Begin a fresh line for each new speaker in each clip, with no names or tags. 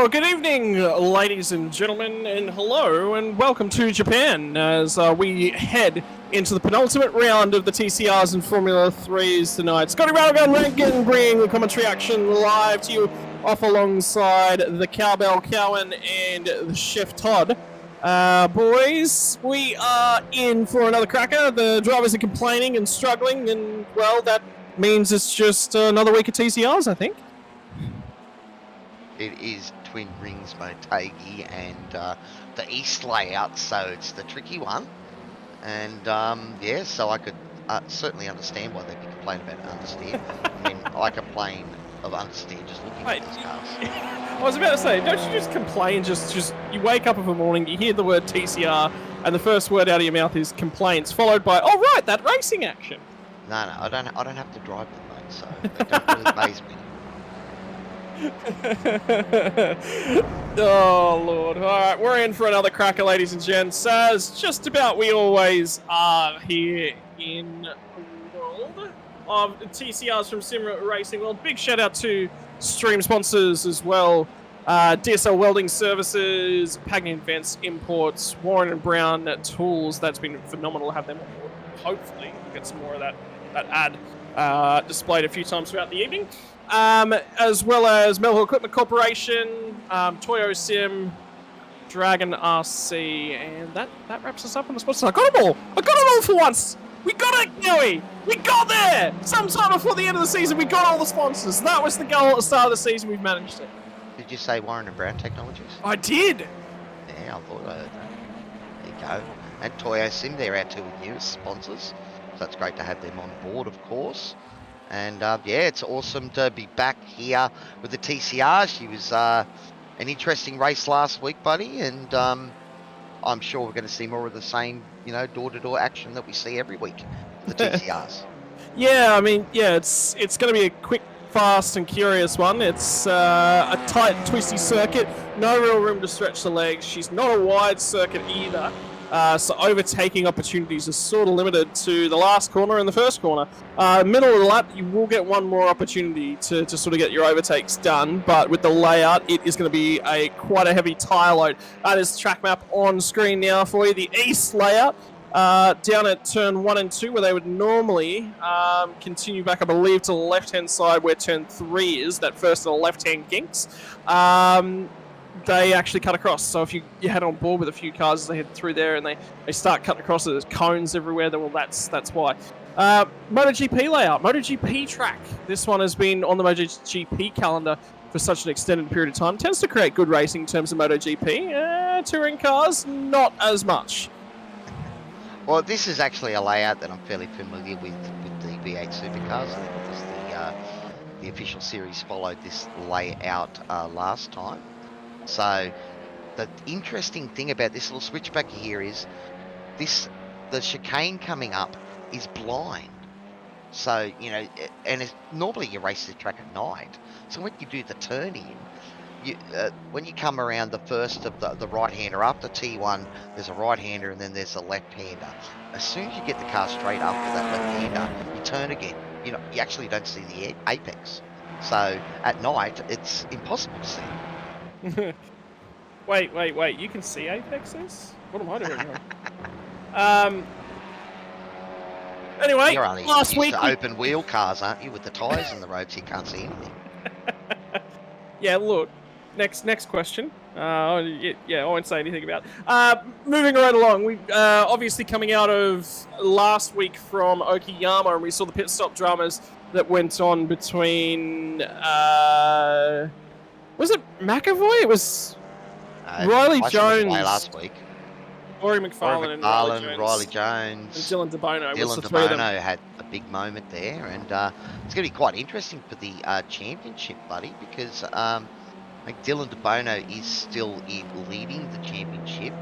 Well, good evening, ladies and gentlemen, and hello, and welcome to Japan as we head into the penultimate round of the TCRs and Formula 3s tonight. Scotty Railgun Rankin bringing the commentary action live to you off alongside the Cowbell Cowan and the Chef Todd. Boys, we are in for another cracker. The drivers are complaining and struggling, and, well, that means it's just another week of TCRs, I think.
It is Twin Rings Motegi and the east layout, so it's the tricky one. And yeah, so I could certainly understand why they'd be complaining about understeer. I mean, I complain of understeer just looking at these cars.
I was about to say, don't you just complain? Just you wake up in the morning, you hear the word TCR, and the first word out of your mouth is complaints, followed by, oh right, that racing action.
No, I don't have to drive them, mate, so it don't really amaze me.
Oh Lord! All right, we're in for another cracker, ladies and gents. As just about we always are here in the world of TCRs from Sim Racing World. Big shout out to stream sponsors as well: DSL Welding Services, Pagnian Imports, Warren and Brown Tools. That's been phenomenal to have them on board. Hopefully, we'll get some more of that ad displayed a few times throughout the evening. As well as Melville Equipment Corporation, Toyo Sim, Dragon RC, and that wraps us up on the sponsors. I got them all for once! We got it, Joey! We got there! Sometime before the end of the season, we got all the sponsors. That was the goal at the start of the season, we've managed it.
Did you say Warren and Brown Technologies?
I did!
Yeah, I thought I heard that. There you go. And Toyo Sim, they're our two newest sponsors, so it's great to have them on board, of course. And yeah, it's awesome to be back here with the TCR. She was an interesting race last week, buddy, and I'm sure we're going to see more of the same, you know, door-to-door action that we see every week with the TCRs.
Yeah, I mean, yeah, it's going to be a quick, fast, and curious one. It's a tight, twisty circuit, no real room to stretch the legs. She's not a wide circuit either. So overtaking opportunities are sort of limited to the last corner and the first corner. Middle of the lap, you will get one more opportunity to sort of get your overtakes done, but with the layout, it is going to be quite a heavy tyre load. That is the track map on screen now for you. The east layout, down at turn 1 and 2, where they would normally continue back, I believe, to the left-hand side where turn 3 is, that first of the left-hand ginks. They actually cut across, so if you head on board with a few cars as they head through there and they start cutting across, there's cones everywhere, then well that's why. MotoGP layout, MotoGP track. This one has been on the MotoGP calendar for such an extended period of time. Tends to create good racing in terms of MotoGP. Touring cars, not as much.
Well, this is actually a layout that I'm fairly familiar with the V8 Supercars. I think it was the official series followed this layout last time. So the interesting thing about this little switchback here is the chicane coming up is blind. So, you know, and normally you race the track at night. So when you do the turn in, when you come around the first of the right-hander, after T1, there's a right-hander and then there's a left-hander. As soon as you get the car straight after that left-hander, you turn again. You know, you actually don't see the apex. So at night, it's impossible to see.
Wait, you can see apexes? What am I doing wrong? Anyway,
You're only
last week
to open wheel cars, aren't you? With the tyres on the roads, you can't see anything.
Yeah, look, next question. Yeah, I won't say anything about moving right along. We obviously coming out of last week from Okayama, and we saw the pit stop dramas that went on between was it McAvoy? It was Riley Jones
last week.
Rory McFarlane and
Riley Jones.
And Dylan DeBono.
Dylan DeBono had a big moment there, and it's going to be quite interesting for the championship, buddy, because I think Dylan DeBono is still leading the championship.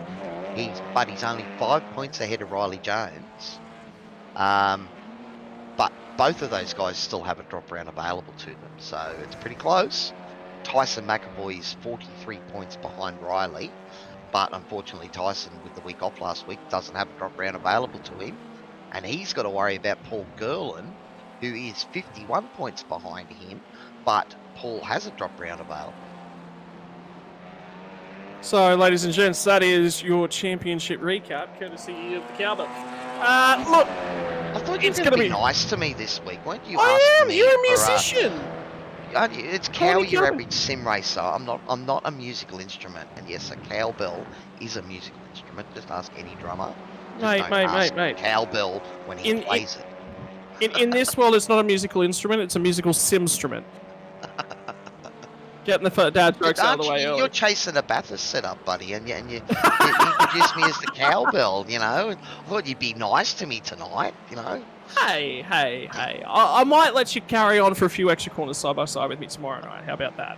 But he's only 5 points ahead of Riley Jones. But both of those guys still have a drop round available to them, so it's pretty close. Tyson McAvoy is 43 points behind Riley, but unfortunately Tyson, with the week off last week, doesn't have a drop round available to him, and he's got to worry about Paul Gerlin, who is 51 points behind him, but Paul has a drop round available.
So, ladies and gents, that is your championship recap, courtesy of the Cowbell. Look,
I thought you were going to be nice to me this week, weren't you?
I am.
Me
You're a
for,
musician.
it's cow, your average sim racer. I'm not a musical instrument, and yes, a cowbell is a musical instrument. Just ask any drummer. Just
Mate.
Cowbell when he plays it.
In this world, it's not a musical instrument; it's a musical simstrument. Getting the dad jokes out of the way early.
You're chasing a Bathurst setup, buddy, and you introduced me as the cowbell. You know, I thought you'd be nice to me tonight. You know.
Hey. I might let you carry on for a few extra corners side by side with me tomorrow night. How about that?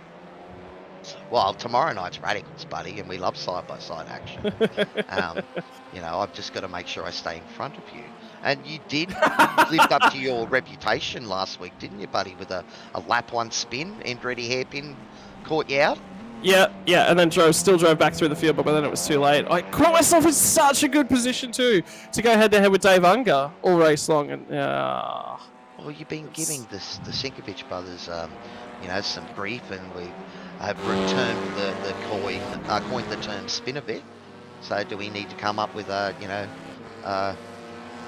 Well, tomorrow night's Radicals, buddy, and we love side-by-side action. You know, I've just got to make sure I stay in front of you. And you lived up to your reputation last week, didn't you, buddy, with a lap one spin, Andretti hairpin caught you out?
Yeah, and then still drove back through the field, but then it was too late. I caught myself in such a good position, too, to go head-to-head with Dave Unger all race long. And
well, you've been giving the Sinkovich brothers, you know, some grief, and we have returned coined the term spin a bit. So do we need to come up with a, you know,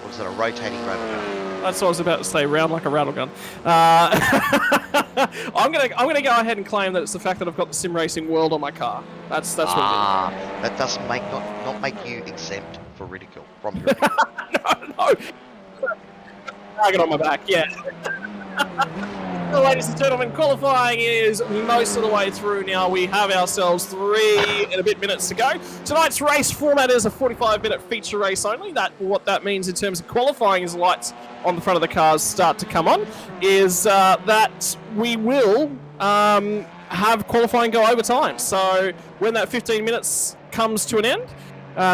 what is it, a rotating rattle gun?
That's what I was about to say, round like a rattle gun. I'm gonna go ahead and claim that it's the fact that I've got the sim racing world on my car. That's what it is.
That doesn't not make you exempt for ridicule from your ridicule.
No. Target on my back, yeah. Well, ladies and gentlemen, qualifying is most of the way through now. We have ourselves 3 and a bit minutes to go. Tonight's race format is a 45-minute feature race only. What that means in terms of qualifying as lights on the front of the cars start to come on is that we will have qualifying go over time. So when that 15 minutes comes to an end,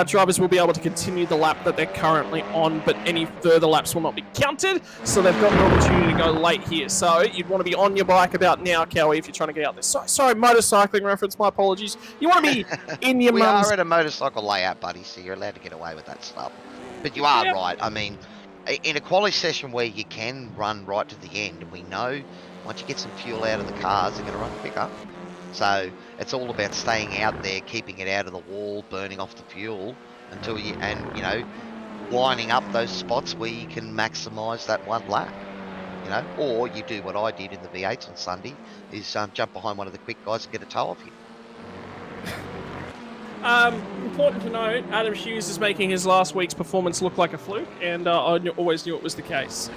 drivers will be able to continue the lap that they're currently on, but any further laps will not be counted, so they've got an opportunity to go late here. So you'd want to be on your bike about now, Cowie, if you're trying to get out there. Sorry, motorcycling reference, my apologies. You want to be in your
We
mum's...
are at a motorcycle layout, buddy, so you're allowed to get away with that stuff. But you are right. I mean, in a quality session where you can run right to the end, and we know once you get some fuel out of the cars, they're going to run quicker. So it's all about staying out there, keeping it out of the wall, burning off the fuel until you know, lining up those spots where you can maximise that one lap. You know, or you do what I did in the V8s on Sunday, is jump behind one of the quick guys and get a tow off him.
Important to note, Adam Hughes is making his last week's performance look like a fluke, and I always knew it was the case.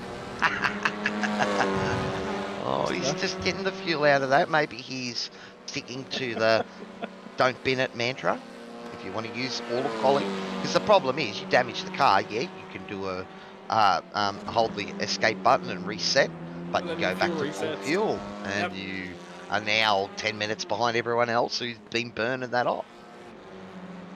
Oh, he's just getting the fuel out of that. Maybe he's sticking to the don't bin it mantra, if you want to use all of quality. Because the problem is, you damage the car, yeah, you can do hold the escape button and reset, but you go back to full fuel, and you are now 10 minutes behind everyone else who's been burning that off.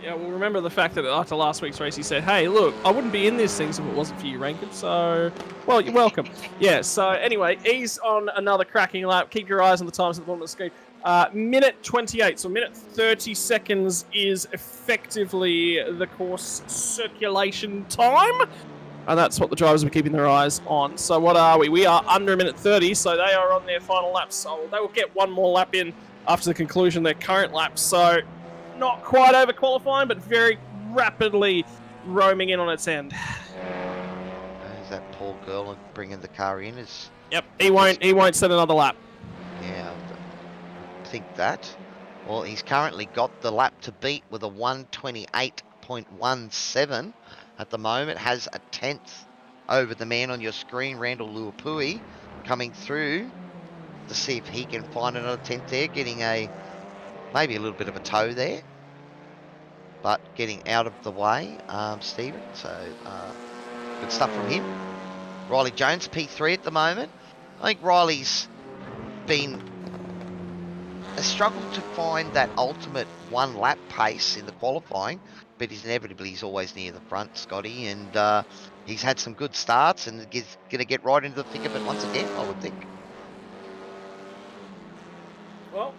Yeah, well, remember the fact that after last week's race, he said, hey, look, I wouldn't be in this thing if it wasn't for you, Rankin, so, well, you're welcome. Yeah, so anyway, he's on another cracking lap. Keep your eyes on the times at the bottom of the screen. Minute 28, so minute 30 seconds is effectively the course circulation time. And that's what the drivers are keeping their eyes on. So what are we? We are under a minute 30, so they are on their final lap. So they will get one more lap in after the conclusion of their current lap. So not quite over qualifying, but very rapidly roaming in on its end.
Is that poor girl bringing the car in?
Yep, he won't set another lap.
Yeah, I think that. Well, he's currently got the lap to beat with a 128.17 at the moment. Has a 10th over the man on your screen, Randall Luapui, coming through to see if he can find another 10th there, getting maybe a little bit of a tow there, but getting out of the way, Stephen. So good stuff from him. Riley Jones, P3 at the moment. I think Riley's been a struggle to find that ultimate one lap pace in the qualifying, but he's always near the front, Scotty, and he's had some good starts and he's going to get right into the thick of it once again, I would think.
Well,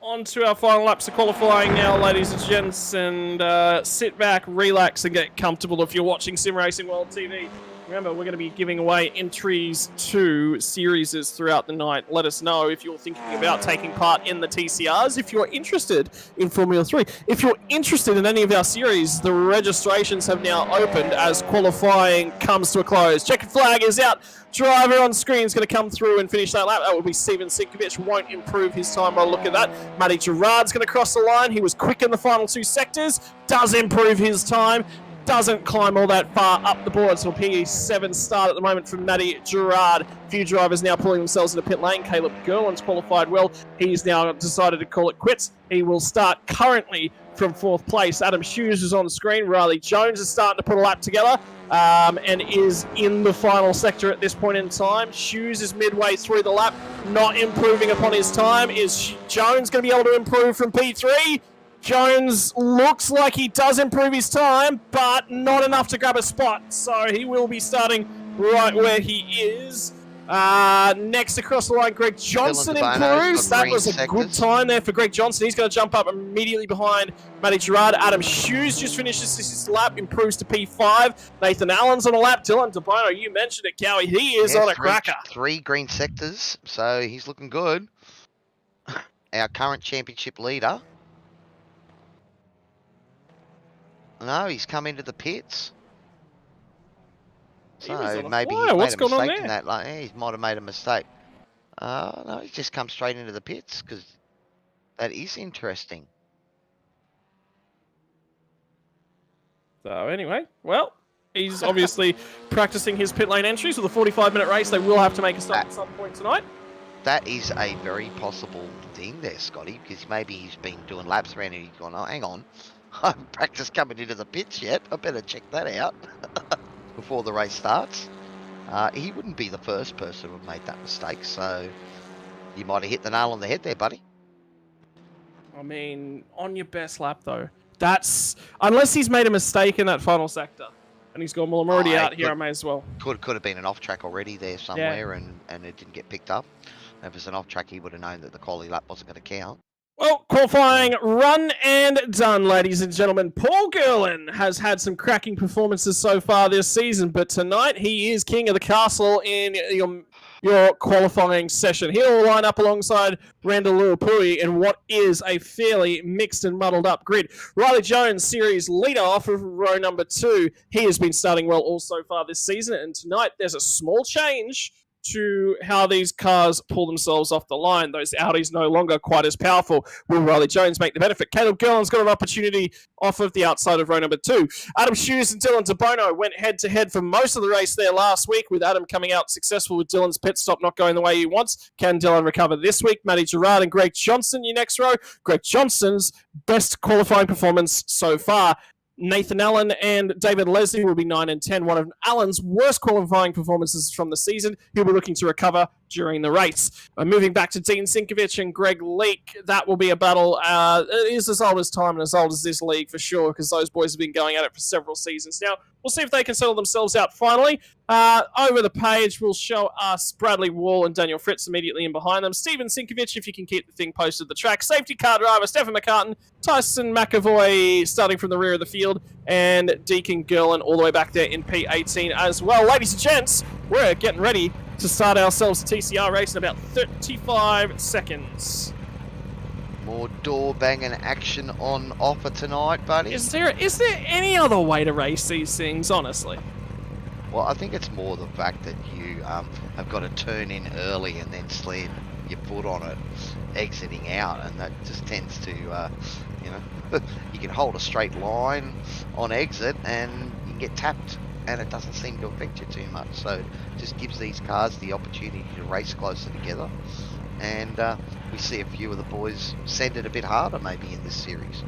on to our final laps of qualifying now, ladies and gents, and sit back, relax, and get comfortable if you're watching Sim Racing World TV. Remember, we're going to be giving away entries to series throughout the night. Let us know if you're thinking about taking part in the TCRs. If you're interested in Formula 3, if you're interested in any of our series, the registrations have now opened as qualifying comes to a close. Checkered flag is out. Driver on screen is going to come through and finish that lap. That will be Steven Sinkovic. Won't improve his time by the look at that. Matty Gerard's going to cross the line. He was quick in the final 2 sectors. Does improve his time. Doesn't climb all that far up the board, so a P7 start at the moment from Matty Gerard. A few drivers now pulling themselves into pit lane. Caleb Gerland's qualified well. He's now decided to call it quits. He will start currently from 4th place. Adam Hughes is on the screen. Riley Jones is starting to put a lap together and is in the final sector at this point in time. Hughes is midway through the lap, not improving upon his time. Is Jones going to be able to improve from P3? Jones looks like he does improve his time, but not enough to grab a spot. So he will be starting right where he is. Next across the line, Greg Johnson improves. That was a good time there for Greg Johnson. He's going to jump up immediately behind Matty Gerard. Adam Hughes just finishes his lap, improves to P5. Nathan Allen's on a lap. Dylan DeBono, you mentioned it, Cowie. He is on a cracker.
3 green sectors, so he's looking good. Our current championship leader. No, he's come into the pits. So maybe he made a mistake in that. Like, he might have made a mistake. No, he's just come straight into the pits because that is interesting.
So anyway, well, he's obviously practicing his pit lane entries with a 45-minute race. They will have to make a stop at some point tonight.
That is a very possible thing there, Scotty, because maybe he's been doing laps around and he's gone, oh, hang on. I haven't practiced coming into the pits yet. I better check that out before the race starts. He wouldn't be the first person who made that mistake, so you might have hit the nail on the head there, buddy.
I mean, on your best lap, though. That's... Unless he's made a mistake in that final sector. And he's gone, well, I'm already out here, I may as well.
Could have been an off-track already there somewhere, and it didn't get picked up. If it was an off-track, he would have known that the quality lap wasn't going to count.
Well, qualifying run and done, ladies and gentlemen. Paul Gerland has had some cracking performances so far this season, but tonight he is king of the castle in your qualifying session. He'll line up alongside Randall Luapui in what is a fairly mixed and muddled up grid. Riley Jones, series leader off of row number 2. He has been starting well all so far this season, and tonight there's a small change to how these cars pull themselves off the line. Those Audis no longer quite as powerful. Will Riley Jones make the benefit? Caleb Gerland's got an opportunity off of the outside of row number 2. Adam Hughes and Dylan DeBono went head-to-head for most of the race there last week, with Adam coming out successful with Dylan's pit stop not going the way he wants. Can Dylan recover this week? Matty Gerard and Greg Johnson, your next row. Greg Johnson's best qualifying performance so far. Nathan Allen and David Leslie will be 9 and 10. One of Allen's worst qualifying performances from the season. He'll be looking to recover during the race. Moving back to Dean Sinkovic and Greg Leake, that will be a battle. It is as old as time and as old as this league for sure, because those boys have been going at it for several seasons now. We'll see if they can settle themselves out finally. Over the page, we'll show us Bradley Wall and Daniel Fritz immediately in behind them. Steven Sinkovic, if you can keep the thing posted the track. Safety car driver, Stefan McCartan. Tyson McAvoy starting from the rear of the field. And Deacon Gerland all the way back there in P18 as well. Ladies and gents, we're getting ready to start ourselves a TCR race in about 35 seconds.
More door banging action on offer tonight, buddy.
Is there any other way to race these things, honestly?
Well, I think it's more the fact that you have got to turn in early and then slam your foot on it, exiting out, and that just tends to, you can hold a straight line on exit and you can get tapped, and it doesn't seem to affect you too much. So it just gives these cars the opportunity to race closer together. And we see a few of the boys send it a bit harder maybe in this series.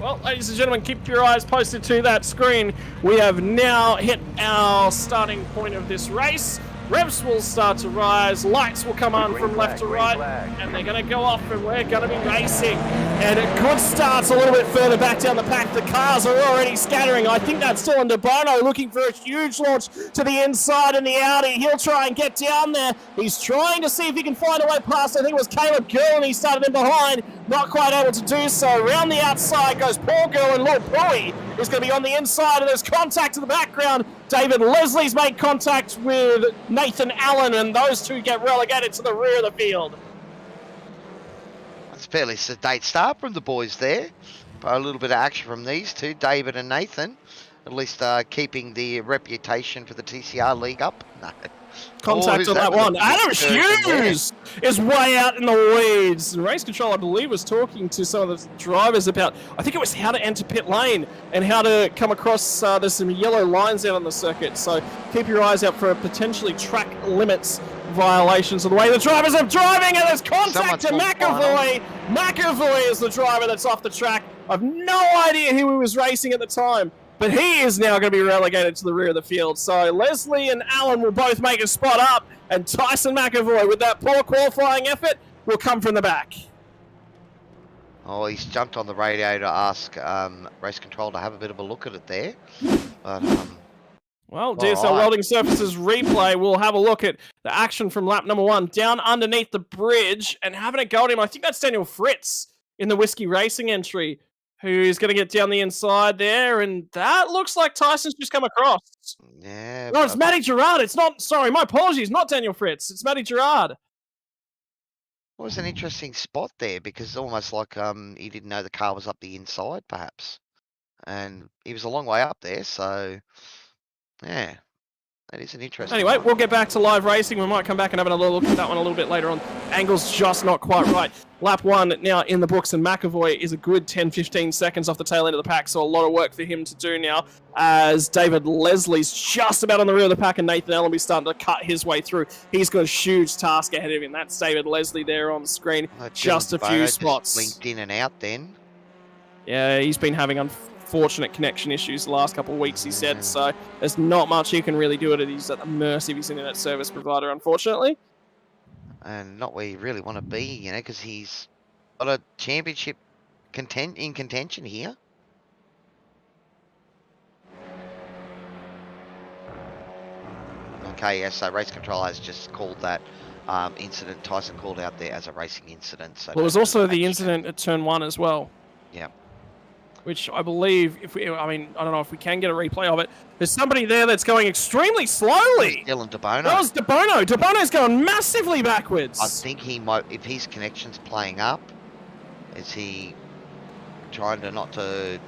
Well, ladies and gentlemen, keep your eyes posted to that screen. We have now hit our starting point of this race. Revs will start to rise, lights will come on from left to right, and they're going to go off, and we're going to be racing. And it could start a little bit further back down the pack. The cars are already scattering. I think that's Dylan DeBono looking for a huge launch to the inside in the Audi. He'll try and get down there. He's trying to see if he can find a way past. I think it was Caleb Gerland. He started in behind, not quite able to do so. Around the outside goes Paul Gerland. Lord Bowie is going to be on the inside, and there's contact in the background David Leslie's made contact with Nathan Allen, and those two get relegated to the rear of the field.
It's a fairly sedate start from the boys there. But a little bit of action from these two, David and Nathan. At least keeping the reputation for the TCR league up. No.
Contact on that one. Adam Hughes is way out in the weeds. Race Control, I believe, was talking to some of the drivers about, I think it was how to enter pit lane and how to come across, there's some yellow lines out on the circuit. So keep your eyes out for potentially track limits violations of the way the drivers are driving, and there's contact to McAvoy. McAvoy is the driver that's off the track. I've no idea who he was racing at the time, but he is now going to be relegated to the rear of the field. So Leslie and Allen will both make a spot up, and Tyson McAvoy, with that poor qualifying effort, will come from the back.
Oh, he's jumped on the radio to ask Race Control to have a bit of a look at it there. But,
well, DSL Welding Surfaces replay. We'll have a look at the action from lap number 1 down underneath the bridge and having a go at him. I think that's Daniel Fritz in the Whiskey Racing entry, who's going to get down the inside there, and that looks like Tyson's just come across.
Yeah.
No, it's Matty Gerard. It's not, sorry, my apologies, not Daniel Fritz. It's Matty Gerard.
It was an interesting spot there because almost like he didn't know the car was up the inside, perhaps. And he was a long way up there, so yeah. That is an interesting
Anyway,
one.
we'll get back to live racing. We might come back and have another look at that one a little bit later on. Angle's just not quite right. Lap 1 now in the books, and McAvoy is a good 10-15 seconds off the tail end of the pack, so a lot of work for him to do now, as David Leslie's just about on the rear of the pack, and Nathan Allen will be starting to cut his way through. He's got a huge task ahead of him. That's David Leslie there on the screen. Just a few spots.
Linked in and out then.
Yeah, he's been having unfortunate connection issues the last couple of weeks, he said, so there's not much he can really do at it. He's at the mercy of his internet service provider, unfortunately.
And not where you really want to be, you know, because he's got a championship in contention here. Okay, yes, so Race Control has just called that incident Tyson called out there as a racing incident. So
well, there was also the incident at turn 1 as well.
Yeah.
Which I believe, I don't know if we can get a replay of it. There's somebody there that's going extremely slowly.
Dylan DeBono.
That was DeBono. DeBono's going massively backwards.
I think he might, if his connection's playing up, is he trying to not to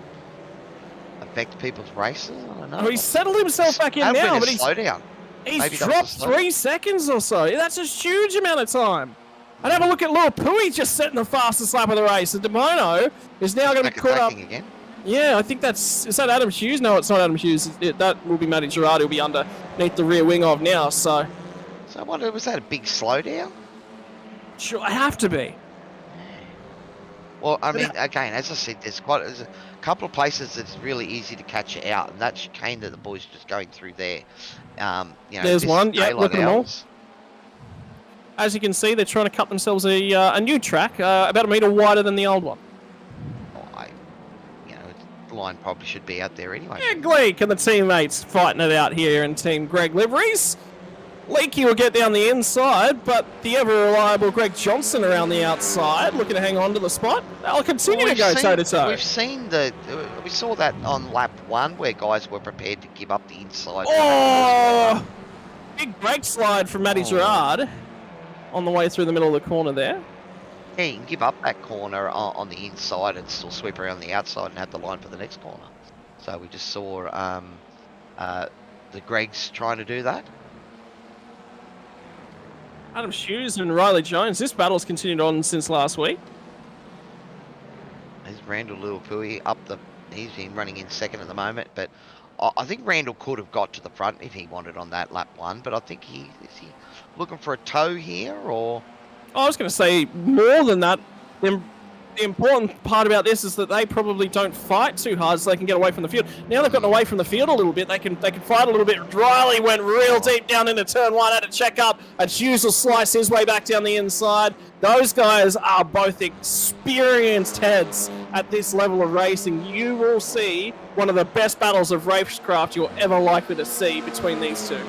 affect people's races? I don't know.
Oh, he's settled himself back in now, but he's dropped 3 seconds or so. That's a huge amount of time. And have a look at Lil Pui just setting the fastest lap of the race. And DeBono is now going to be caught up.
Again.
Yeah, I think is that Adam Hughes? No, it's not Adam Hughes. That will be Matty Gerard, who'll be underneath the rear wing of now. So
I wonder, was that a big slowdown?
Sure, I have to be.
Well, I mean, again, as I said, there's a couple of places that's really easy to catch you out, and that chicane that the boys just going through there. You know,
there's one. Yeah, look at them all. As you can see, they're trying to cut themselves a new track, about a metre wider than the old one.
Oh, the line probably should be out there anyway.
Yeah, Gleek and the teammates fighting it out here in Team Greg Liveries. Leakey will get down the inside, but the ever-reliable Greg Johnson around the outside, looking to hang on to the spot. They'll continue to go toe-to-toe.
We saw that on lap 1, where guys were prepared to give up the inside.
Oh! Big brake slide from Matty Gerard on the way through the middle of the corner there.
Yeah, you can give up that corner on the inside and still sweep around the outside and have the line for the next corner. So we just saw the Gregs trying to do that.
Adam Hughes and Riley Jones. This battle's continued on since last week.
There's Randall Luapui up the... He's been running in second at the moment, but I think Randall could have got to the front if he wanted on that lap 1, but I think is he looking for a tow here, or...
I was going to say more than that. The important part about this is that they probably don't fight too hard so they can get away from the field. Now they've gotten away from the field a little bit. They can fight a little bit. Riley went real deep down into turn 1, had to check up, and Hughes will slice his way back down the inside. Those guys are both experienced heads at this level of racing. You will see one of the best battles of racecraft you're ever likely to see between these two.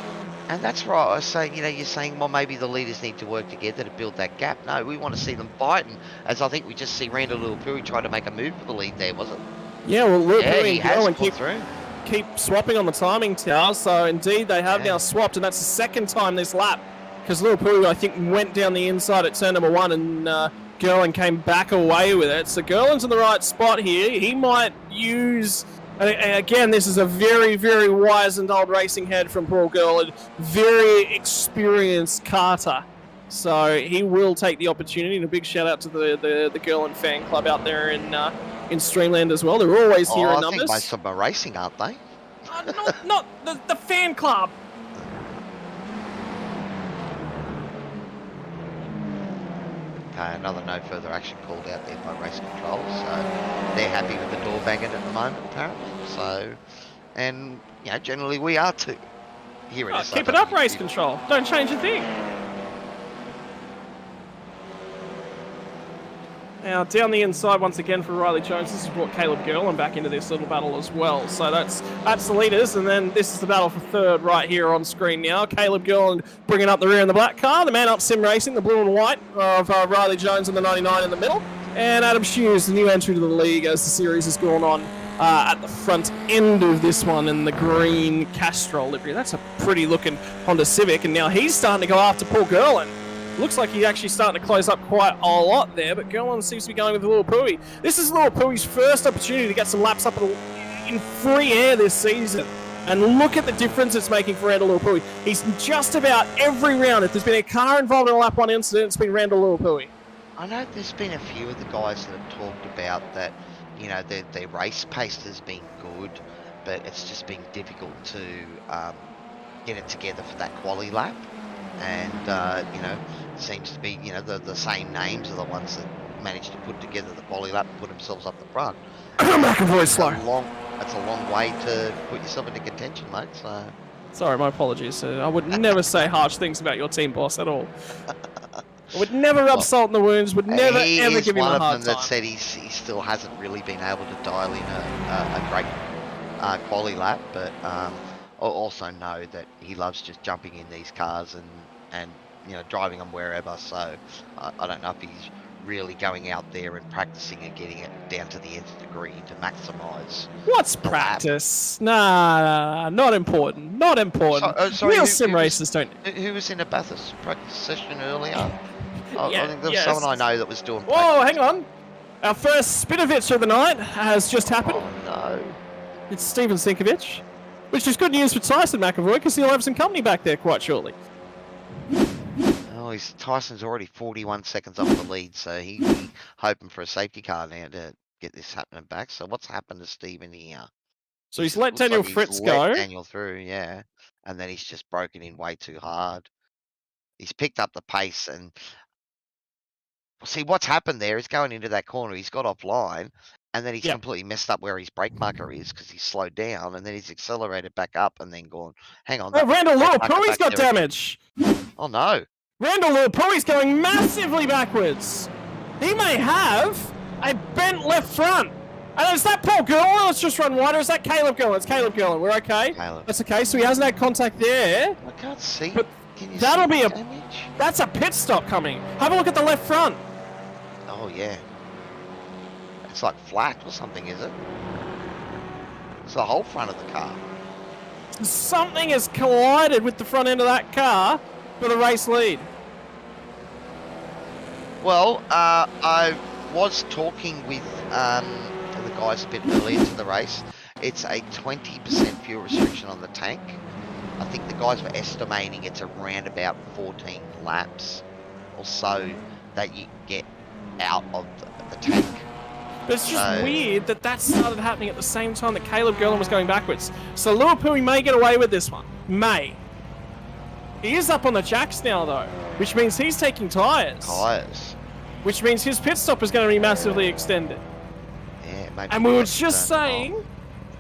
And that's right. I was saying, you're saying, well, maybe the leaders need to work together to build that gap. No, we want to see them fighting, as I think we just see Randall Luapui try to make a move for the lead there, was it?
Yeah, well, Luapui
he has pulled through.
keep swapping on the timing tower. So indeed, they have
Yeah.
now swapped, and that's the second time this lap. Because Little Pooey, I think, went down the inside at turn number 1, and Gerland came back away with it. So Gerland's in the right spot here. He might use... And again, this is a very, very wise and old racing head from Paul Gerland. Very experienced karter. So he will take the opportunity. And a big shout out to the Gerland fan club out there in Streamland as well. They're always here in numbers.
I think most of them are racing, aren't they?
Not the fan club.
Okay, another no further action called out there by race control, so they're happy with the door banging at the moment, apparently. So, and you know, generally we are too. Here it is.
Keep it up, race control. Don't change a thing. Now, down the inside once again for Riley Jones. This has brought Caleb Gerland back into this little battle as well. So that's the leaders, and then this is the battle for third right here on screen now. Caleb Gerland bringing up the rear in the black car. The man up Sim Racing, the blue and white of Riley Jones and the 99 in the middle. And Adam Hughes, the new entry to the league as the series has gone on at the front end of this one in the green Castrol livery. That's a pretty looking Honda Civic, and now he's starting to go after Paul Gerland. Looks like he's actually starting to close up quite a lot there, but Gerland seems to be going with Little Pooey. This is Little Pooey's first opportunity to get some laps up in free air this season. And look at the difference it's making for Randall Little Pooey. He's just about every round. If there's been a car involved in a lap 1 incident, it's been Randall Little Pooey.
I know there's been a few of the guys that have talked about that, you know, their race pace has been good, but it's just been difficult to get it together for that quali lap. And, you know, seems to be, you know, the same names are the ones that managed to put together the quali lap and put themselves up the front.
McAvoy's slow.
That's a long way to put yourself into contention, mate. So.
Sorry, my apologies. I would never say harsh things about your team boss at all. I would never rub salt in the wounds, would never ever give him a hard time. He's one of them that said he still hasn't really been able to dial in a great quali lap, but also know that he loves just jumping in these cars and you know, driving them wherever. So I don't know if he's really going out there and practicing and getting it down to the nth degree to maximise. What's practice? Nah, not important. Not important.
Sorry,
real sim racers don't.
Who was in a Bathurst practice session earlier?
Yeah,
I think there was someone I know that was doing practice.
Whoa, hang on. Our first Spinovich of the night has just happened.
Oh, no.
It's Steven Sinkovich, which is good news for Tyson McAvoy because he'll have some company back there quite shortly.
Oh, Tyson's already 41 seconds off the lead, so he's hoping for a safety car now to get this happening back. So what's happened to Steven here?
So he's let Daniel Fritz go.
Daniel through, yeah. And then he's just broken in way too hard. He's picked up the pace, and see what's happened there is going into that corner. He's got offline, and then he's completely messed up where his brake marker is because he's slowed down, and then he's accelerated back up and then gone, hang on.
Oh, Randall Little Pooey's got damage.
Oh, no.
Randall Little Pooey's going massively backwards. He may have a bent left front. And is that Paul Gerland? Let's just run wider. Is that Caleb Gerland? It's Caleb Gerland. We're okay.
Caleb.
That's okay. So he hasn't had contact there.
I can't see.
But
can you
that'll
see
be
damage?
That's a pit stop coming. Have a look at the left front.
Oh, yeah. It's like flat or something, is it? It's the whole front of the car.
Something has collided with the front end of that car for the race lead.
Well, I was talking with the guys a bit earlier to the race. It's a 20% fuel restriction on the tank. I think the guys were estimating it's around about 14 laps or so that you get out of the tank.
But it's just weird that started happening at the same time that Caleb Gerland was going backwards. So Little Pooey may get away with this one. May. He is up on the jacks now, though, which means he's taking tyres. Which means his pit stop is going to be massively extended.
Yeah, maybe.
And we were just saying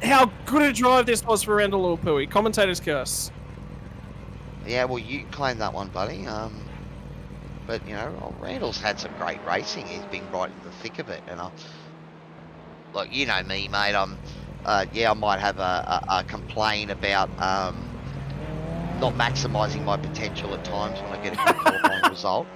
how good a drive this was for Randall Little Pooey. Commentator's curse.
Yeah, well, you claim that one, buddy. But, you know, Randall's had some great racing. He's been right in the thick of it. And look, you know me, mate. I might have a complaint about not maximising my potential at times when I get a good qualifying result.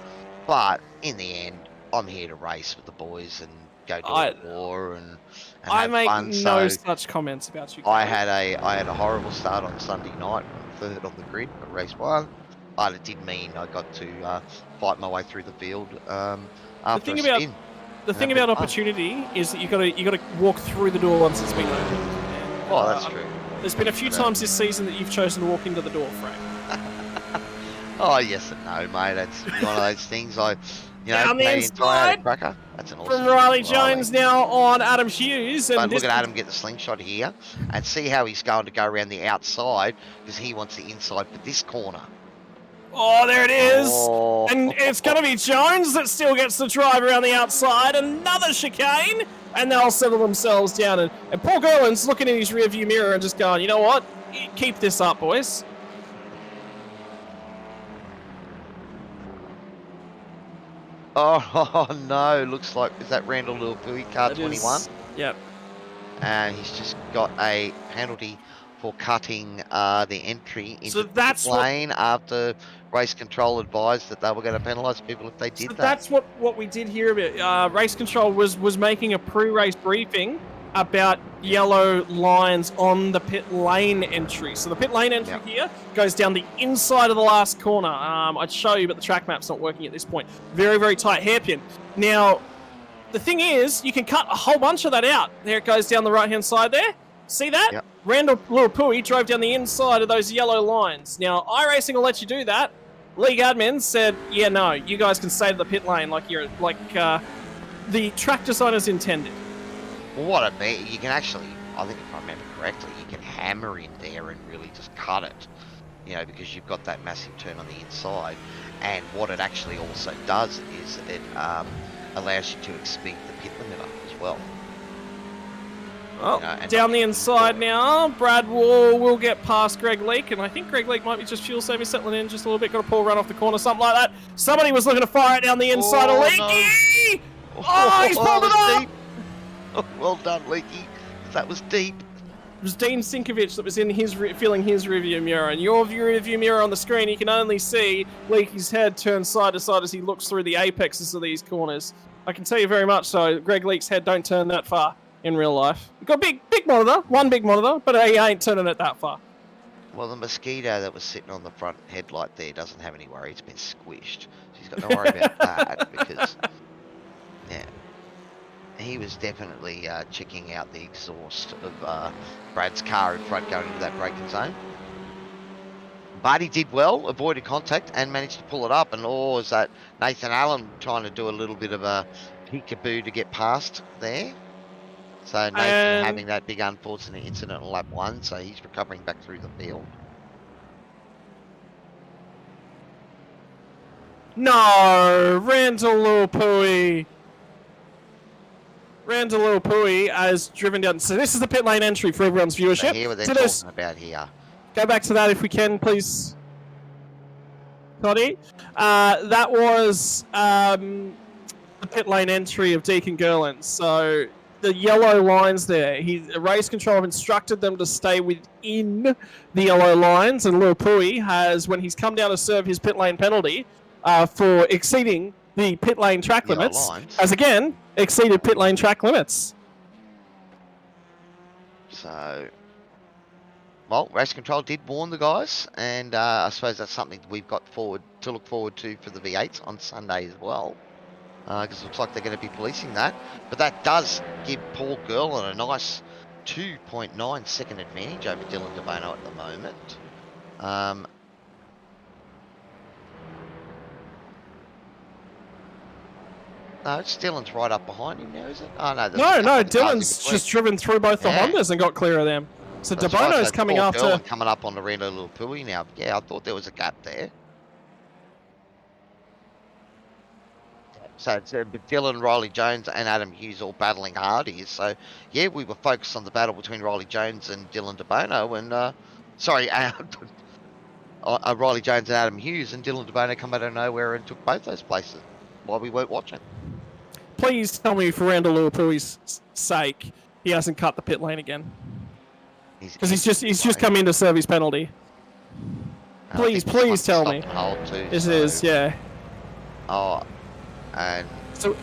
But in the end, I'm here to race with the boys, and go door to door and
I
have
make
fun.
no
So
such comments about you.
I had a horrible start on Sunday night, third on the grid at race 1, but it did mean I got to fight my way through the field after a spin.
The thing about opportunity is that you got to walk through the door once it's been opened. And,
well, that's true.
There's been a few times this season that you've chosen to walk into the door, Frank.
Oh yes and no, mate. That's one of those things.
Down the
Canadian Tire
inside
Cracker. That's an awesome.
From Riley Jones now on Adam Hughes, and
but look at Adam get the slingshot here, and see how he's going to go around the outside because he wants the inside for this corner.
Oh, there it is.
Oh.
And it's going to be Jones that still gets the drive around the outside. Another chicane. And they'll settle themselves down. And Paul Gerland's looking in his rearview mirror and just going, you know what? Keep this up, boys.
Oh, no. Looks like, is that Randall Lilpui, car 21?
Yep.
And he's just got a penalty for cutting the entry into the lane after race control advised that they were going to penalise people if they did that.
That's what we did here a bit. Race control was making a pre-race briefing about yellow lines on the pit lane entry. So the pit lane entry here goes down the inside of the last corner. I'd show you, but the track map's not working at this point. Very, very tight hairpin. Now, the thing is, you can cut a whole bunch of that out. There it goes down the right-hand side there. See that?
Yep.
Randall Lilpui drove down the inside of those yellow lines. Now, iRacing will let you do that. League admin said, yeah, no, you guys can stay to the pit lane like the track designers intended.
Well, what I mean, you can actually, I think if I remember correctly, you can hammer in there and really just cut it, because you've got that massive turn on the inside. And what it actually also does is it allows you to exceed the pit limiter as well.
Oh, down the inside now. Brad will get past Greg Leake, and I think Greg Leake might be just fuel saving, settling in just a little bit. Got a pull run off the corner, something like that. Somebody was looking to fire it down the inside of Leakey. No. Oh, he's pulled it up.
Deep. Oh, well done, Leakey. That was deep.
It was Dean Sinkovich that was in filling his rearview mirror, and your rearview mirror on the screen, you can only see Leakey's head turn side to side as he looks through the apexes of these corners. I can tell you very much so. Greg Leake's head don't turn that far in real life. You've got a big monitor, one big monitor, but he ain't turning it that far.
Well, the mosquito that was sitting on the front headlight there doesn't have any worry. It's been squished. So he's got no worry about that because, he was definitely checking out the exhaust of Brad's car in front going into that braking zone. But he did well, avoided contact and managed to pull it up. And is that Nathan Allen trying to do a little bit of a peekaboo to get past there? So Nathan having that big unfortunate incident on lap 1, so he's recovering back through the field.
No, Randall Lilpui has driven down. So this is the pit lane entry for everyone's viewership.
So hear what they're talking about here.
Go back to that if we can, please, Toddy. That was the pit lane entry of Deacon Gerland. So the yellow lines there, race control have instructed them to stay within the yellow lines, and Lilpui has, when he's come down to serve his pit lane penalty for exceeding the pit lane track limits, has again exceeded pit lane track limits.
So, well, race control did warn the guys, and I suppose that's something we've got to look forward to for the V8s on Sunday as well. Because it looks like they're going to be policing that. But that does give Paul Gerland a nice 2.9 second advantage over Dylan DeBono at the moment. No, Dylan's right up behind him now, is it? Oh, no.
No, Dylan's just driven through both the Hondas and got clear of them. So DeBono's coming after.
Gerland coming up on the Randall Lilpui now. Yeah, I thought there was a gap there. So it's Dylan, Riley Jones and Adam Hughes all battling hard here. So, yeah, we were focused on the battle between Riley Jones and Dylan DeBono. And, Riley Jones and Adam Hughes, and Dylan DeBono come out of nowhere and took both those places while we weren't watching.
Please tell me, for Randall Lilpui's sake, he hasn't cut the pit lane again. Because he's just come in to serve his penalty. Please tell me.
This is,
yeah.
Oh, and
so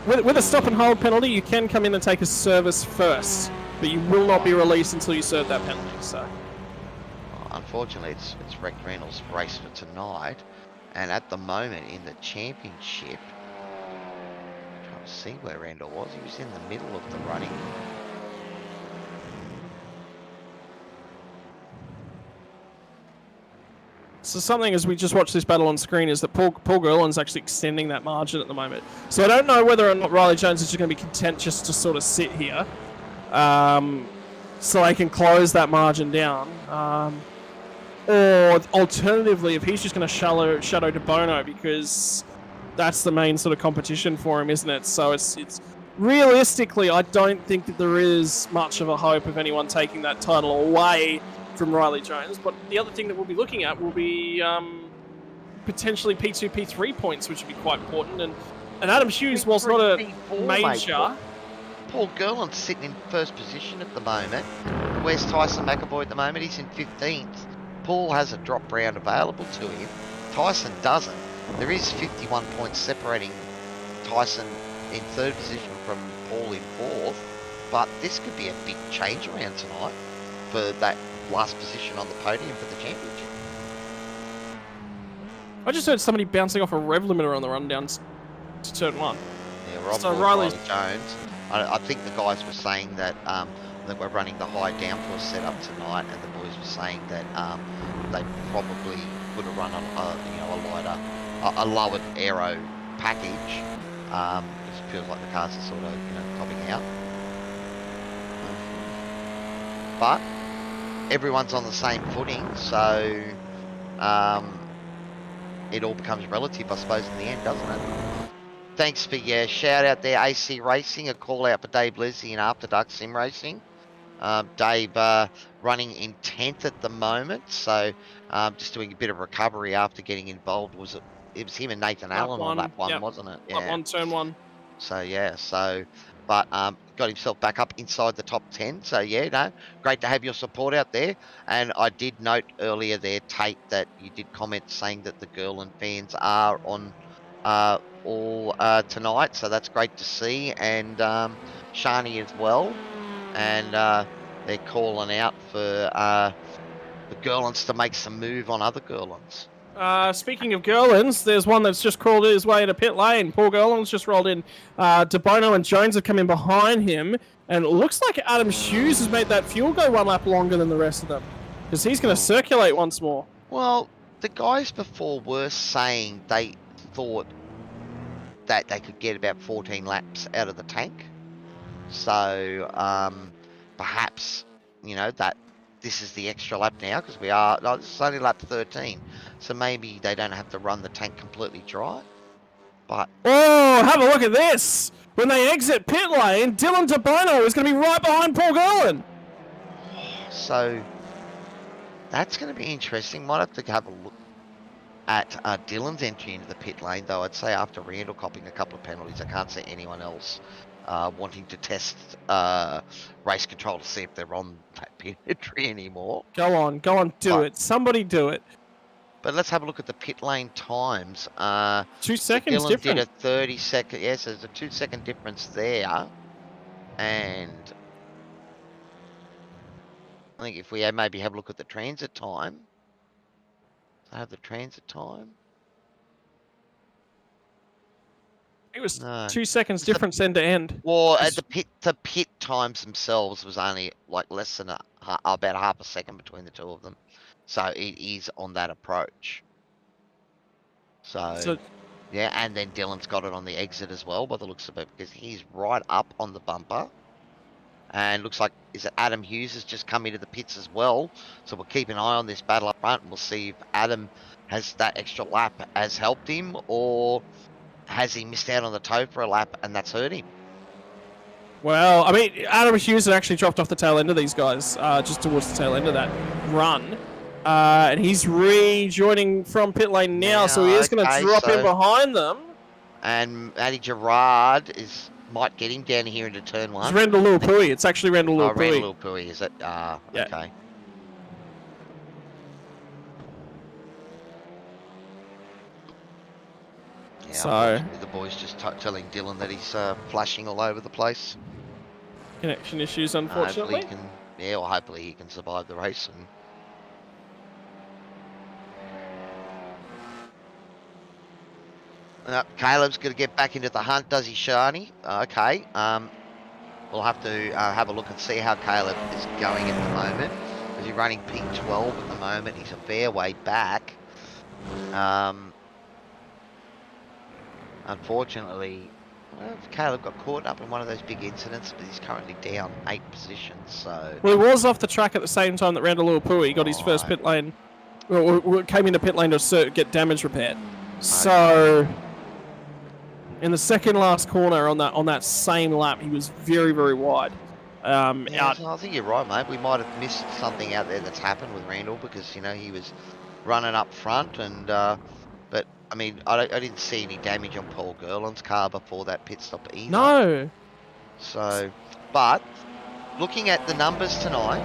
with a stop and hold penalty, you can come in and take a service first, but you will not be released until you serve that penalty. So,
unfortunately, it's Rick Reynolds' race for tonight, and at the moment in the championship, I'm trying to see where Randall was. He was in the middle of the running.
So something as we just watch this battle on screen is that Paul Gerland's actually extending that margin at the moment. So I don't know whether or not Riley Jones is just going to be content just to sort of sit here, so they can close that margin down. Or alternatively, if he's just going to shadow De Bono, because that's the main sort of competition for him, isn't it? So it's realistically, I don't think that there is much of a hope of anyone taking that title away from Riley Jones. But the other thing that we'll be looking at will be potentially P2, P3 points, which would be quite important. And Adam Hughes was not a major.
Paul Gerland's sitting in first position at the moment. Where's Tyson McAvoy at the moment? He's in 15th. Paul has a drop round available to him. Tyson doesn't. There is 51 points separating Tyson in third position from Paul in fourth. But this could be a big change around tonight for that last position on the podium for the championship.
I just heard somebody bouncing off a rev limiter on the run down to turn one.
Yeah, Rob
so
Riley Jones. I think the guys were saying that we're running the high downforce setup tonight, and the boys were saying that they probably would have run a lowered aero package. It feels like the cars are sort of topping out. But everyone's on the same footing, so it all becomes relative, I suppose, in the end, doesn't it? Thanks for your shout out there, AC Racing. A call out for Dave Leslie in After Dark Sim Racing. Dave running in 10th at the moment, so just doing a bit of recovery after getting involved. It was him and Nathan Allen on that one, wasn't it?
Yeah. Lap one, turn one.
So yeah, but got himself back up inside the top 10. So yeah, great to have your support out there. And I did note earlier there, Tate, that you did comment saying that the Gerland fans are on all tonight, so that's great to see. And Shani as well. And they're calling out for the Gerlands to make some move on other Gerlands.
Speaking of Gerlands, there's one that's just crawled his way into pit lane. Paul Gerland's just rolled in. De Bono and Jones have come in behind him, and it looks like Adam Hughes has made that fuel go one lap longer than the rest of them, because he's going to circulate once more.
Well, the guys before were saying they thought that they could get about 14 laps out of the tank. So perhaps, that this is the extra lap now, because this is only lap 13. So maybe they don't have to run the tank completely dry. But
oh, have a look at this. When they exit pit lane, Dylan De Bono is going to be right behind Paul Gerland.
So that's going to be interesting. Might have to have a look at Dylan's entry into the pit lane, though. I'd say after Randall copping a couple of penalties, I can't see anyone else wanting to test race control to see if they're on that pit entry anymore.
Go on, do it. Somebody do it.
But let's have a look at the pit lane times.
2 seconds
Dylan
difference.
did a 30-second. Yes, there's a 2-second difference there. And I think if we maybe have a look at the transit time. I have the transit time.
It was 2 seconds difference end to end.
Well, at the pit times themselves was only like less than about half a second between the two of them. So it is on that approach. So yeah, and then Dylan's got it on the exit as well by the looks of it, because he's right up on the bumper. And looks like Adam Hughes has just come into the pits as well. So we'll keep an eye on this battle up front, and we'll see if Adam has that extra lap has helped him, or has he missed out on the toe for a lap and that's hurt him.
Well, I mean, Adam Hughes had actually dropped off the tail end of these guys, just towards the tail end of that run. And he's rejoining from pit lane now, so he is going to drop in behind them.
And Matty Gerard might get him down here into turn one.
It's Randall Lilpui. It's actually Randall Lilpui.
Oh, Randall Lilpui, is it? Yeah. Okay. Yeah,
So
unfortunately, the boy's just telling Dylan that he's flashing all over the place.
connection issues,
Hopefully
unfortunately.
he can, yeah, or hopefully he can survive the race. And Caleb's going to get back into the hunt, does he, Shani? Okay. We'll have to have a look and see how Caleb is going at the moment. Is he running P12 at the moment? He's a fair way back. Unfortunately, well, Caleb got caught up in one of those big incidents, but he's currently down 8 positions. So
Well, he was off the track at the same time that Randall Uapui got his first pit lane. Well, came into pit lane to get damage repaired. So in the second last corner on that same lap, he was very, very wide.
yeah, so I think you're right, mate. We might have missed something out there that's happened with Randall because he was running up front, and but I mean I didn't see any damage on Paul Gerland's car before that pit stop either.
No.
So, but looking at the numbers tonight,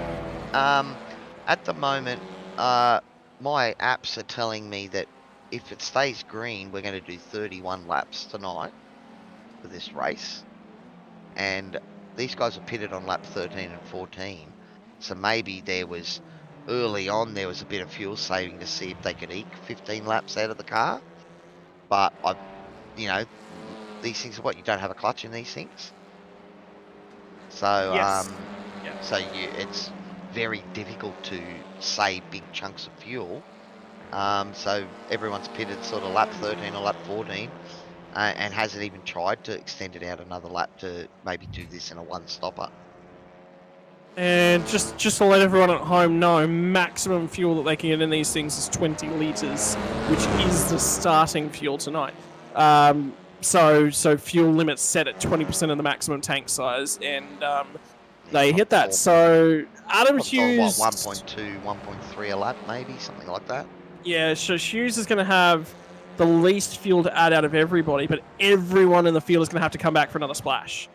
at the moment, my apps are telling me that if it stays green, we're going to do 31 laps tonight for this race, and these guys are pitted on lap 13 and 14, so maybe early on there was a bit of fuel saving to see if they could eke 15 laps out of the car, but these things are what, you don't have a clutch in these things, so
Yes.
so it's very difficult to save big chunks of fuel, so everyone's pitted sort of lap 13 or lap 14. And hasn't even tried to extend it out another lap to maybe do this in a one-stopper.
And just to let everyone at home know, maximum fuel that they can get in these things is 20 litres, which is the starting fuel tonight. So fuel limits set at 20% of the maximum tank size, and they hit that. So Adam Hughes...
1.2, 1.3 a lap, maybe, something like that.
Yeah, so Hughes is going to have the least fuel to add out of everybody, but everyone in the field is going to have to come back for another splash.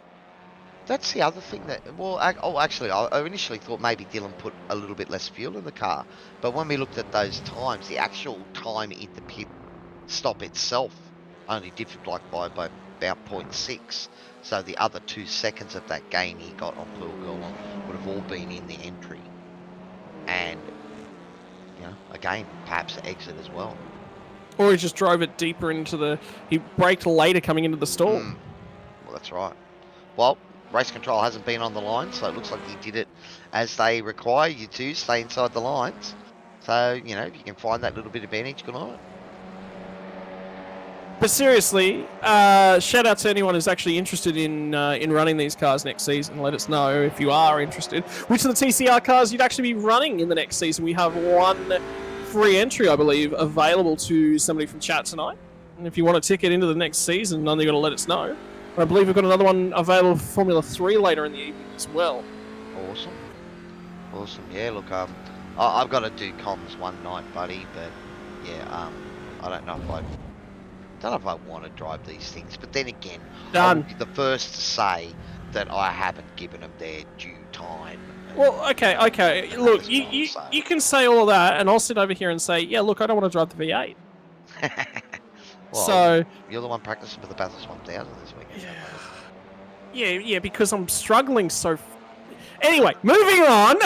That's the other thing that... Well, actually, I initially thought maybe Dylan put a little bit less fuel in the car, but when we looked at those times, the actual time in the pit stop itself only differed by about 0.6, so the other 2 seconds of that gain he got on Pearl Girl would have all been in the entry, and again, perhaps the exit as well.
Or he just drove it deeper into the... He braked later coming into the stall.
Well, that's right. Well, race control hasn't been on the line, so it looks like he did it as they require you to, stay inside the lines. So, if you can find that little bit of advantage, good on it.
But seriously, shout out to anyone who's actually interested in running these cars next season. Let us know if you are interested. Which of the TCR cars you'd actually be running in the next season? We have one free entry, I believe, available to somebody from chat tonight. And if you want a ticket into the next season, then you've got to let us know. And I believe we've got another one available for Formula 3 later in the evening as well.
Awesome. Yeah, look, I've got to do comms one night, buddy, but yeah, I don't know if I want to drive these things, but then again, I'll be the first to say that I haven't given them their due time.
Well, okay. Look, you can say all of that, and I'll sit over here and say, yeah, look, I don't want to drive the V8.
Well,
so
you're the one practicing for the Bathurst 1000 this weekend.
Yeah, because I'm struggling so... Anyway, moving on.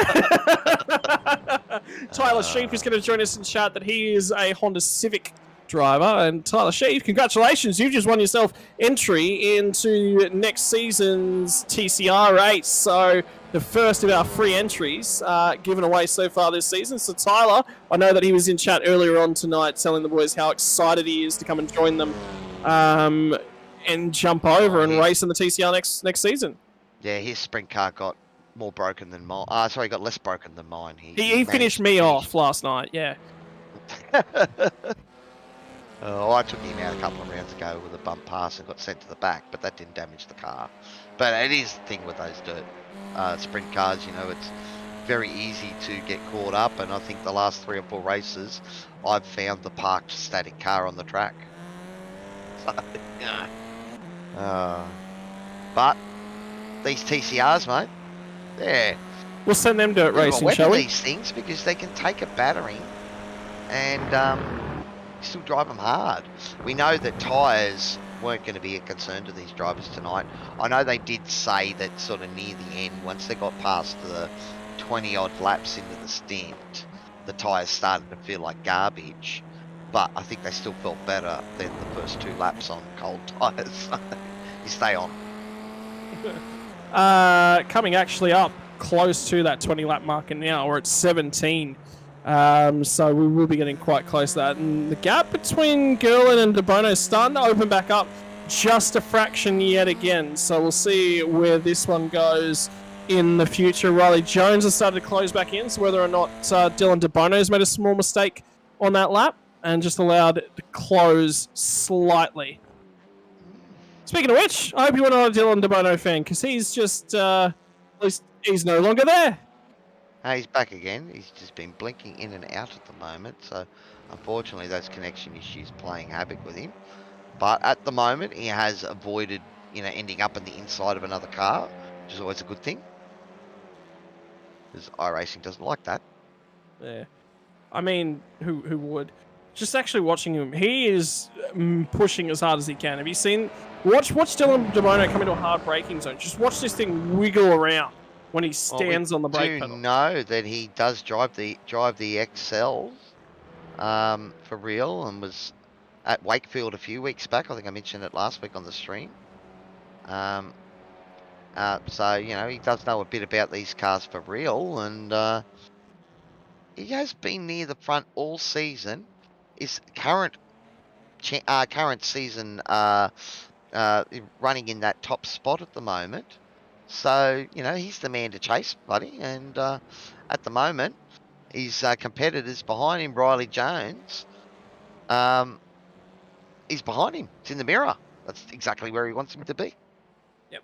Tyler Sheep is going to join us in chat that he is a Honda Civic driver. And Tyler Sheep, congratulations. You've just won yourself entry into next season's TCR race. So the first of our free entries given away so far this season. So Tyler, I know that he was in chat earlier on tonight telling the boys how excited he is to come and join them and jump over and race in the TCR next season.
Yeah, his sprint car got more broken than mine. Sorry, got less broken than mine.
He finished me off last night, yeah.
I took him out a couple of rounds ago with a bump pass and got sent to the back, but that didn't damage the car. But it is the thing with those sprint cars, it's very easy to get caught up, and I think the last 3 or 4 races, I've found the parked static car on the track. So, but these TCRs, mate, yeah.
We'll send them dirt racing, shall we?
These things, because they can take a battery and still drive them hard. We know that tyres weren't going to be a concern to these drivers tonight. I know they did say that sort of near the end, once they got past the 20-odd laps into the stint, the tyres started to feel like garbage. But I think they still felt better than the first 2 laps on cold tyres. You stay on.
Coming actually up close to that 20-lap marker now. We're at 17. So we will be getting quite close to that. And the gap between Gerlin and De Bono is starting to open back up just a fraction yet again. So we'll see where this one goes in the future. Riley Jones has started to close back in, so whether or not Dylan De Bono's made a small mistake on that lap and just allowed it to close slightly. Speaking of which, I hope you are not a Dylan De Bono fan, because he's just, at least he's no longer there.
He's back again. He's just been blinking in and out at the moment. So, unfortunately, those connection issues playing havoc with him. But at the moment, he has avoided, ending up in the inside of another car, which is always a good thing. Because iRacing doesn't like that.
Yeah. I mean, who would? Just actually watching him, he is pushing as hard as he can. Have you seen? Watch Dylan De Bono come into a hard braking zone. Just watch this thing wiggle around when he stands on the brake pedal.
We do know that he does drive the XLs for real, and was at Wakefield a few weeks back. I think I mentioned it last week on the stream. So he does know a bit about these cars for real, and he has been near the front all season. His current season running in that top spot at the moment. So, he's the man to chase, buddy. And at the moment, his competitors behind him, Riley Jones, he's behind him. It's in the mirror. That's exactly where he wants him to be.
Yep.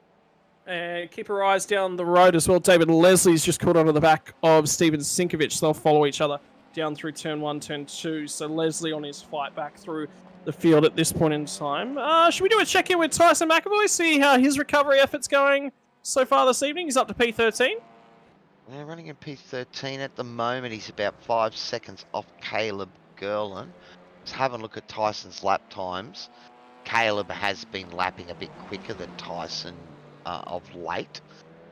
And keep your eyes down the road as well. David Leslie's just caught onto the back of Steven Sinkovich. They'll follow each other down through turn 1, turn 2. So Leslie on his fight back through the field at this point in time. Should we do a check-in with Tyson McAvoy, see how his recovery effort's going so far this evening? He's up to P13.
Yeah, running in P13 at the moment. He's about 5 seconds off Caleb Gerlin. Let's have a look at Tyson's lap times. Caleb has been lapping a bit quicker than Tyson of late.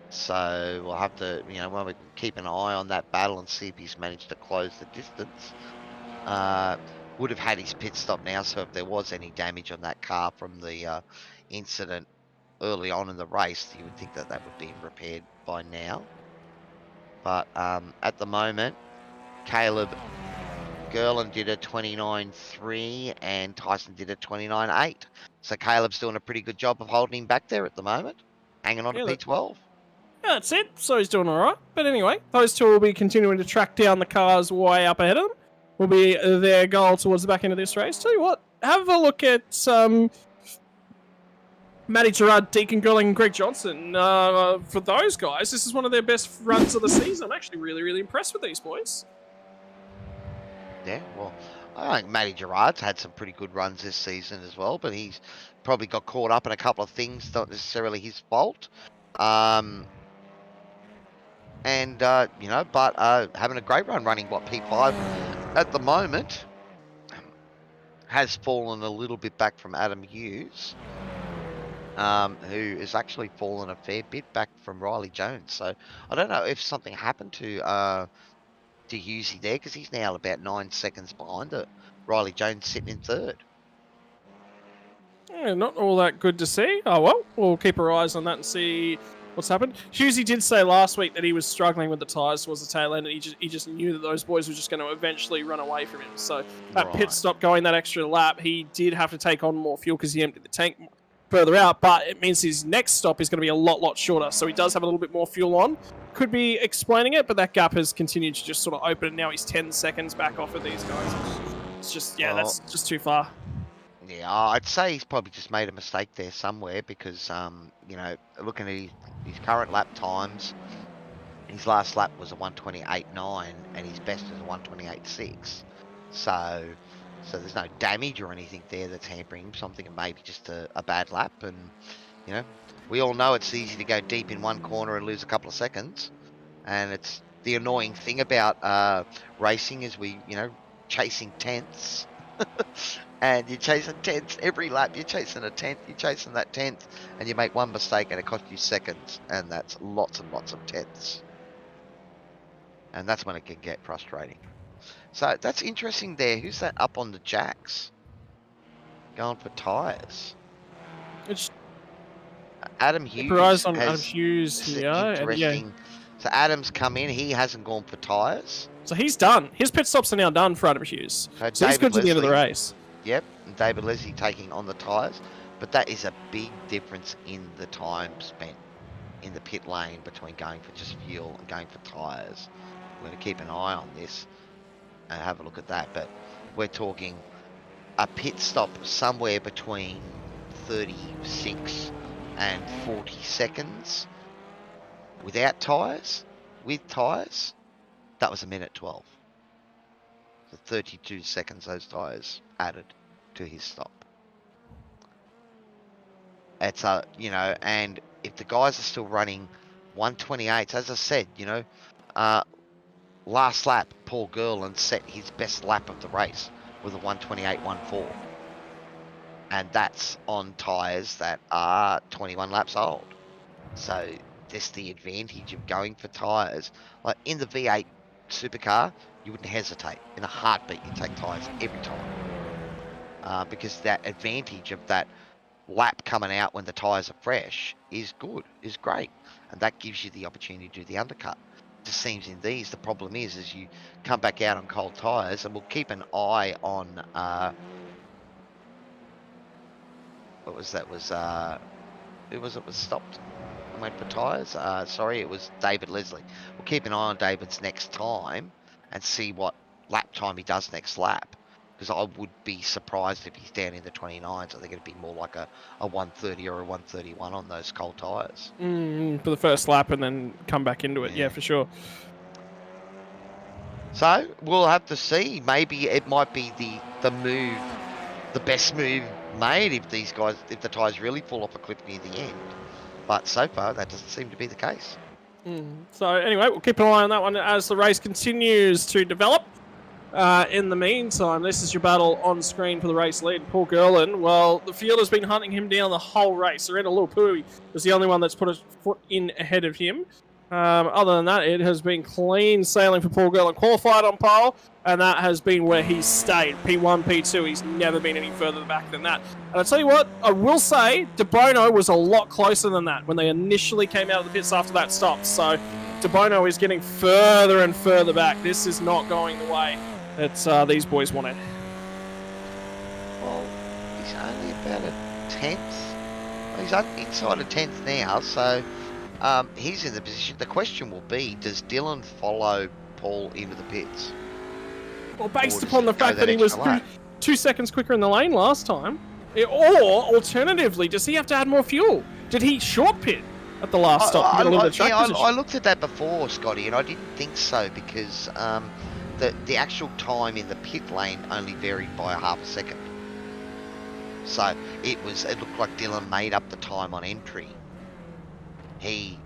So we'll have to, we'll keep an eye on that battle and see if he's managed to close the distance. Would have had his pit stop now, so if there was any damage on that car from the incident early on in the race, you would think that would be repaired by now. But at the moment, Caleb Gerlin did a 29.3 and Tyson did a 29.8. So Caleb's doing a pretty good job of holding him back there at the moment, hanging on to P12.
Yeah, that's it. So he's doing all right. But anyway, those two will be continuing to track down the cars way up ahead of them. Will be their goal towards the back end of this race. Tell you what, have a look at Matty Gerard, Deacon Gerling, and Greg Johnson. For those guys, this is one of their best runs of the season. I'm actually really, really impressed with these boys.
Yeah, well, I think Matty Gerard's had some pretty good runs this season as well, but he's probably got caught up in a couple of things, not necessarily his fault. But having a great run, running P5 at the moment. Has fallen a little bit back from Adam Hughes, who has actually fallen a fair bit back from Riley Jones. So I don't know if something happened to Hughesy there, because he's now about 9 seconds behind it. Riley Jones sitting in third.
Yeah, not all that good to see. Oh well, we'll keep our eyes on that and see what's happened. Hughesy did say last week that he was struggling with the tyres towards the tail end, and he just knew that those boys were just going to eventually run away from him. So that pit stop going that extra lap, he did have to take on more fuel because he emptied the tank further out, but it means his next stop is going to be a lot shorter. So he does have a little bit more fuel on. Could be explaining it, but that gap has continued to just sort of open, and now he's 10 seconds back off of these guys. It's just, that's just too far.
Yeah, I'd say he's probably just made a mistake there somewhere, because, looking at his current lap times, his last lap was a 128.9 and his best is a 128.6. So there's no damage or anything there that's hampering him. Something maybe just a bad lap, and we all know it's easy to go deep in one corner and lose a couple of seconds. And it's the annoying thing about racing is we chasing tenths And you're chasing tenths every lap. You're chasing a tenth. You're chasing that tenth, and you make one mistake, and it costs you seconds, and that's lots and lots of tenths. And that's when it can get frustrating. So that's interesting there. Who's that up on the jacks? Going for tyres.
It's
Adam Hughes
Verizon,
has
Adam Hughes here.
interesting. So Adam's come in. He hasn't gone for tyres.
So he's done. His pit stops are now done for Adam Hughes. So he's good to the end of the race.
Yep, and David Leslie taking on the tyres. But that is a big difference in the time spent in the pit lane between going for just fuel and going for tyres. We're going to keep an eye on this and have a look at that. But we're talking a pit stop somewhere between 36 and 40 seconds without tyres. With tyres, that was 1:12. So 32 seconds those tyres added to his stop. It's and if the guys are still running 128s, as I said, last lap, Paul Gerland set his best lap of the race with a 128.14. And that's on tyres that are 21 laps old. So that's the advantage of going for tyres. Like in the V8 supercar, you wouldn't hesitate. In a heartbeat, you take tyres every time. Because that advantage of that lap coming out when the tyres are fresh is good, is great. And that gives you the opportunity to do the undercut. It just seems in these, the problem is you come back out on cold tyres, and we'll keep an eye on, who was it was stopped and went for tyres? Sorry, it was David Leslie. We'll keep an eye on David's next time and see what lap time he does next lap. Because I would be surprised if he's down in the 29s. I think it'd be more like a 130 or a 131 on those cold tyres.
For the first lap and then come back into it. Yeah, for sure.
So we'll have to see. Maybe it might be the move, the best move made if the tyres really fall off a cliff near the end. But so far, that doesn't seem to be the case.
So anyway, we'll keep an eye on that one as the race continues to develop. In the meantime, this is your battle on screen for the race lead. Paul Gerland, well, the field has been hunting him down the whole race. Serena Lupui was the only one that's put a foot in ahead of him. Other than that, it has been clean sailing for Paul Gerland. Qualified on pole, and that has been where he's stayed. P1, P2, he's never been any further back than that. And I'll tell you what, I will say, De Bono was a lot closer than that when they initially came out of the pits after that stop. So De Bono is getting further and further back. This is not going the way that these boys want it.
Well, he's only about a tenth. Well, he's inside a tenth now, so he's in the position. The question will be, does Dylan follow Paul into the pits?
Well, based upon the fact that he was 2 seconds quicker in the lane last time, or alternatively, does he have to add more fuel? Did he short pit at the last stop?
I looked at that before, Scotty, and I didn't think so because the actual time in the pit lane only varied by a half a second. So it looked like Dylan made up the time on entry. He,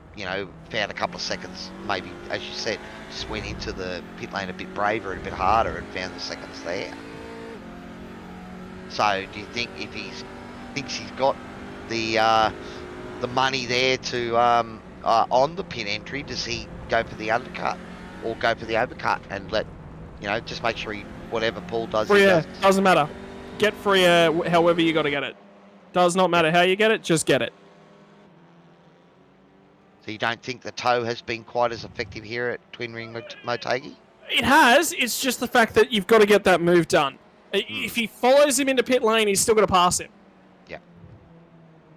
found a couple of seconds, maybe, as you said, just went into the pit lane a bit braver and a bit harder and found the seconds there. So do you think if thinks he's got the money there to on the pit entry, does he go for the undercut or go for the overcut and let just make sure whatever Paul does,
free air, doesn't matter. Get free air however you got to get it. Does not matter how you get it, just get it.
So you don't think the tow has been quite as effective here at Twin Ring Motegi?
It has. It's just the fact that you've got to get that move done. If he follows him into pit lane, he's still got to pass him.
Yeah.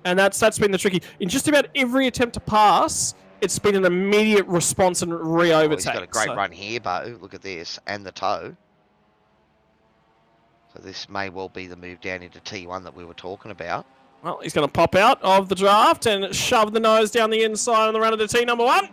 And that's been the tricky. In just about every attempt to pass, it's been an immediate response and re-overtake.
He's got a great run here, Bo. Look at this. And the tow. So this may well be the move down into T1 that we were talking about.
Well, he's going to pop out of the draft and shove the nose down the inside on the run of the T number one.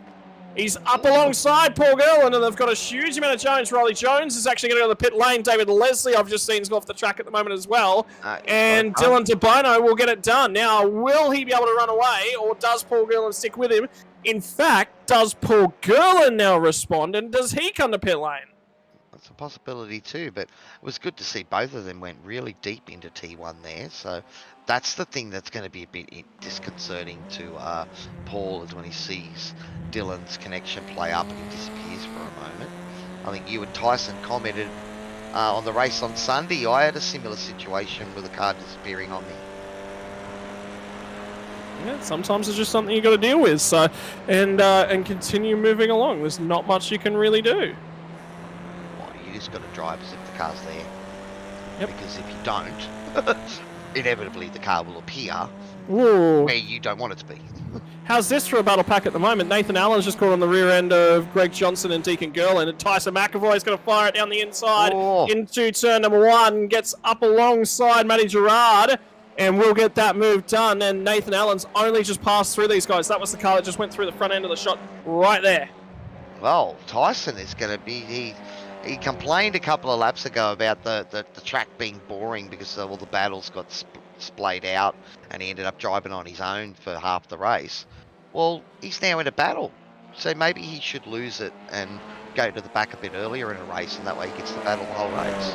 He's up alongside Paul Gerland, and they've got a huge amount of Jones. Riley Jones is actually going to go to the pit lane. David Leslie, I've just seen, is off the track at the moment as well. And Dylan De Bono will get it done. Now, will he be able to run away, or does Paul Gerland stick with him? In fact, does Paul Gerland now respond, and does he come to pit lane?
it's a possibility too, but it was good to see both of them went really deep into T1 there. So that's the thing that's going to be a bit disconcerting to Paul, is when he sees Dylan's connection play up and he disappears for a moment. I think you and Tyson commented on the race on Sunday. I had a similar situation with a car disappearing on me.
Yeah, sometimes it's just something you got to deal with. So, and continue moving along. There's not much you can really do.
Well, you just got to drive as if the car's there.
Yep.
Because if you don't, inevitably the car will appear
Whoa.
where you don't want it to be.
How's this for a battle pack at the moment? Nathan Allen's just caught on the rear end of Greg Johnson and Deacon Gerland, and Tyson McAvoy's going to fire it down the inside into turn number 1, gets up alongside Matty Gerard, and we'll get that move done. And Nathan Allen's only just passed through these guys. That was the car that just went through the front end of the shot right there.
Well, Tyson is going to be... He complained a couple of laps ago about the track being boring because all the battles got splayed out, and he ended up driving on his own for half the race. Well, he's now in a battle, so maybe he should lose it and go to the back a bit earlier in a race, and that way he gets the battle the whole race.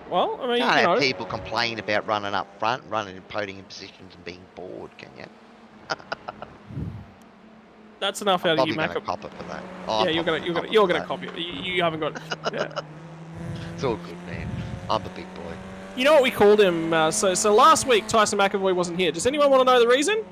Well, I mean,
Can't have people complain about running up front, running in podium positions and being bored, can you?
That's enough out of you, Mac.
Cop it for that.
Yeah, you're gonna copy it. You haven't got. Yeah.
It's all good, man. I'm a big boy.
You know what we called him? So last week Tyson McAvoy wasn't here. Does anyone want to know the reason?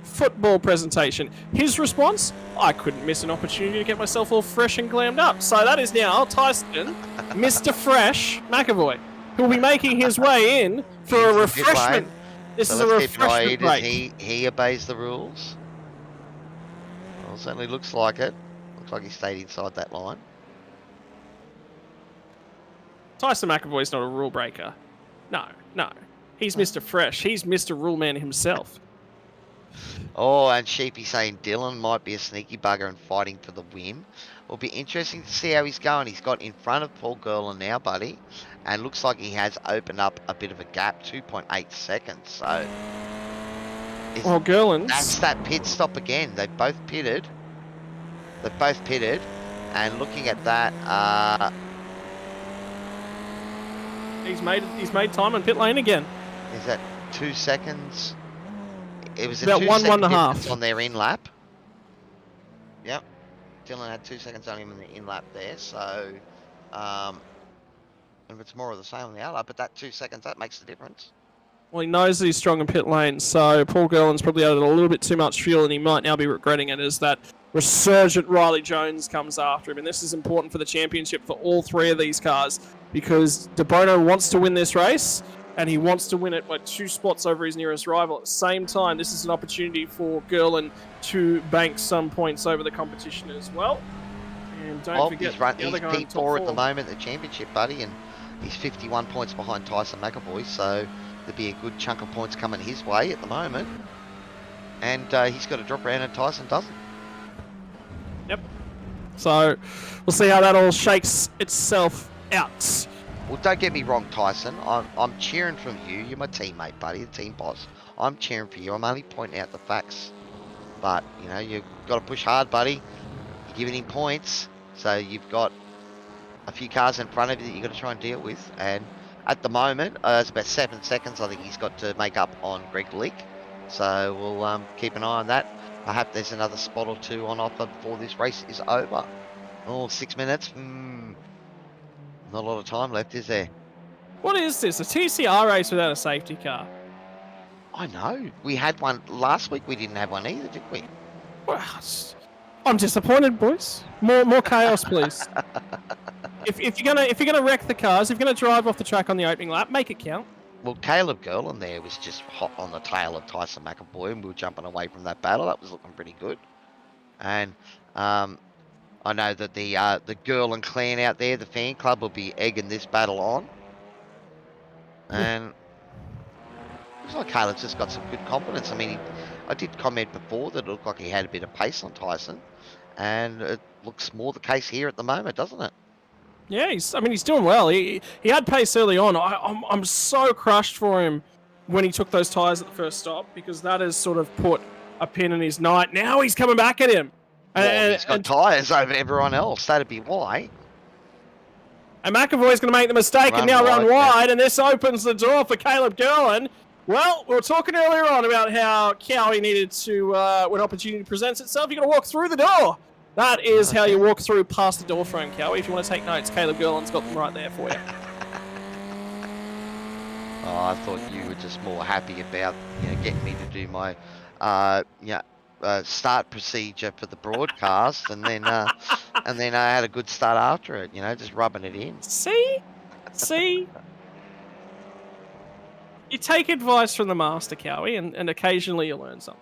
Football presentation. His response: I couldn't miss an opportunity to get myself all fresh and glammed up. So that is now Tyson, Mr. Fresh McAvoy, who'll be making his way in for a refreshment. This is a refreshment break.
He obeys the rules. Well, it certainly looks like it. Looks like he stayed inside that line.
Tyson McAvoy's not a rule breaker. No. He's Mr. Fresh. He's Mr. Rule Man himself.
Oh, and Sheepy saying Dylan might be a sneaky bugger and fighting for the win. It'll be interesting to see how he's going. He's got in front of Paul Gerland now, buddy. And looks like he has opened up a bit of a gap, 2.8 seconds. So...
Well, Gerland's...
That's that pit stop again. They both pitted. And looking at that...
He's made time on pit lane again.
Is that 2 seconds? It was
about 1.5
on their in lap. Yep. Dylan had 2 seconds on him in the in lap there, so if it's more of the same on the out lap, but that 2 seconds, that makes the difference.
Well, he knows that he's strong in pit lane, so Paul Gerland's probably added a little bit too much fuel, and he might now be regretting it as that resurgent Riley Jones comes after him. And this is important for the championship for all three of these cars, because De Bono wants to win this race, and he wants to win it by 2 spots over his nearest rival. At the same time, this is an opportunity for Gerland to bank some points over the competition as well. And don't forget,
he's P4 at the moment, the championship, buddy, and he's 51 points behind Tyson McAvoy, so there'll be a good chunk of points coming his way at the moment. And he's got to drop around and Tyson doesn't.
Yep. So we'll see how that all shakes itself out.
Well, don't get me wrong, Tyson. I'm cheering for you. You're my teammate, buddy, the team boss. I'm cheering for you. I'm only pointing out the facts. But, you know, you've got to push hard, buddy. You're giving him points. So you've got a few cars in front of you that you've got to try and deal with. And at the moment, it's about 7 seconds I think he's got to make up on Greg Leake. So we'll keep an eye on that. Perhaps there's another spot or 2 on offer before this race is over. Oh, 6 minutes. Not a lot of time left, is there?
What is this? A TCR race without a safety car?
I know. We had one last week. We didn't have one either, did we?
Well, I'm disappointed, boys. More chaos, please. If you're gonna wreck the cars, if you're gonna drive off the track on the opening lap, make it count.
Well, Caleb Gerland there was just hot on the tail of Tyson McAvoy, and we were jumping away from that battle. That was looking pretty good. And I know that the Gerland clan out there, the fan club, will be egging this battle on. And looks like Caleb's just got some good confidence. I mean, I did comment before that it looked like he had a bit of pace on Tyson, and it looks more the case here at the moment, doesn't it?
Yeah, he's doing well. He had pace early on. I'm so crushed for him when he took those tyres at the first stop, because that has sort of put a pin in his night. Now he's coming back at him.
Well, he's got tyres over everyone else. That'd be why.
And McAvoy's going to make the mistake and now run wide, and this opens the door for Caleb Gerlin. Well, we were talking earlier on about how Cowie needed to, when opportunity presents itself, you got to walk through the door. That is how you walk through past the door frame, Cowie. If you want to take notes, Caleb Gerlin's got them right there for you.
Oh, I thought you were just more happy about, getting me to do my, start procedure for the broadcast, and then I had a good start after it. Just rubbing it in.
See, you take advice from the master, Cowie, and occasionally you learn something.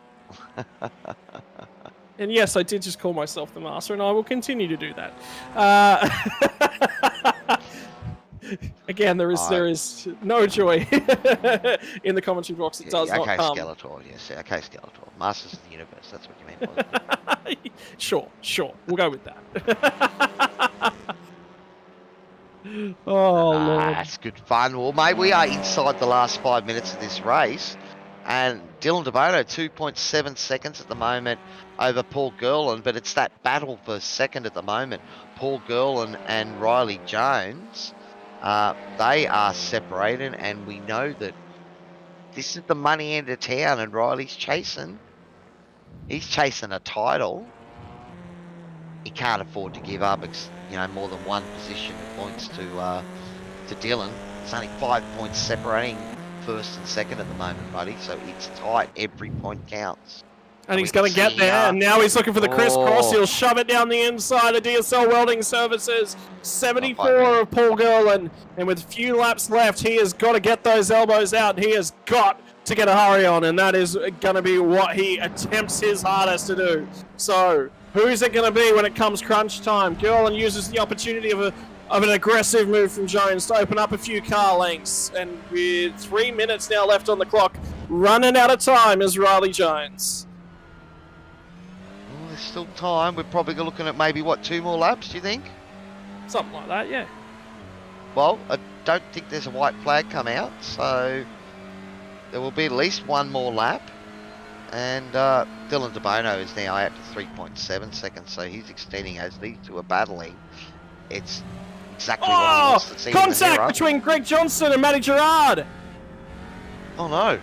And yes, I did just call myself the master, and I will continue to do that. Again, there is no joy in the commentary box. It does not come.
Skeletor, yes. Okay, Skeletor. Masters of the Universe. That's what you meant, wasn't it?
Sure. We'll go with that. Oh, Lord.
That's good fun. Well, mate, we are inside the last 5 minutes of this race. And Dylan DeBono, 2.7 seconds at the moment over Paul Gerlin. But it's that battle for second at the moment. Paul Gerlin and Riley Jones. They are separated, and we know that this is the money end of town, and Riley's chasing. He's chasing a title. He can't afford to give up, more than one position of points to Dylan. It's only 5 points separating first and second at the moment, buddy. So it's tight. Every point counts.
And he's going to get there, and now he's looking for the crisscross. He'll shove it down the inside of DSL Welding Services. 74 of Paul Gerlin, and with few laps left, he has got to get those elbows out. He has got to get a hurry on, and that is going to be what he attempts his hardest to do. So, who's it going to be when it comes crunch time? Gerlin uses the opportunity of an aggressive move from Jones to open up a few car lengths, and with 3 minutes now left on the clock, running out of time is Riley Jones.
There's still time. We're probably looking at maybe, 2 more laps, do you think?
Something like that, yeah.
Well, I don't think there's a white flag come out, so there will be at least 1 more lap. And Dylan DeBono is now out to 3.7 seconds, so he's extending as these two are battling. It's exactly what he wants to see.
Contact between Greg Johnson and Matty Gerard.
Oh, no.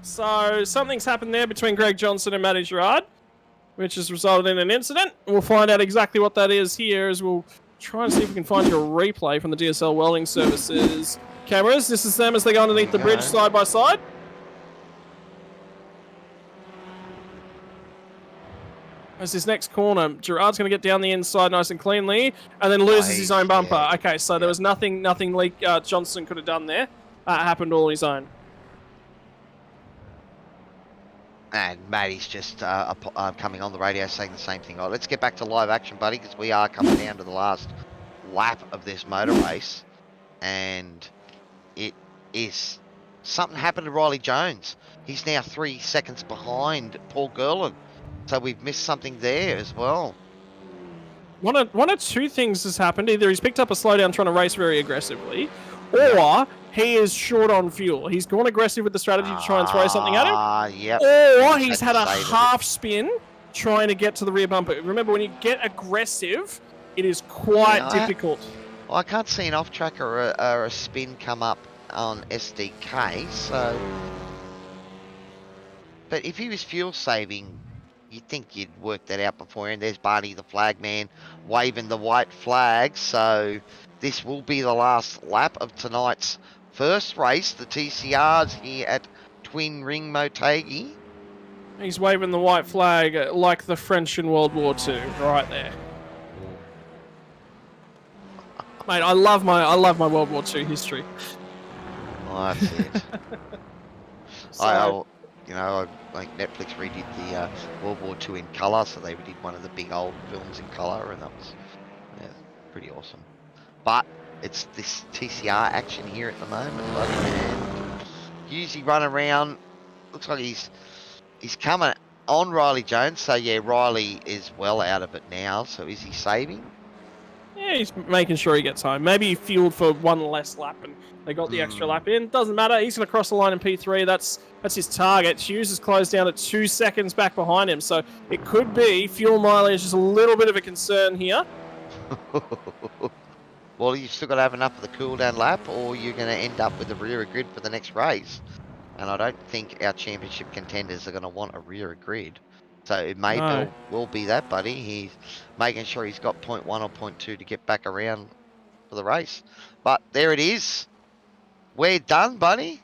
So something's happened there between Greg Johnson and Matty Gerard, which has resulted in an incident. We'll find out exactly what that is here as we'll try and see if we can find you a replay from the DSL Welding Services cameras. This is them as they go underneath the bridge side by side. As this next corner, Gerard's going to get down the inside nice and cleanly, and then loses his own bumper. Yeah. Okay, so there was nothing Johnson could have done there. Happened all on his own.
And Matty's just coming on the radio saying the same thing. Oh, let's get back to live action, buddy, because we are coming down to the last lap of this motor race. And it is... Something happened to Riley Jones. He's now 3 seconds behind Paul Gerlin. So we've missed something there as well.
One of two things has happened. Either he's picked up a slowdown trying to race very aggressively, or he is short on fuel. He's gone aggressive with the strategy to try and throw something at him.
Yep.
Or he's had a half spin trying to get to the rear bumper. Remember, when you get aggressive, it is quite difficult.
I can't see an off-track or a spin come up on SDK, so... But if he was fuel saving, you'd think you'd work that out before. And there's Barney the flag man waving the white flag, so this will be the last lap of tonight's first race, the TCRs here at Twin Ring Motegi.
He's waving the white flag like the French in World War II, right there. Mate, I love my World War II history.
Oh, that's it.
So,
I think Netflix redid the World War II in colour, so they redid one of the big old films in colour, and that was pretty awesome. But it's this TCR action here at the moment, buddy, and usually run around. Looks like he's coming on Riley Jones, so yeah, Riley is well out of it now. So is he saving?
Yeah, Yeah, he's making sure he gets home. Maybe he fueled for one less lap and they got the extra lap in. Doesn't matter. He's going to cross the line in P3. That's his target. Hughes is closed down at 2 seconds back behind him. So it could be fuel mileage is a little bit of a concern here.
Well, you've still got to have enough of the cool down lap or you're going to end up with a rear grid for the next race. And I don't think our championship contenders are going to want a rear grid. So it may well be that, buddy. He's making sure he's got 0.1 or 0.2 to get back around for the race. But there it is. We're done, buddy.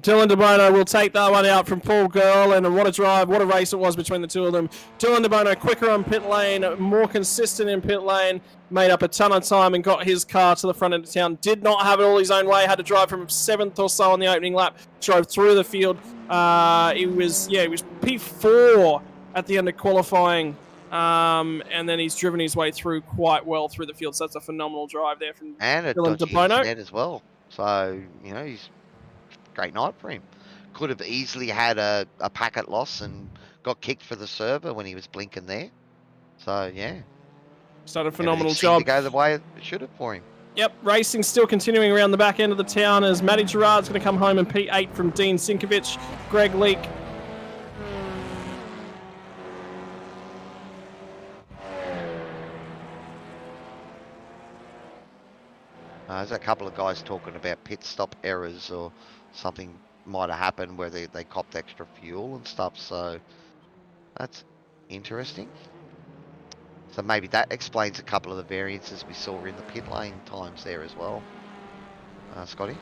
Dylan DeBono will take that one out from Paul Girl, and what a drive, what a race it was between the two of them. Dylan DeBono quicker on pit lane, more consistent in pit lane, made up a ton of time and got his car to the front end of town. Did not have it all his own way, had to drive from 7th or so on the opening lap, drove through the field. He was P4 at the end of qualifying, and then he's driven his way through quite well through the field, so that's a phenomenal drive there from
and
Dylan DeBono.
As well. So, you know, he's great night for him. Could have easily had a packet loss and got kicked for the server when he was blinking there. So, yeah.
He's done a phenomenal job.
To go the way it should have for him.
Yep, racing still continuing around the back end of the town as Matty Gerard's going to come home in P8 from Dean Sinkovich, Greg Leake.
There's a couple of guys talking about pit stop errors or something might have happened where they copped extra fuel and stuff, so that's interesting. So maybe that explains a couple of the variances we saw in the pit lane times there as well. Scotty?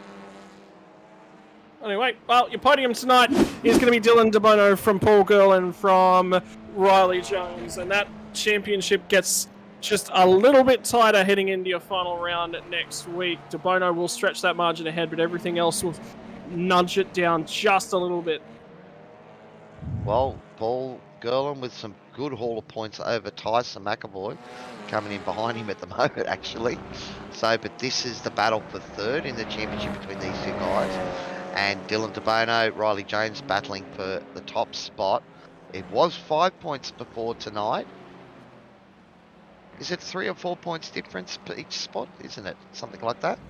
Anyway, well, your podium tonight is going to be Dylan DeBono from Paul Girl and from Riley Jones, and that championship gets just a little bit tighter heading into your final round next week. DeBono will stretch that margin ahead, but everything else will nudge it down just a little bit.
Well, Paul Gerlin with some good haul of points over Tyson McAvoy, coming in behind him at the moment, actually. So, but this is the battle for third in the championship between these two guys. And Dylan DeBono, Riley Jones battling for the top spot. It was 5 points before tonight. Is it 3 or 4 points difference per each spot? Isn't it? Something like that.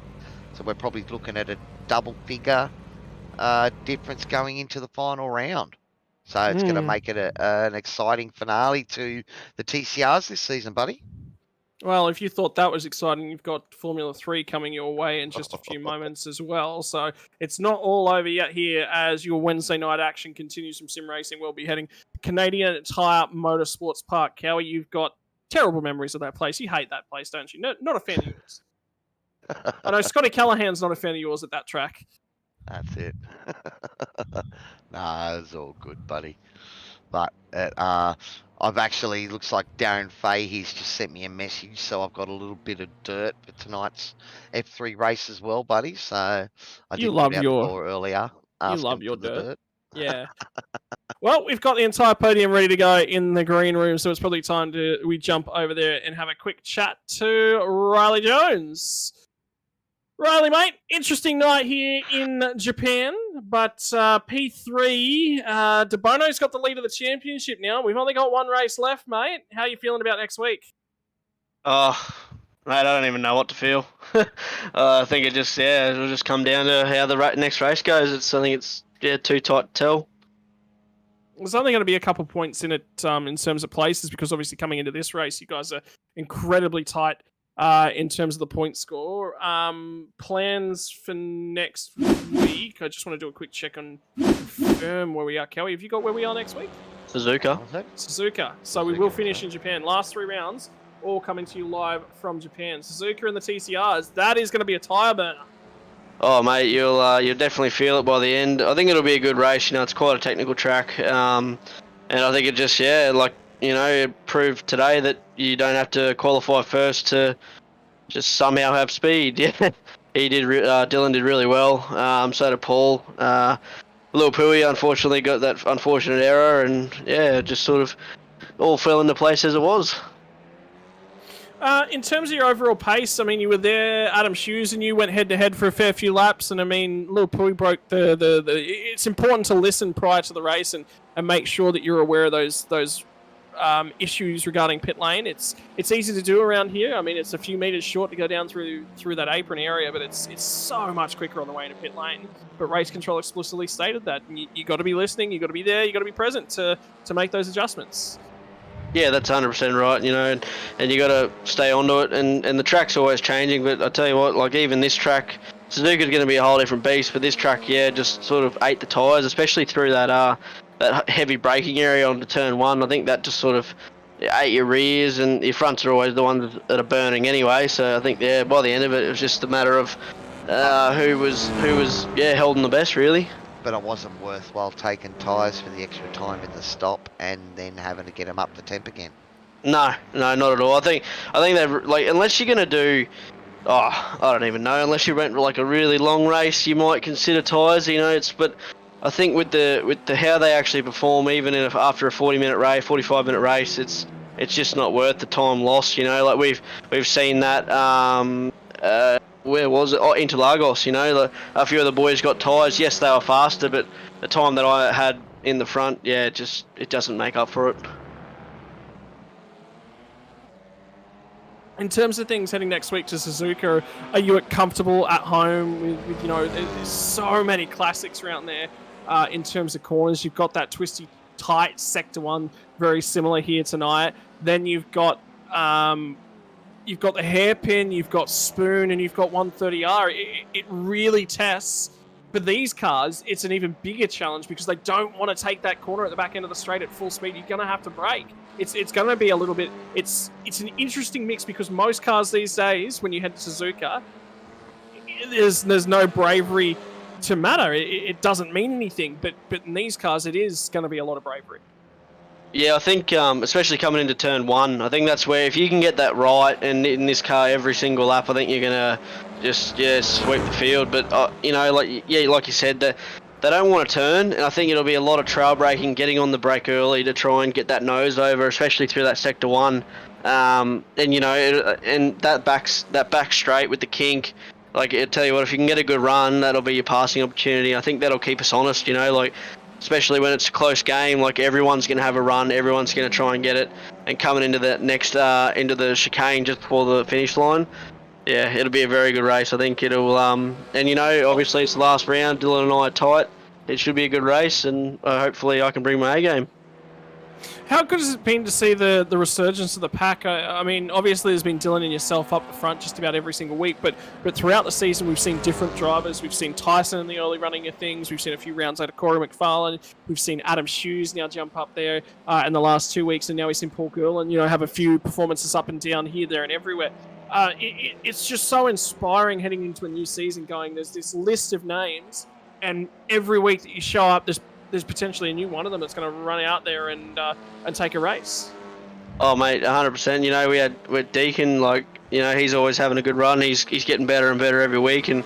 So we're probably looking at a double figure difference going into the final round. So it's going to make it an exciting finale to the TCRs this season, buddy.
Well, if you thought that was exciting, you've got Formula 3 coming your way in just a few moments as well. So it's not all over yet here as your Wednesday night action continues from sim racing. We'll be heading to Canadian Tire Motorsport Park. Cowie, you've got terrible memories of that place. You hate that place, don't you? No, not a fan of yours. I know Scotty Callahan's not a fan of yours at that track.
That's it. Nah, it's all good, buddy. But I've actually, looks like Darren Fahey's just sent me a message, so I've got a little bit of dirt for tonight's F3 race as well, buddy. So I did put out the door earlier.
You love your dirt. Yeah. Well, we've got the entire podium ready to go in the green room, so it's probably time we jump over there and have a quick chat to Riley Jones. Riley, mate, interesting night here in Japan, but P3, DeBono's got the lead of the championship now. We've only got one race left, mate. How are you feeling about next week?
Oh, mate, I don't even know what to feel. I think it'll just come down to how the next race goes. I think it's too tight to tell.
There's only going to be a couple points in it in terms of places, because obviously coming into this race, you guys are incredibly tight in terms of the point score. Plans for next week. I just want to do a quick check on confirm where we are. Kelly, have you got where we are next week? Suzuka. So we will finish in Japan. Last 3 rounds, all coming to you live from Japan. Suzuka and the TCRs. That is going to be a tyre burner.
Oh, mate, you'll definitely feel it by the end. I think it'll be a good race. You know, it's quite a technical track, and I think it just it proved today that you don't have to qualify first to just somehow have speed. Yeah, he did. Dylan did really well. So did Paul. Lil Pui unfortunately got that unfortunate error, and just sort of all fell into place as it was.
In terms of your overall pace, I mean, you were there, Adam Hughes and you went head-to-head for a fair few laps, and I mean, Lil Pui broke it's important to listen prior to the race and make sure that you're aware of those issues regarding pit lane. It's easy to do around here. I mean, it's a few meters short to go down through that apron area, but it's so much quicker on the way into pit lane. But race control explicitly stated that you got to be listening, you got to be there, you got to be present to make those adjustments.
Yeah, that's 100% right, you know, and you got to stay onto it, and the track's always changing, but I tell you what, like even this track, Suzuka's going to be a whole different beast, but this track, yeah, just sort of ate the tyres, especially through that heavy braking area onto turn 1. I think that just sort of ate your rears, and your fronts are always the ones that are burning anyway, so I think, yeah, by the end of it, it was just a matter of who was holding the best, really.
But it wasn't worthwhile taking tyres for the extra time in the stop and then having to get them up to temp again.
No, not at all. I think they've, like, unless you're gonna do, I don't even know. Unless you rent like a really long race, you might consider tyres. You know, but I think with the how they actually perform, even after a 40-minute race, 45-minute race, it's just not worth the time lost. You know, like we've seen that. Where was it? Oh, Interlagos, you know, like a few of the boys got tyres. Yes, they were faster, but the time that I had in the front, yeah, it doesn't make up for it.
In terms of things heading next week to Suzuka, are you comfortable at home with you know, there's so many classics around there in terms of corners. You've got that twisty, tight Sector 1, very similar here tonight. Then you've got the hairpin, you've got Spoon, and you've got 130R. It really tests. For these cars, it's an even bigger challenge because they don't want to take that corner at the back end of the straight at full speed. You're going to have to brake. It's going to be a little bit... It's an interesting mix because most cars these days, when you head to Suzuka, there's no bravery to matter. It doesn't mean anything. But in these cars, it is going to be a lot of bravery.
Yeah, I think especially coming into turn 1, I think that's where if you can get that right, and in this car every single lap, I think you're gonna just sweep the field. But you know, like you said, that they don't want to turn, and I think it'll be a lot of trail braking, getting on the brake early to try and get that nose over, especially through that Sector 1. And you know, and that back straight with the kink. Like I tell you what, if you can get a good run, that'll be your passing opportunity. I think that'll keep us honest. You know, like. Especially when it's a close game, like everyone's going to have a run, everyone's going to try and get it, and coming into the next, into the chicane just before the finish line, yeah, it'll be a very good race. I think it'll, and you know, obviously it's the last round, Dylan and I are tight. It should be a good race, and hopefully I can bring my A game.
How good has it been to see the resurgence of the pack? I mean, obviously there's been Dylan and yourself up the front just about every single week, but throughout the season we've seen different drivers. We've seen Tyson in the early running of things. We've seen a few rounds out of Corey McFarlane. We've seen Adam Hughes now jump up there in the last 2 weeks, and now we've seen Paul Gurlin, you know, have a few performances up and down here, there, and everywhere. It's just so inspiring heading into a new season going, there's this list of names, and every week that you show up, there's potentially a new one of them that's going to run out there and take a race.
Oh, mate, 100%. You know, we're Deacon, like, you know, he's always having a good run. He's getting better and better every week, and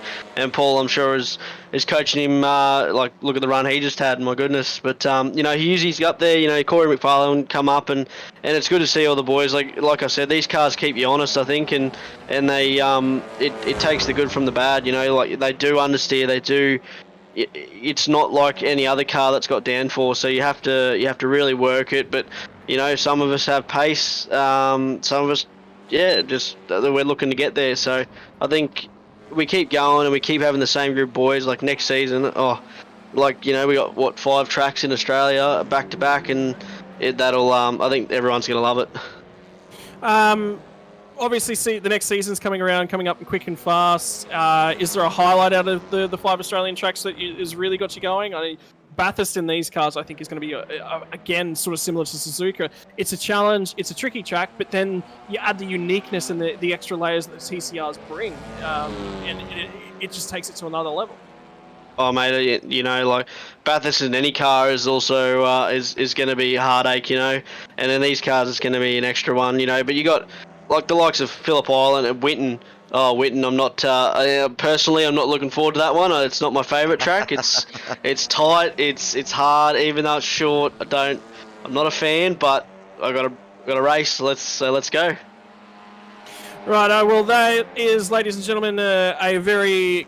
Paul, I'm sure, is coaching him. Like, look at the run he just had. My goodness. But you know, he's up there. You know, Corey McFarlane come up, and it's good to see all the boys. Like I said, these cars keep you honest, I think, and they it takes the good from the bad. You know, like they do understeer. They do. It's not like any other car that's got downforce, so you have to really work it. But you know, some of us have pace, some of us, yeah, just we're looking to get there. So I think we keep going and we keep having the same group of boys. Like next season, like you know, we got 5 tracks in Australia back to back, and that'll I think everyone's gonna love it.
Obviously, see the next season's coming up and quick and fast. Is there a highlight out of the 5 Australian tracks that has really got you going? I mean, Bathurst in these cars, I think, is going to be again sort of similar to Suzuka. It's a challenge. It's a tricky track, but then you add the uniqueness and the extra layers that the TCRs bring, and it just takes it to another level.
Oh, mate, you know, like Bathurst in any car is also is going to be a heartache, you know, and in these cars it's going to be an extra one, you know. But you got like the likes of Phillip Island and Winton. Oh, Winton, I'm not personally. I'm not looking forward to that one. It's not my favourite track. It's tight. It's hard, even though it's short. I'm not a fan, but I got a race. Let's go.
Right. Well, that is, ladies and gentlemen, a very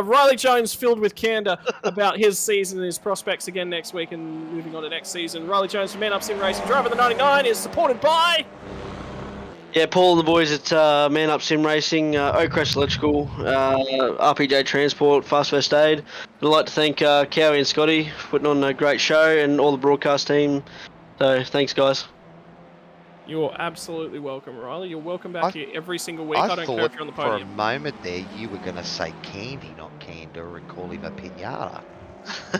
Riley Jones filled with candor about his season and his prospects again next week and moving on to next season. Riley Jones from Man Up Sim Racing, driver of the 99, is supported by...
Yeah, Paul and the boys at Man Up Sim Racing, Oakcrest Electrical, RPJ Transport, Fast First Aid. I'd like to thank Cowie and Scotty for putting on a great show and all the broadcast team. So thanks, guys.
You're absolutely welcome, Riley. You're welcome back here every single week. I don't care if you're on the
for a
podium.
moment there you were going to say candy, not candor, and call him a pinata.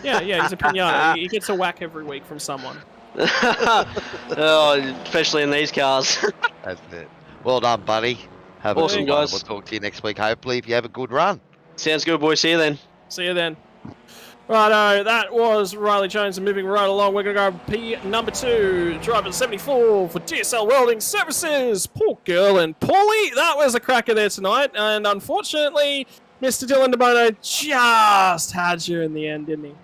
Yeah, he's a pinata. He gets a whack every week from someone.
Oh, especially in these cars.
That's it. Well done, buddy. Have
Awesome,
a good one.
guys.
We'll talk to you next week, hopefully, if you have a good run.
Sounds good, boys. See you then.
See you then. Righto, that was Riley Jones, and moving right along, we're going to go P number 2, driver 74 for DSL Welding Services, Paul Girl and Paulie. That was a cracker there tonight, and unfortunately, Mr. Dylan DeBono just had you in the end, didn't he?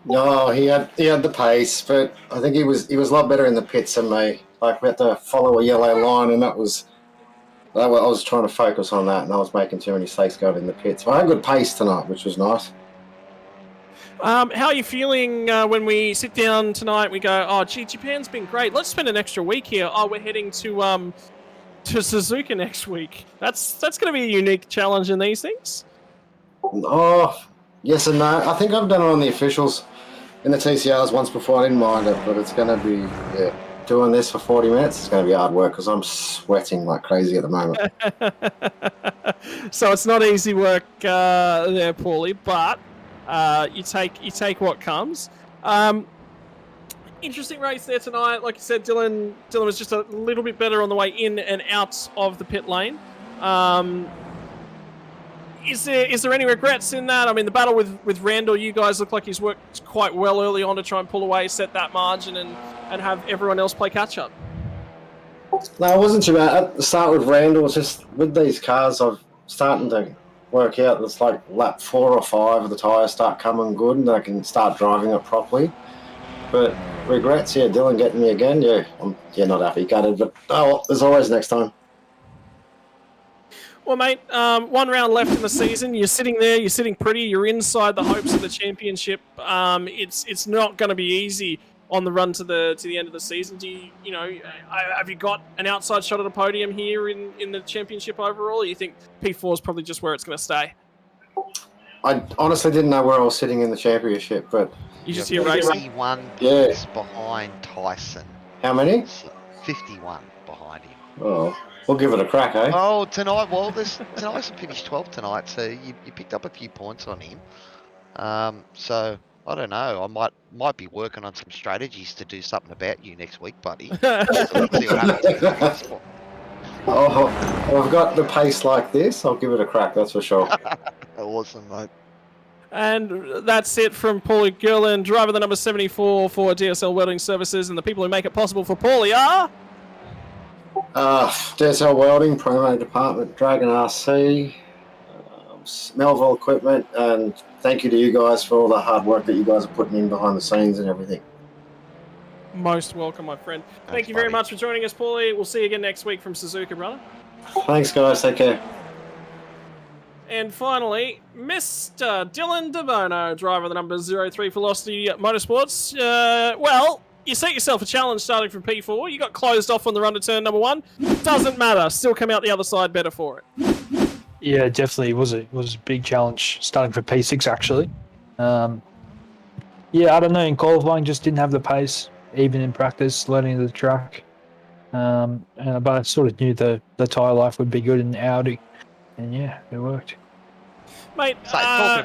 No, he had the pace, but I think he was a lot better in the pits than me. Like, we had to follow a yellow line, and I was trying to focus on that, and I was making too many mistakes going in the pits. But I had good pace tonight, which was nice.
How are you feeling when we sit down tonight? We go, oh, gee, Japan's been great. Let's spend an extra week here. Oh, we're heading to Suzuka next week. That's going to be a unique challenge in these things.
Oh, yes and no. I think I've done it on the officials in the TCRs once before. I didn't mind it, but it's going to be doing this for 40 minutes. It's going to be hard work because I'm sweating like crazy at the moment.
So it's not easy work there, Paulie, but you take what comes. Interesting race there tonight. Like you said, Dylan was just a little bit better on the way in and out of the pit lane. Is there any regrets in that? I mean, the battle with Randall, you guys look like he's worked quite well early on to try and pull away, set that margin, and have everyone else play catch up.
No, it wasn't too bad. At the start with Randall, it's just with these cars, I'm starting to work out. It's like lap 4 or 5, the tyres start coming good, and I can start driving it properly. But regrets, Dylan getting me again. I'm not happy, gutted, but there's always next time.
Well, mate, 1 round left in the season. You're sitting there. You're sitting pretty. You're inside the hopes of the championship. It's not going to be easy on the run to the end of the season. Have you got an outside shot at a podium here in the championship overall? Or you think P4 is probably just where it's going to stay?
I honestly didn't know where I was sitting in the championship, but
you just hear racing.
51 points behind Tyson.
How many?
51 behind him.
Oh. We'll give it a crack, eh?
Oh, tonight, tonight's finished 12th tonight, so you picked up a few points on him. So, I don't know, I might be working on some strategies to do something about you next week, buddy. Let's see what happens.
Oh, I've got the pace like this, I'll give it a crack, that's for sure.
Awesome, mate.
And that's it from Paulie Gillen, driver the number 74 for DSL Welding Services, and the people who make it possible for Paulie are...
DSL Welding, Promo Department, Dragon RC, Melville Equipment, and thank you to you guys for all the hard work that you guys are putting in behind the scenes and everything.
Most welcome, my friend.
Thanks,
Thank you very
buddy.
much for joining us, Paulie. We'll see you again next week from Suzuka, brother.
Thanks, guys. Take care.
And finally, Mr. Dylan DeBono, driver of the number 03 Velocity Motorsports. You set yourself a challenge starting from P4. You got closed off on the run to turn number 1. Doesn't matter. Still come out the other side better for it.
Yeah, definitely. It was a big challenge starting for P6, actually. I don't know. In qualifying, just didn't have the pace, even in practice, learning the track. But I sort of knew the tyre life would be good in the Audi. And yeah, it worked.
Mate,
So, talking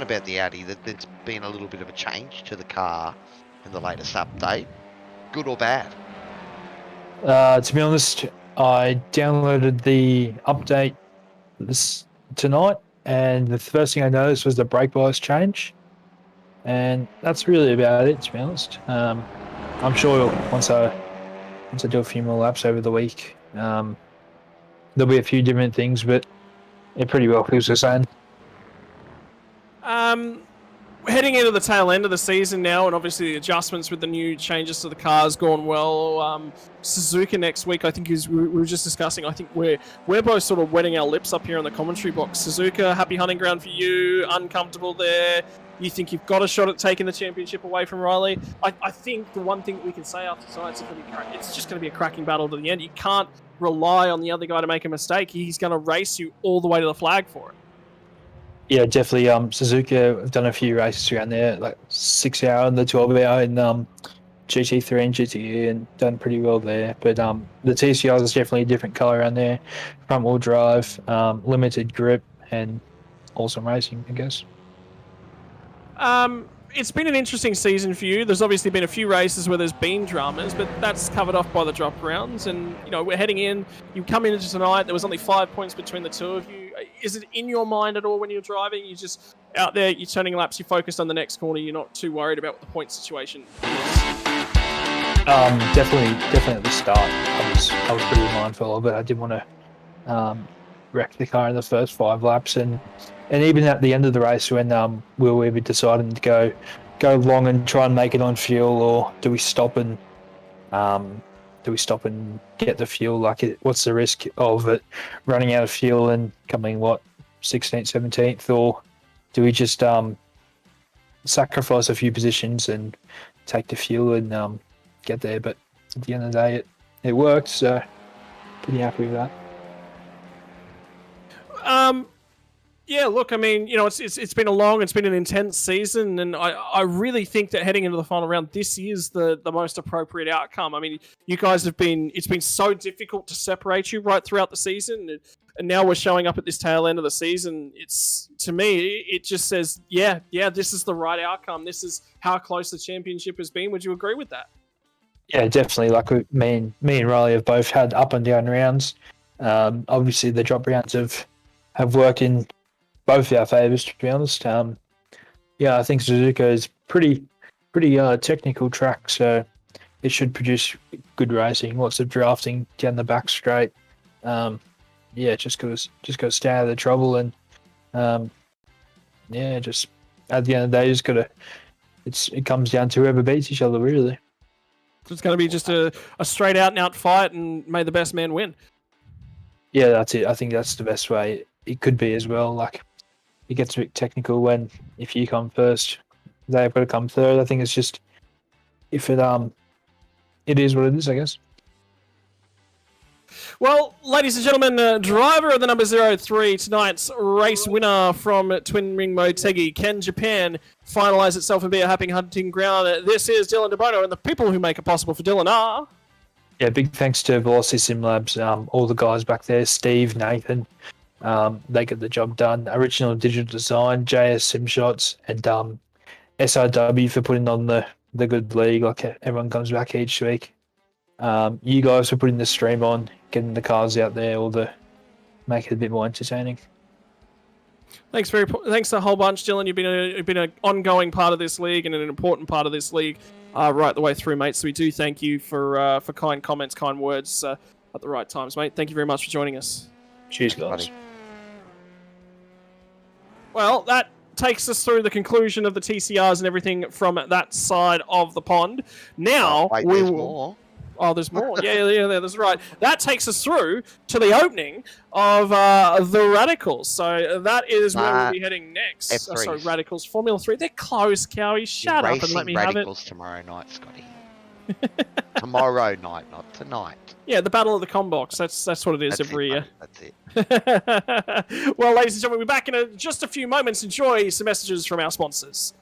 about the Audi, there's been a little bit of a change to the car in the latest update. Good or bad?
To be honest, I downloaded the update tonight, and the first thing I noticed was the brake bias change, and that's really about it. To be honest, I'm sure once I do a few more laps over the week, there'll be a few different things, but it pretty well feels the same.
heading into the tail end of the season now, and obviously the adjustments with the new changes to the cars gone well. Suzuka next week, I think, is we were just discussing. I think we're both sort of wetting our lips up here in the commentary box. Suzuka, happy hunting ground for you. Uncomfortable there. You think you've got a shot at taking the championship away from Riley? I think the one thing that we can say after tonight, it's just going to be a cracking battle to the end. You can't rely on the other guy to make a mistake. He's going to race you all the way to the flag for it.
Yeah, definitely. Suzuka, I've done a few races around there, like 6 hour and the 12 hour in GT3 and GTE, and done pretty well there. But the TCR is definitely a different colour around there. Front wheel drive, limited grip, and awesome racing, I guess.
It's been an interesting season for you. There's obviously been a few races where there's been dramas, but that's covered off by the drop rounds. And, you know, we're heading in. You come into tonight, there was only 5 points between the two of you. Is it in your mind at all when you're driving? You're just out there, you're turning laps, you're focused on the next corner, you're not too worried about what the point situation is?
Definitely at the start, I was pretty mindful of it. I didn't want to wreck the car in the first 5 laps, and even at the end of the race when we were either deciding to go long and try and make it on fuel, or do we stop and get the fuel? Like, what's the risk of it running out of fuel and coming 16th, 17th, or do we just sacrifice a few positions and take the fuel and get there? But at the end of the day, it worked, so pretty happy with that.
Yeah, look, I mean, you know, it's been it's been an intense season, and I really think that heading into the final round, this is the most appropriate outcome. I mean, you guys it's been so difficult to separate you right throughout the season, and now we're showing up at this tail end of the season. To me, it just says, yeah, this is the right outcome. This is how close the championship has been. Would you agree with that?
Yeah, definitely. Like, me and Riley have both had up and down rounds. Obviously, the drop rounds have worked in both our favours, to be honest. I think Suzuka is pretty technical track, so it should produce good racing. Lots of drafting down the back straight. Just got to stay out of the trouble, and just at the end of the day, it comes down to whoever beats each other, really.
It's going to be just a straight out and out fight, and may the best man win.
Yeah, that's it. I think that's the best way it could be as well. Like, it gets a bit technical if you come first, they've got to come third. I think it's just, if it is what it is, I guess.
Well, ladies and gentlemen, driver of the number 03, tonight's race winner from Twin Ring Motegi, can Japan finalise itself and be a happy hunting ground? This is Dylan DeBono, and the people who make it possible for Dylan are...
Yeah, big thanks to Velocity Sim Labs, all the guys back there, Steve, Nathan. They get the job done. Original Digital Design, JS Sim Shots, and SRW for putting on the good league. Like, everyone comes back each week. You guys for putting the stream on, getting the cars out there, make it a bit more entertaining.
Thanks a whole bunch, Dylan. You've been an ongoing part of this league and an important part of this league right the way through, mate. So we do thank you for kind comments, kind words at the right times, mate. Thank you very much for joining us.
Cheers, guys.
Well, that takes us through the conclusion of the TCRs and everything from that side of the pond. Now
there's more.
Oh, there's more. Yeah, that's right. That takes us through to the opening of the Radicals. So that is where we'll be heading next. Sorry, Radicals, Formula 3. They're close, Cowie. Shut up and let me have it.
Radicals tomorrow night, Scotty. Tomorrow night, not tonight.
Yeah, the Battle of the Combox. That's what it is every year.
That's it.
Well, ladies and gentlemen, we'll be back in just a few moments. Enjoy some messages from our sponsors.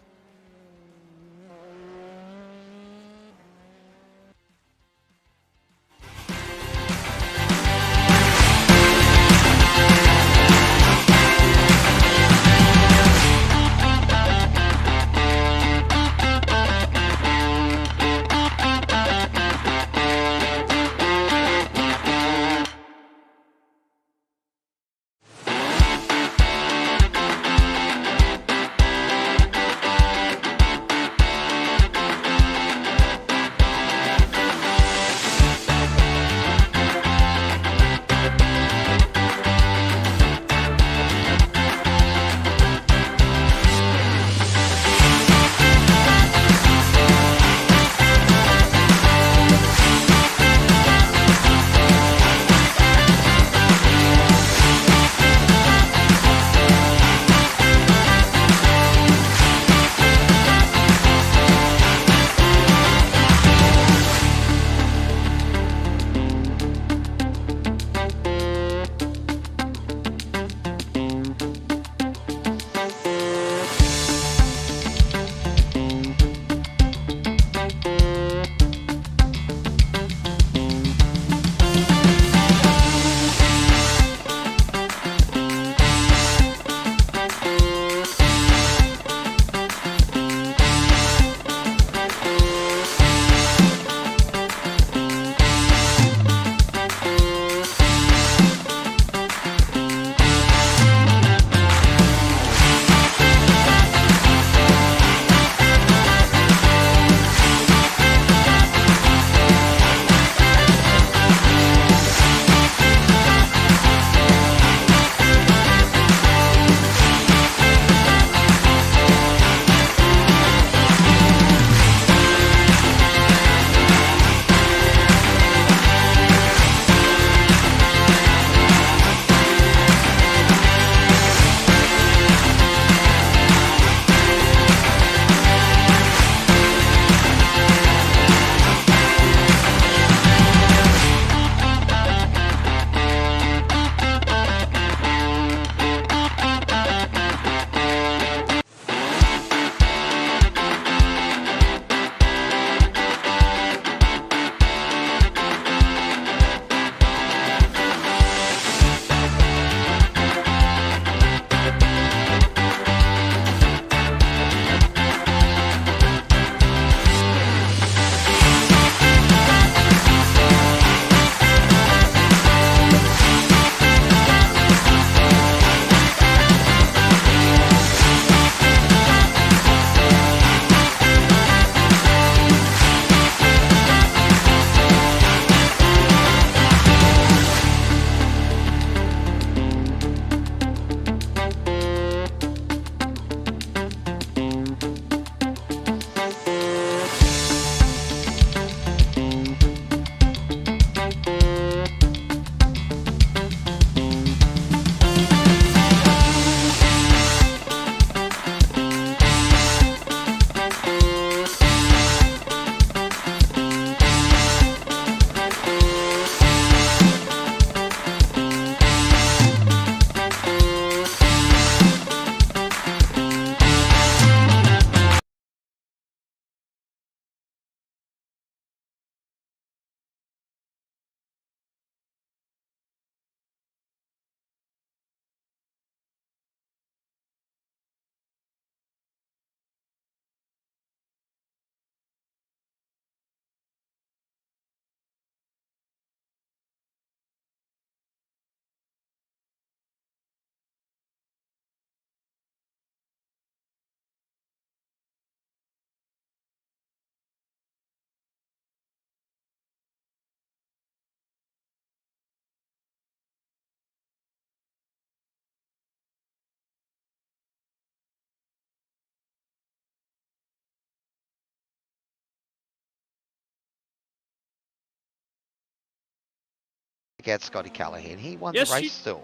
out Scotty Callahan. He won
Yes,
the race
you-
still.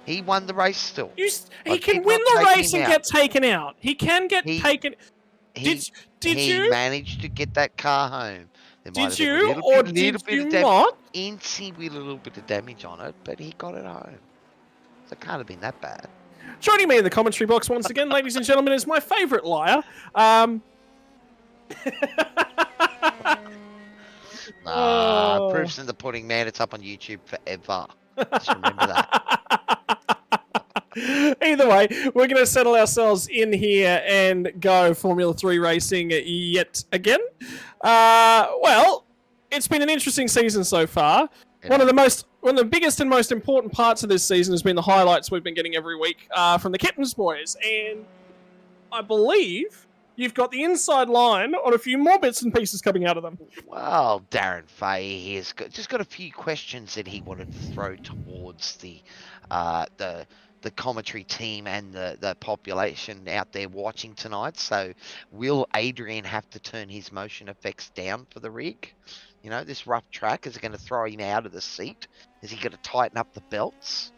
He won the race still.
He
I
can
did
win
not
the
take
race
him
and
out.
get taken out. He can get
He-
taken.
He,
Did
he
you?
managed to get that car home. There might
Did
have been
you
a little
or
bit,
did you
of
not?
incy with a little bit of damage on it, but he got it home. So it can't have been that bad.
Joining me in the commentary box once again, ladies and gentlemen, is my favourite liar. Oh.
Proof's in the pudding, man. It's up on YouTube forever. Just remember that.
Either way, we're going to settle ourselves in here and go Formula 3 racing yet again. Well, it's been an interesting season so far.
Yeah.
One of the biggest and most important parts of this season has been the highlights we've been getting every week from the Captain's Boys. And I believe you've got the inside line on a few more bits and pieces coming out of them.
Well, Darren Fay has just got a few questions that he wanted to throw towards the commentary team and the population out there watching tonight. So, will Adrian have to turn his motion effects down for the rig? You know, this rough track, is it going to throw him out of the seat? Is he going to tighten up the belts?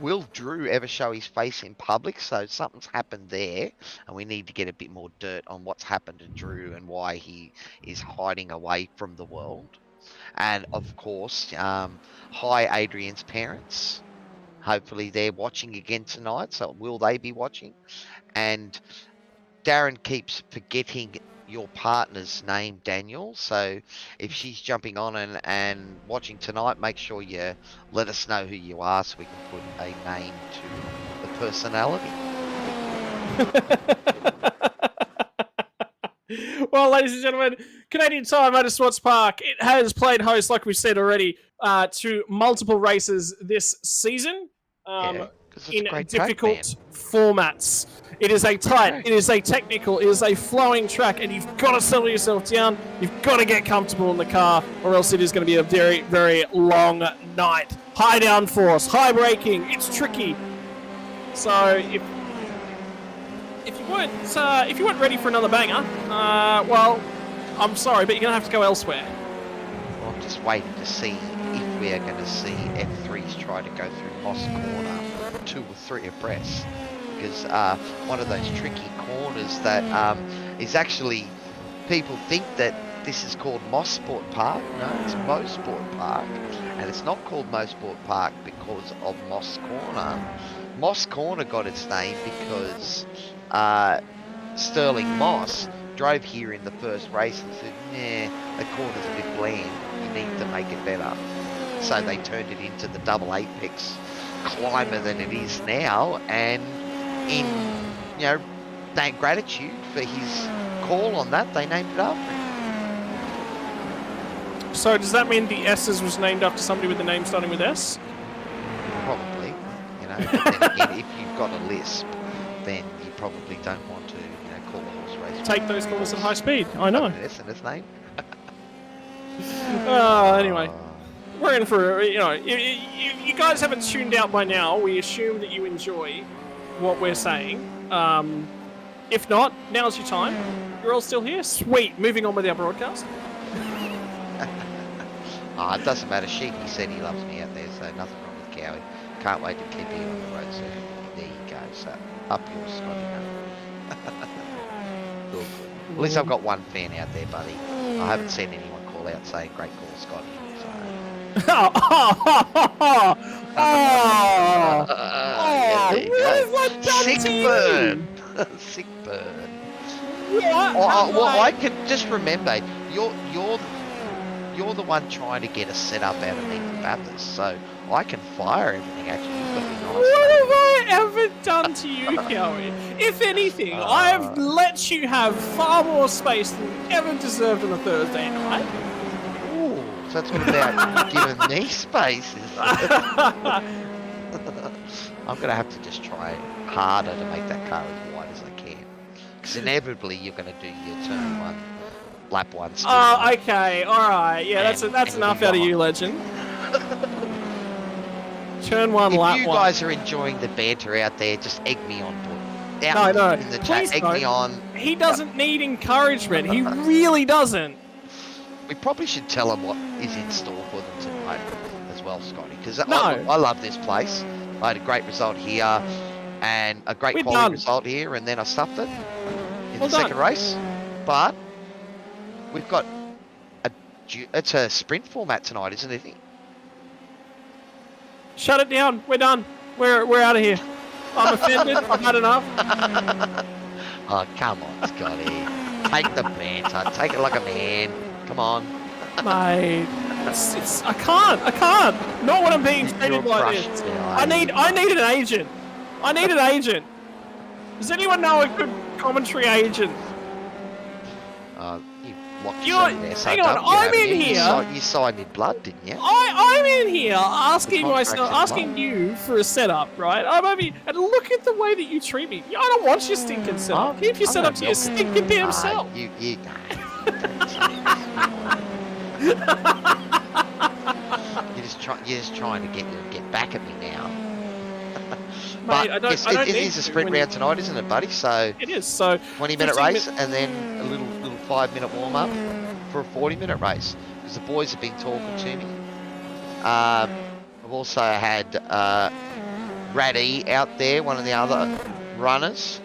Will Drew ever show his face in public? So something's happened there, and we need to get a bit more dirt on what's happened to Drew and why he is hiding away from the world. And of course, hi Adrian's parents. Hopefully they're watching again tonight. So will they be watching? And Darren keeps forgetting your partner's name, Daniel. So if she's jumping on and watching tonight, make sure you let us know who you are so we can put a name to the personality.
Well, ladies and gentlemen, Canadian Tire Motorsport Park, it has played host, like we said already, to multiple races this season.
Yeah, 'cause it's a
In
great track,
difficult formats. It is a tight, it is a technical, it is a flowing track, and you've got to settle yourself down. You've got to get comfortable in the car, or else it is going to be a very, very long night. High downforce, high braking, it's tricky. So if you weren't ready for another banger, well, I'm sorry, but you're gonna have to go elsewhere.
Well, I'm just waiting to see if we are going to see F3s try to go through Moss Corner 2 or 3 abreast, because one of those tricky corners that is actually, people think that this is called Moss Sport Park. No, it's Mo Sport Park, and it's not called Mo Sport Park because of Moss Corner. Moss Corner got its name because Sterling Moss drove here in the first race and said, nah, the corner's a bit bland, you need to make it better. So they turned it into the double apex climber that it is now, and in, you know, thank gratitude for his call on that, they named it after him.
So does that mean the S's was named after somebody with a name starting with S?
Probably, you know, but then again, if you've got a lisp, then you probably don't want to, you know, call a horse race.
Take those corners at high speed, I know.
An S in its name.
Anyway, we're in for, you know, if you guys haven't tuned out by now, we assume that you enjoy what we're saying. If not, now's your time. You're all still here? Sweet. Moving on with our broadcast.
It doesn't matter. Sheepy said he loves me out there, so nothing wrong with Cowie. Can't wait to keep you on the road, so there you go. So up yours, Scotty. Cool. At least I've got one fan out there, buddy. I haven't seen anyone call out saying great call, Scotty. So. Yeah, there you go.
What have I done
Sick
to you?
burn. Sick burn.
What?
Well, I can just remember you're the one trying to get a setup out of Nathan Bathurst, so I can fire everything at you. You've got to be nice.
What have I ever done to you, Cowie? If anything, I have let you have far more space than you ever deserved on a Thursday night.
Ooh, so that's what about giving me space, is it? I'm going to have to just try harder to make that car as wide as I can. Because inevitably you're going to do your turn 1, lap 1 still.
Oh, okay, alright. Yeah, that's enough out of you, legend. Turn 1,
If
lap 1.
you guys are enjoying the banter out there, just egg me on board.
No.
In the
Please
chat, egg me
don't.
on.
He doesn't need encouragement. He really doesn't.
We probably should tell them what is in store for them tonight as well, Scotty, because
No.
I love this place. I had a great result here and a great
We're
quality
done.
result here, and then I stuffed it in
Well
the second
done.
race. But we've got it's a sprint format tonight, isn't it?
Shut it down. We're done. We're out of here. I'm offended. I've had enough.
Oh, come on, Scotty. Take the banter. Take it like a man. Come on.
Mate, I can't. Not when I'm being
You're
treated like
crushed
this.
now,
I need an agent. I need an agent. Does anyone know a good commentary agent?
You locked
You're-
yourself in there, so
hang on,
don't you,
I'm
haven't
in
you?
here.
You signed in blood, didn't you?
I'm in here asking
The contract's in
asking you for a setup, right? I'm over here, and look at the way that you treat me. I don't want your stinking setup. Keep your setup to your stinking damn self.
You you're just trying to get back at me now.
Mate, I don't.
Yes,
I don't
it
need
is a
to
sprint
when you-
round tonight, isn't it, buddy? So
It is. So
20-minute
15
race and then a little 5-minute warm up for a 40-minute race because the boys have been talking to me. I've also had Raddy out there, one of the other runners,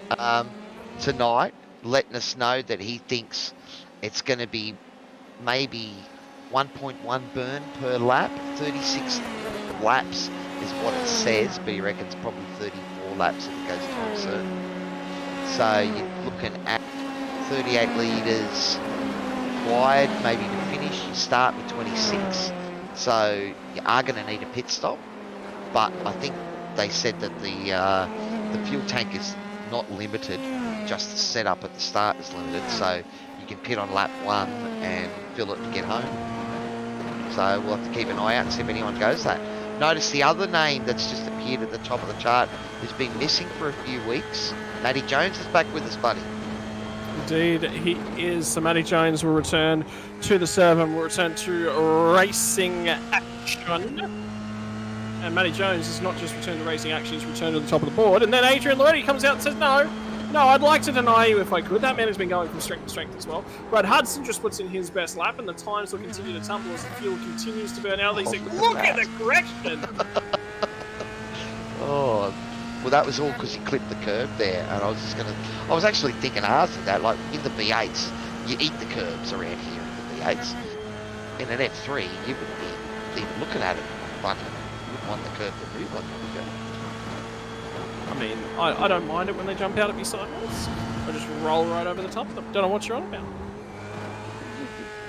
tonight, letting us know that he thinks it's going to be maybe 1.1 burn per lap, 36 laps is what it says, but he reckons probably 34 laps if it goes to uncertain. So you're looking at 38 litres wide, maybe to finish. You start with 26, so you are going to need a pit stop. But I think they said that the fuel tank is not limited, just the setup at the start is limited. So you can pit on lap 1 and fill it to get home. So we'll have to keep an eye out and see if anyone goes that. Notice the other name that's just appeared at the top of the chart has been missing for a few weeks. Matty Jones is back with us, buddy.
Indeed, he is. So Matty Jones will return to the server and will return to racing action. And Matty Jones has not just returned to racing action, he's returned to the top of the board. And then Adrian Loretti comes out and says, no, I'd like to deny you if I could. That man has been going from strength to strength as well. Brad Hudson just puts in his best lap, and the times will continue to tumble as the fuel continues to burn out. They say, look at the correction!
Oh, well, that was all because he clipped the curb there, and I was actually thinking after that, like in the V8s, you eat the curbs around here in the V8s. In an F3, you wouldn't be even looking at it funny. You wouldn't want the curb to move on you.
I mean, I don't mind it when they jump out at me sideways. I just roll right over the top of them. Don't know what you're on about.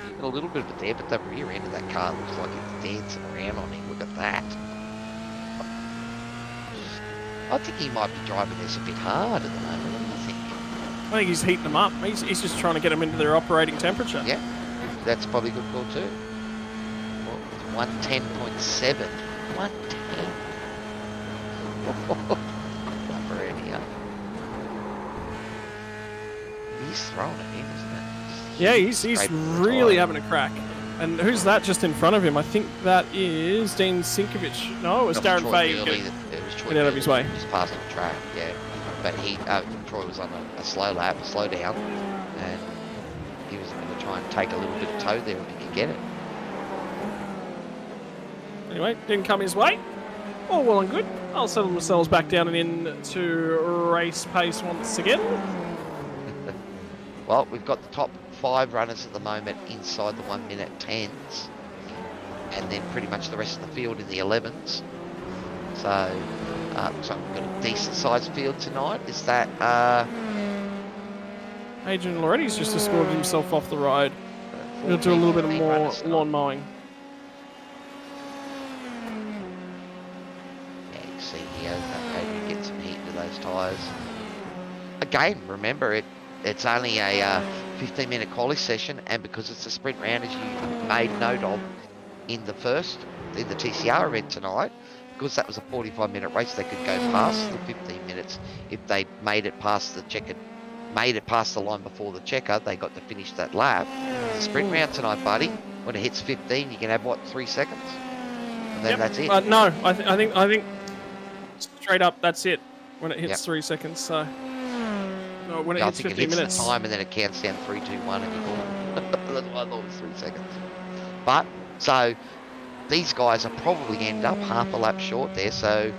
Even a little bit of it there, but the rear end of that car looks like it's dancing around on him. Look at that. I think he might be driving this a bit hard at the moment,
I think he's heating them up. He's just trying to get them into their operating temperature.
Yeah, that's probably a good call too. Well, 110.7. 110. Number anyhow. He's throwing it in, isn't it?
Yeah, he's
Straight for the
really
tire.
having a crack. And who's that just in front of him? I think that is Dean Sinkovich. No, it was
That
Darren
Troy
Fay.
Gurley, it was Troy
Get out of his
Gurley
way.
Just passed the track, yeah. But Troy was on a slow lap, a slow down, and he was going to try and take a little bit of toe there if he could get it.
Anyway, didn't come his way. All well and good. I'll settle themselves back down and into race pace once again.
Well, we've got the top 5 runners at the moment inside the 1 minute 10s, and then pretty much the rest of the field in the 11s. So, looks like we've got a decent sized field tonight. Is that,
Adrian Loretti's just escorted himself off the road. We'll do a little bit of
14
more
runners tonight?
lawn mowing.
Yeah, you can see here, Adrian gets some heat to those tyres. Again, remember, it's only a 15-minute quali session, and because it's a sprint round, as you made note of in the TCR event tonight, because that was a 45-minute race, they could go past the 15 minutes. If they made it past the checker, made it past the line before the checker, they got to finish that lap. It's a sprint round tonight, buddy. When it hits 15, you can have, what, 3 seconds? And then that's it.
No, I think straight up, that's it. When it hits
Yep.
3 seconds, so... No, when it
I
hits
think
15
it hits
minutes.
the time and then it counts down 3, 2, 1 and you're gone. That's why I thought it was 3 seconds. So these guys are probably end up half a lap short there. So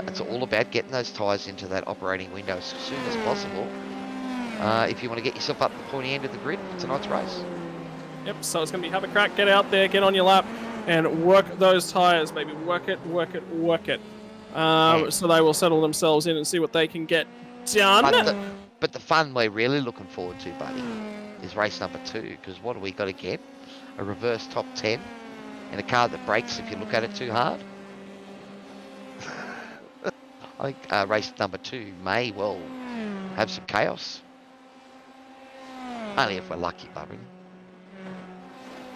it's all about getting those tyres into that operating window as soon as possible. If you want to get yourself up the pointy end of the grid for tonight's race.
Yep, so it's going to be have a crack, get out there, get on your lap, and work those tyres, baby. Work it, work it, work it. So they will settle themselves in and see what they can get done.
But the fun we're really looking forward to, buddy, is race number 2. Because what do we got to get? A reverse top 10 in a car that brakes if you look at it too hard. I think race number 2 may well have some chaos. Only if we're lucky, Bubby.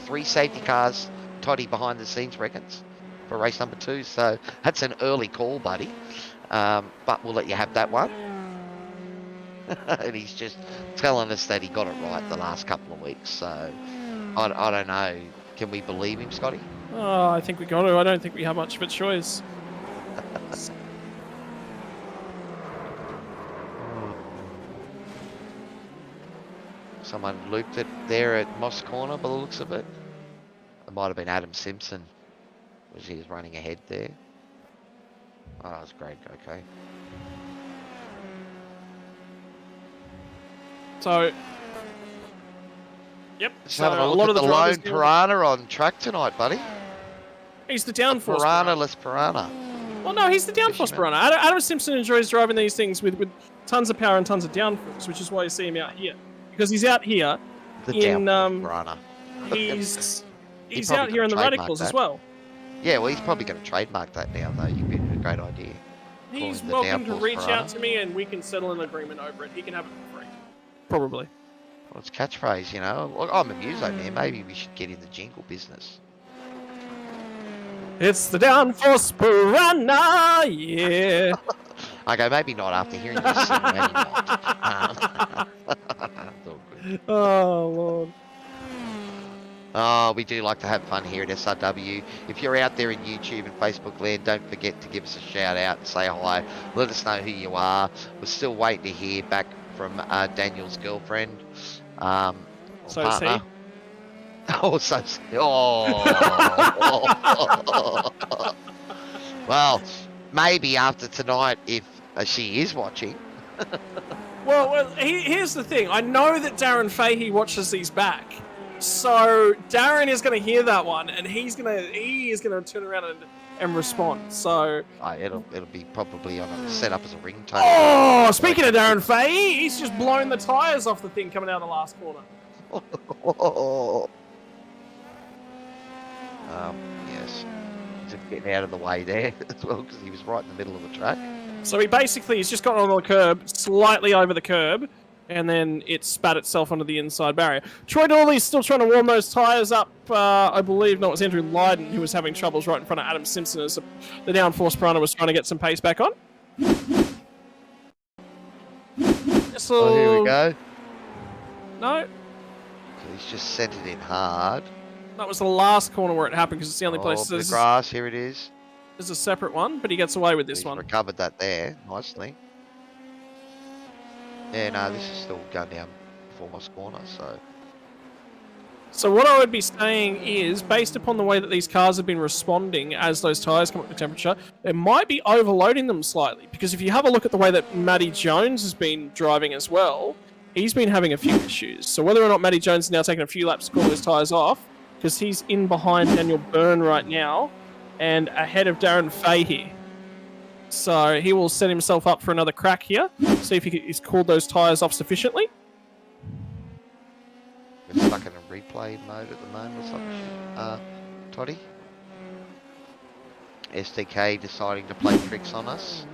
3 safety cars, Toddy behind the scenes reckons, for race number 2. So that's an early call, buddy. But we'll let you have that one. And he's just telling us that he got it right the last couple of weeks. So I don't know. Can we believe him, Scotty?
Oh, I think we got to. I don't think we have much of a choice.
Someone looped it there at Moss Corner by the looks of it. It might have been Adam Simpson, was he was running ahead there. Oh, that's great. Okay.
So, yep.
Just
So
having a
a
look
lot
at
of the
the
drivers
lone
here-
Piranha on track tonight, buddy.
He's the downforce.
Piranha-less Piranha.
Well, no, he's the downforce piranha. Adam Simpson enjoys driving these things with tons of power and tons of downforce, which is why you see him out here. Because he's out here
The
in
downforce Piranha.
he's
probably
out here in the
gonna trademark
radicals as
that.
well.
Yeah, well, he's probably going to trademark that now, though. You've been a great idea.
He's
Calling the
welcome to
downforce
reach
Piranha.
out to me and we can settle an agreement over it. He can have it for free. Probably.
Well, it's catchphrase, you know. Look, I'm a muso, man. Maybe we should get in the jingle business.
It's the downforce piranha, yeah.
Okay, maybe not after hearing this sing, maybe not. It's all good.
Oh, Lord.
Oh, we do like to have fun here at SRW. If you're out there in YouTube and Facebook land, don't forget to give us a shout out and say hi. Let us know who you are. We're still waiting to hear back from Daniel's girlfriend. Or
So is he.
partner. Oh, so oh. Well, maybe after tonight, if she is watching.
Well, here's the thing. I know that Darren Fahey watches these back. So Darren is going to hear that one, and he is going to turn around and respond. So
It'll be probably on a set up as a ringtone.
oh, speaking of Darren Fahey, he's just blown the tires off the thing coming out of the last corner.
Yes, just getting out of the way there as well because he was right in the middle of the track.
So he's just got on the curb, slightly over the curb, and then it spat itself onto the inside barrier. Troy Dawley's still trying to warm those tyres up. I believe, no, it was Andrew Lydon who was having troubles right in front of Adam Simpson as the downforce Piranha was trying to get some pace back on. So,
Oh, here we go.
No,
So he's just sent it in hard.
that was the last corner where it happened because it's the only
Oh,
place.
the
There's
grass, here it is.
a separate one, but he gets away with this
He's
one.
recovered that there nicely. Yeah, no, this is still going down Foremost Corner, so...
So what I would be saying is, based upon the way that these cars have been responding as those tyres come up to temperature, it might be overloading them slightly. Because if you have a look at the way that Matty Jones has been driving as well, he's been having a few issues. So whether or not Matty Jones is now taking a few laps to cool those tyres off, because he's in behind Daniel Byrne right now, and ahead of Darren Fahey. So he will set himself up for another crack here, see if he's cooled those tyres off sufficiently.
We're stuck in a replay mode at the moment or something. Toddy? SDK deciding to play tricks on us.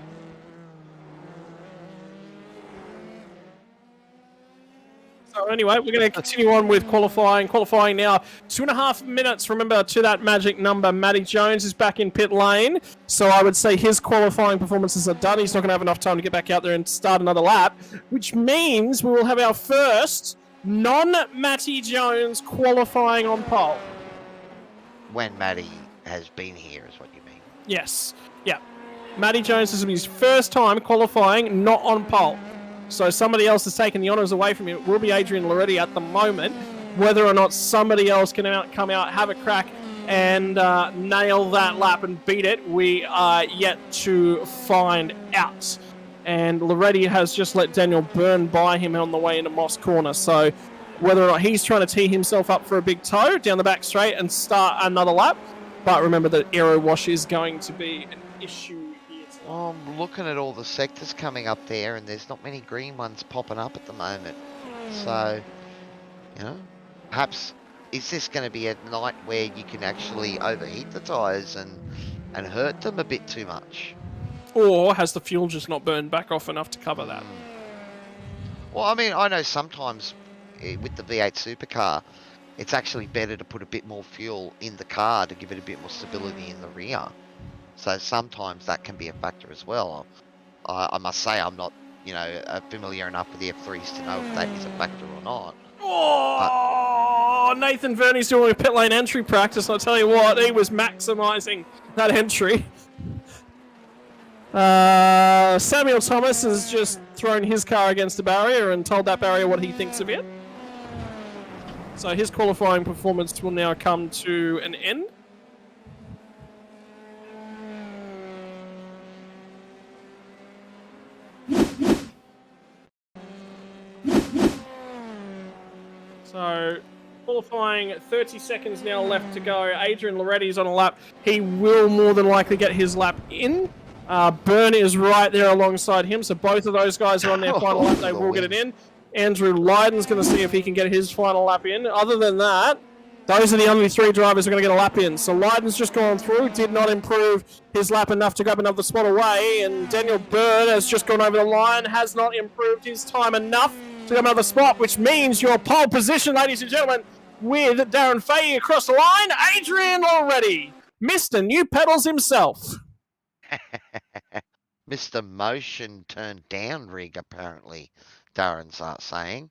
So anyway, we're going to continue on with qualifying. Qualifying now, 2.5 minutes. Remember, to that magic number, Matty Jones is back in pit lane. So I would say his qualifying performances are done. He's not going to have enough time to get back out there and start another lap, which means we will have our first non-Matty Jones qualifying on pole.
When Matty has been here is what you mean.
Yes. Yeah. Matty Jones, this will be his first time qualifying not on pole. So somebody else has taken the honours away from him. It will be Adrian Loretti at the moment. Whether or not somebody else can come out, have a crack, and nail that lap and beat it, we are yet to find out. And Loretti has just let Daniel Byrne by him on the way into Moss Corner. So whether or not he's trying to tee himself up for a big toe down the back straight and start another lap. But remember that aero wash is going to be an issue here.
Well, I'm looking at all the sectors coming up there, and there's not many green ones popping up at the moment. So, you know, perhaps is this going to be a night where you can actually overheat the tyres and hurt them a bit too much?
Or has the fuel just not burned back off enough to cover that?
Well, I mean, I know sometimes with the V8 supercar, it's actually better to put a bit more fuel in the car to give it a bit more stability in the rear. So sometimes that can be a factor as well. I must say I'm not, you know, familiar enough with the F3s to know if that is a factor or not.
Oh, Nathan Verney's doing a pit lane entry practice. I'll tell you what, he was maximising that entry. Samuel Thomas has just thrown his car against the barrier and told that barrier what he thinks of it. So his qualifying performance will now come to an end. So qualifying 30 seconds now left to go. Adrian Loretti's on a lap. He will more than likely get his lap in. Byrne is right there alongside him, so both of those guys are on their final lap. They will get it in. Andrew Lydon's going to see if he can get his final lap in. Other than that, those are the only three drivers who are going to get a lap in. So Lydon's just gone through, did not improve his lap enough to grab another spot away, and Daniel Byrne has just gone over the line, has not improved his time enough to grab another spot, which means your pole position, ladies and gentlemen, with Darren Fahey across the line, Adrian Loretti, Mr. New Pedals himself.
Mr. Motion turned down rig, apparently, Darren's saying.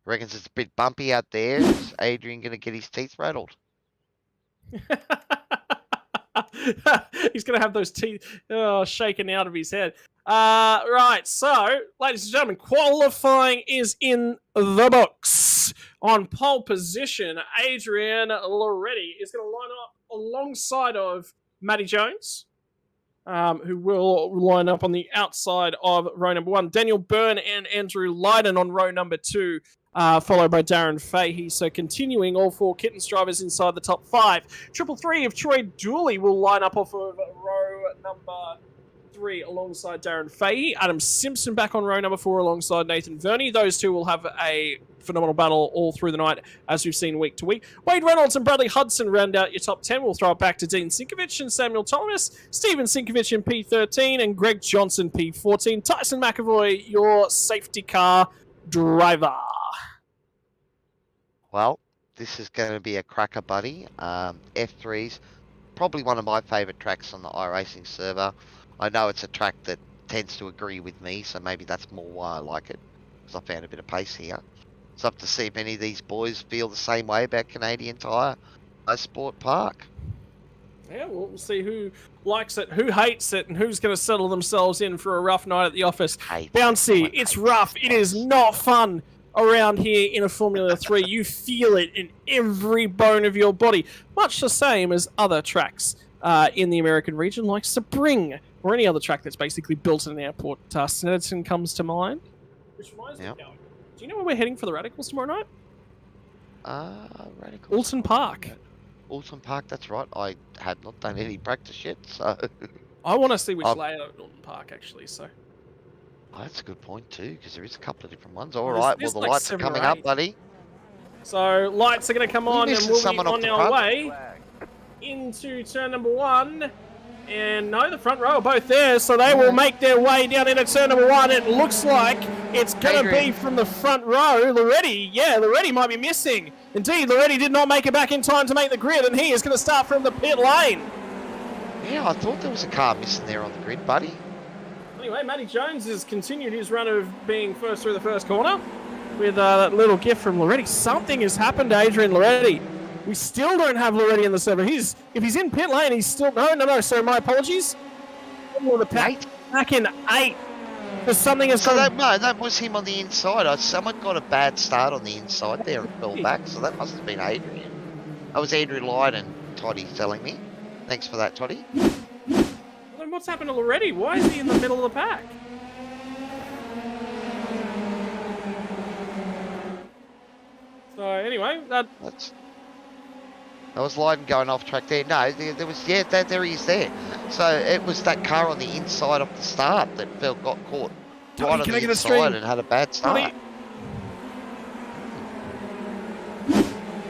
Reckons it's a bit bumpy out there. Is Adrian going to get his teeth rattled?
He's going to have those teeth shaken out of his head. Right, so, ladies and gentlemen, qualifying is in the books. On pole position, Adrian Loretti is going to line up alongside of Matty Jones, who will line up on the outside of row number 1. Daniel Byrne and Andrew Lydon on row number 2, followed by Darren Fahey. So continuing, all four Kittens drivers inside the top 5. 333 of Troy Dooley will line up off of row number 3 alongside Darren Fahey. Adam Simpson back on row number 4 alongside Nathan Verney. Those two will have a phenomenal battle all through the night, as we've seen week to week. Wade Reynolds and Bradley Hudson round out your top 10. We'll throw it back to Dean Sinkovich and Samuel Thomas, Stephen Sinkovich in P13, and Greg Johnson P14. Tyson McAvoy, your safety car driver.
Well, this is going to be a cracker, buddy. F3's probably one of my favourite tracks on the iRacing server. I know it's a track that tends to agree with me, so maybe that's more why I like it, because I found a bit of pace here. It's up to see if any of these boys feel the same way about Canadian Tire Motorsport Park.
Yeah, we'll see who likes it, who hates it, and who's going to settle themselves in for a rough night at the office. Bouncy, it's rough. It is not fun around here in a Formula 3. You feel it in every bone of your body, much the same as other tracks in the American region, like Sebring, or any other track that's basically built in an airport. Snedden comes to mind. Which reminds me, do you know where we're heading for the Radicals tomorrow night?
Radicals.
Alton Park.
Alton Park, that's right. I have not done any practice yet, so...
I want to see which layout at Alton Park, actually, so...
Oh, that's a good point, too, because there is a couple of different ones. All right, well, the like lights are coming up, buddy.
So, lights are going to come on, and we'll be on our way into turn number 1. And no, the front row are both there, so they will make their way down into turn number 1. It looks like it's going to be from the front row. Loretti might be missing. Indeed, Loretti did not make it back in time to make the grid, and he is going to start from the pit lane.
Yeah, I thought there was a car missing there on the grid, buddy.
Anyway, Matty Jones has continued his run of being first through the first corner with that little gift from Loretti. Something has happened to Adrian Loretti. We still don't have Loretti in the server. If he's in pit lane, he's still... No, sorry, my apologies. Back in 8. Because something has
So
gone...
that was him on the inside. Someone got a bad start on the inside there and fell back, so that must have been Adrian. That was Andrew Lyden, Toddy telling me. Thanks for that, Toddy.
Well, then what's happened already? Why is he in the middle of the pack? So anyway, that
was Lyden going off track there. No, there was, yeah, there he is there. So it was that car on the inside of the start that got caught
Tony,
right on
can I
the
get a
inside
string?
and had a bad start.
Tony.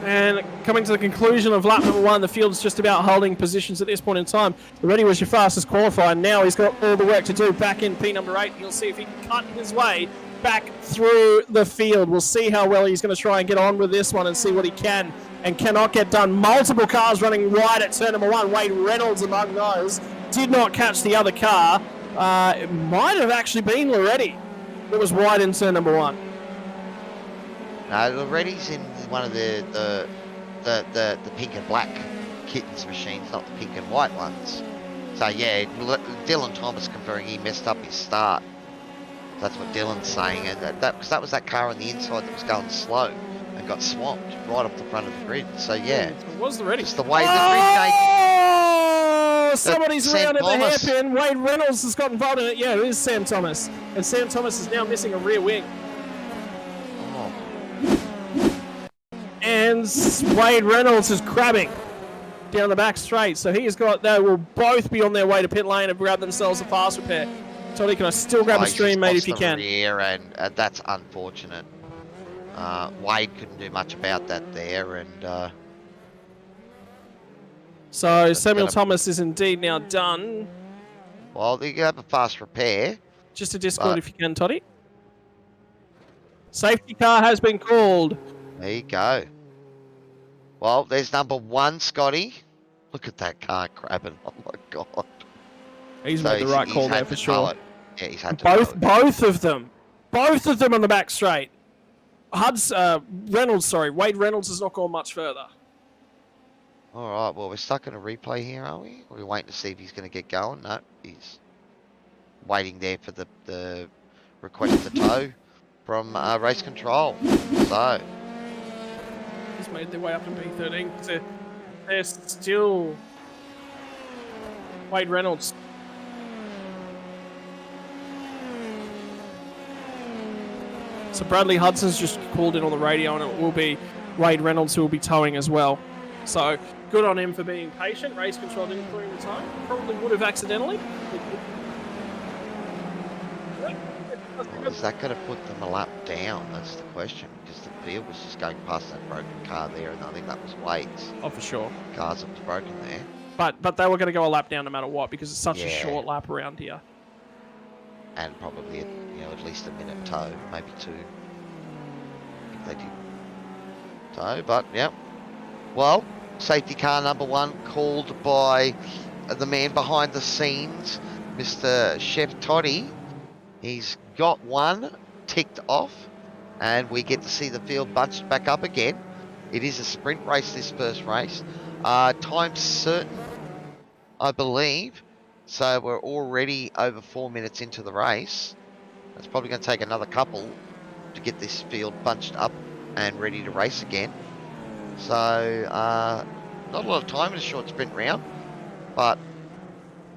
And coming to the conclusion of lap number 1, the field's just about holding positions at this point in time. Already was your fastest qualifier. Now he's got all the work to do back in P number 8. You'll see if he can cut his way back through the field. We'll see how well he's going to try and get on with this one and see what he can and cannot get done. Multiple cars running wide at turn number 1. Wade Reynolds among those. Did not catch the other car. It might have actually been Loretti that was wide in turn number 1.
No, Loretti's in one of the pink and black kittens machines, not the pink and white ones. So yeah, Dylan Thomas confirming he messed up his start. That's what Dylan's saying, and because that was that car on the inside that was going slow and got swamped right off the front of the grid. So yeah,
It was Loretti.
just the way the grid changed.
Oh, somebody's
Sam
round at the
Thomas.
hairpin. Wade Reynolds has got involved in it. Yeah, it is Sam Thomas. And Sam Thomas is now missing a rear wing.
Oh,
And Wade Reynolds is crabbing down the back straight. So they will both be on their way to pit lane and grab themselves a fast repair. Tony, can I still grab a
he's
stream,
just
mate,
lost
if you
the
can?
rear, and that's unfortunate. Wade couldn't do much about that there, and
So Samuel
gonna-
Thomas is indeed now done.
well, you have a fast repair.
Just a Discord
But-
if you can, Toddy. Safety car has been called.
There you go. Well, there's number 1, Scotty. Look at that car crabbing. Oh my god.
He's
So
made the right
he's
call
had
there for
to tow
sure.
it. Yeah, he's had to tow
Both
it.
both of them on the back straight. Wade Reynolds has not gone much further.
All right, well, we're stuck in a replay here, are we? We're waiting to see if he's going to get going. No, he's waiting there for the request to tow from race control. So,
He's made their way up to P13. They're still Wade Reynolds. So Bradley Hudson's just called in on the radio, and it will be Wade Reynolds who will be towing as well. So good on him for being patient. Race control didn't clear him the time. Probably would have accidentally.
is that going to put them a lap down? That's the question, because the field was just going past that broken car there, and I think that was Wade's
Oh, for sure.
cars that was broken there.
But they were going to go a lap down no matter what, because it's such a
Yeah.
short lap around here.
And probably, at least a minute tow, maybe 2. If they did tow, but yeah. Well, safety car number 1 called by the man behind the scenes, Mr. Chef Toddy. He's got one ticked off, and we get to see the field bunched back up again. It is a sprint race, this first race. Time certain, I believe. So we're already over 4 minutes into the race. It's probably going to take another couple to get this field bunched up and ready to race again. So, not a lot of time in a short sprint round, but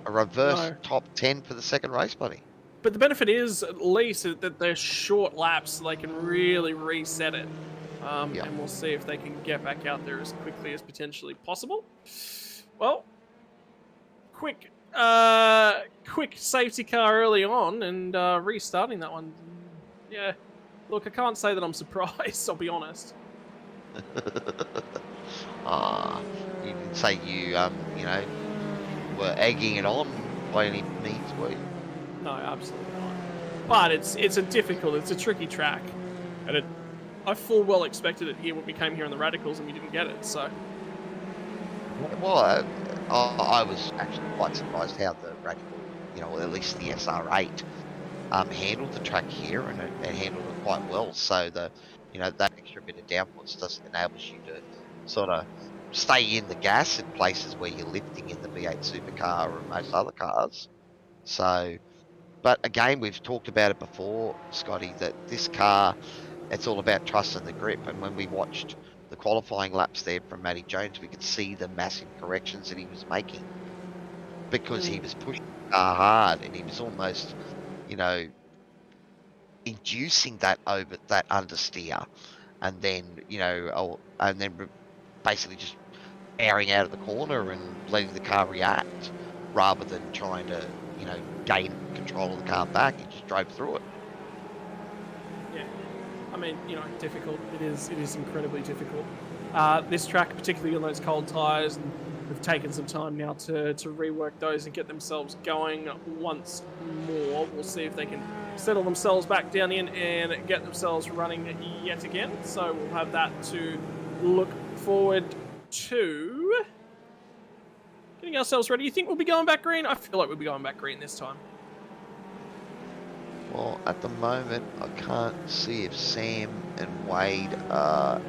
a reverse
No.
top 10 for the second race, buddy.
But the benefit is, at least, that they're short laps, so they can really reset it.
Yeah.
And we'll see if they can get back out there as quickly as potentially possible. Well, quick safety car early on, and restarting that one. Yeah, look, I can't say that I'm surprised, I'll be honest.
You didn't say you were egging it on by any means, were you?
No, absolutely not. But it's a tricky track, and I full well expected it here when we came here in the Radicals, and we didn't get it. So
Well, I was actually quite surprised how the Radical, at least the SR8, handled the track here, and it handled it quite well. So that extra bit of downforce just enables you to sort of stay in the gas in places where you're lifting in the V8 supercar or most other cars. So But again, we've talked about it before, Scotty, that this car, it's all about trusting the grip. And when we watched the qualifying laps there from Matty Jones, we could see the massive corrections that he was making because he was pushing the car hard, and he was almost, you know, inducing that understeer, and then, you know, basically just airing out of the corner and letting the car react rather than trying to, you know, gain control of the car back. He just drove through it.
Yeah, I mean, you know, difficult. It is incredibly difficult. This track, particularly on those cold tyres, and they've taken some time now to rework those and get themselves going once more. We'll see if they can settle themselves back down in and get themselves running yet again. So we'll have that to look forward to. Getting ourselves ready. You think we'll be going back green? I feel like we'll be going back green this time.
Well, at the moment, I can't see if Sam and Wade are...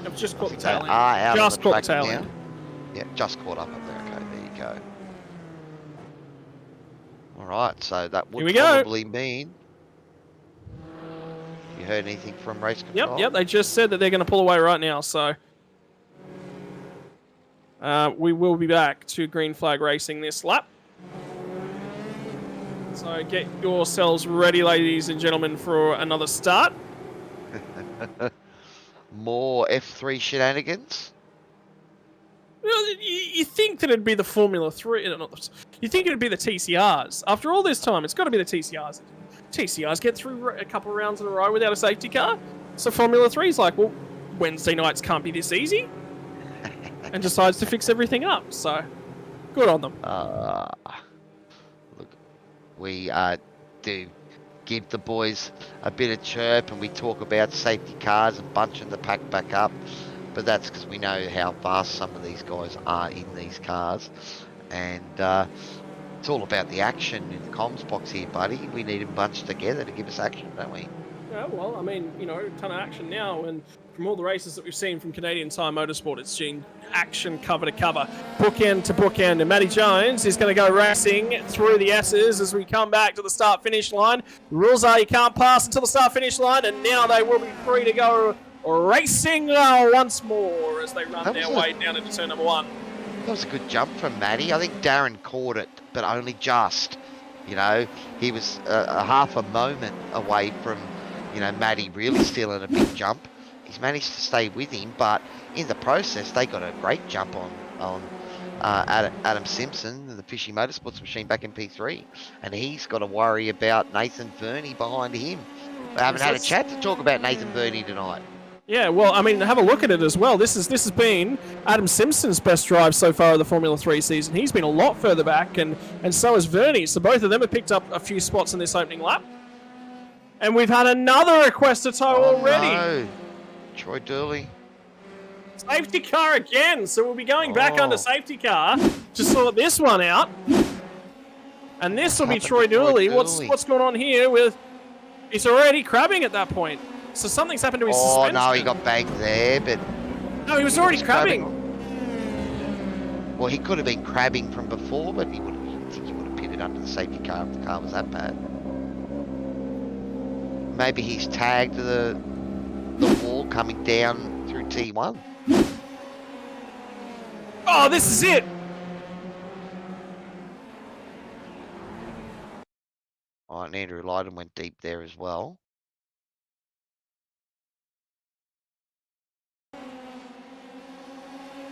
I've just caught the
they
tail
are
end.
out
Just
on the
caught the
track
tail
now.
end.
Yeah, just caught up there. Okay, there you go. All right, so that would probably mean... You heard anything from race control?
Yep. They just said that they're going to pull away right now, so... we will be back to green flag racing this lap. So get yourselves ready, ladies and gentlemen, for another start.
More F3 shenanigans?
Well, you think that it'd be the Formula 3... You think it'd be the TCRs. After all this time, it's got to be the TCRs. TCRs get through a couple of rounds in a row without a safety car. So Formula 3's like, well, Wednesday nights can't be this easy. And decides to fix everything up. So, good on them.
Look, we do give the boys a bit of chirp, and we talk about safety cars and bunching the pack back up. But that's because we know how fast some of these guys are in these cars. And it's all about the action in the comms box here, buddy. We need them bunched together to give us action, don't we?
Yeah, well, I mean, you know, a ton of action now, and from all the races that we've seen from Canadian Tire Motorsport, it's been action cover to cover, bookend to bookend, and Matty Jones is going to go racing through the S's as we come back to the start-finish line. The rules are you can't pass until the start-finish line, and now they will be free to go racing once more as they run their way down into turn number 1.
That was a good jump from Matty. I think Darren caught it, but only just. You know, he was a half a moment away from, you know, Matty really stealing a big jump. He's managed to stay with him, but in the process, they got a great jump on Adam Simpson, the Fishy Motorsports machine back in P3, and he's got to worry about Nathan Verney behind him. We haven't had a chat to talk about Nathan Verney tonight.
Yeah, well, I mean, have a look at it as well. This has been Adam Simpson's best drive so far of the Formula 3 season. He's been a lot further back, and so has Verney. So both of them have picked up a few spots in this opening lap. And we've had another request to tow already.
No. Troy Durley.
Safety car again. So we'll be going back under safety car to sort this one out. And this will be Troy Durley. What's going on here with... He's already crabbing at that point. So something's happened to his suspension.
Oh, no, he got banged there, but...
No, he was already crabbing.
Well, he could have been crabbing from before, but he would have pitted under the safety car if the car was that bad. Maybe he's tagged the wall coming down through T1.
Oh, this is it.
Oh, and Andrew Lydon went deep there as well.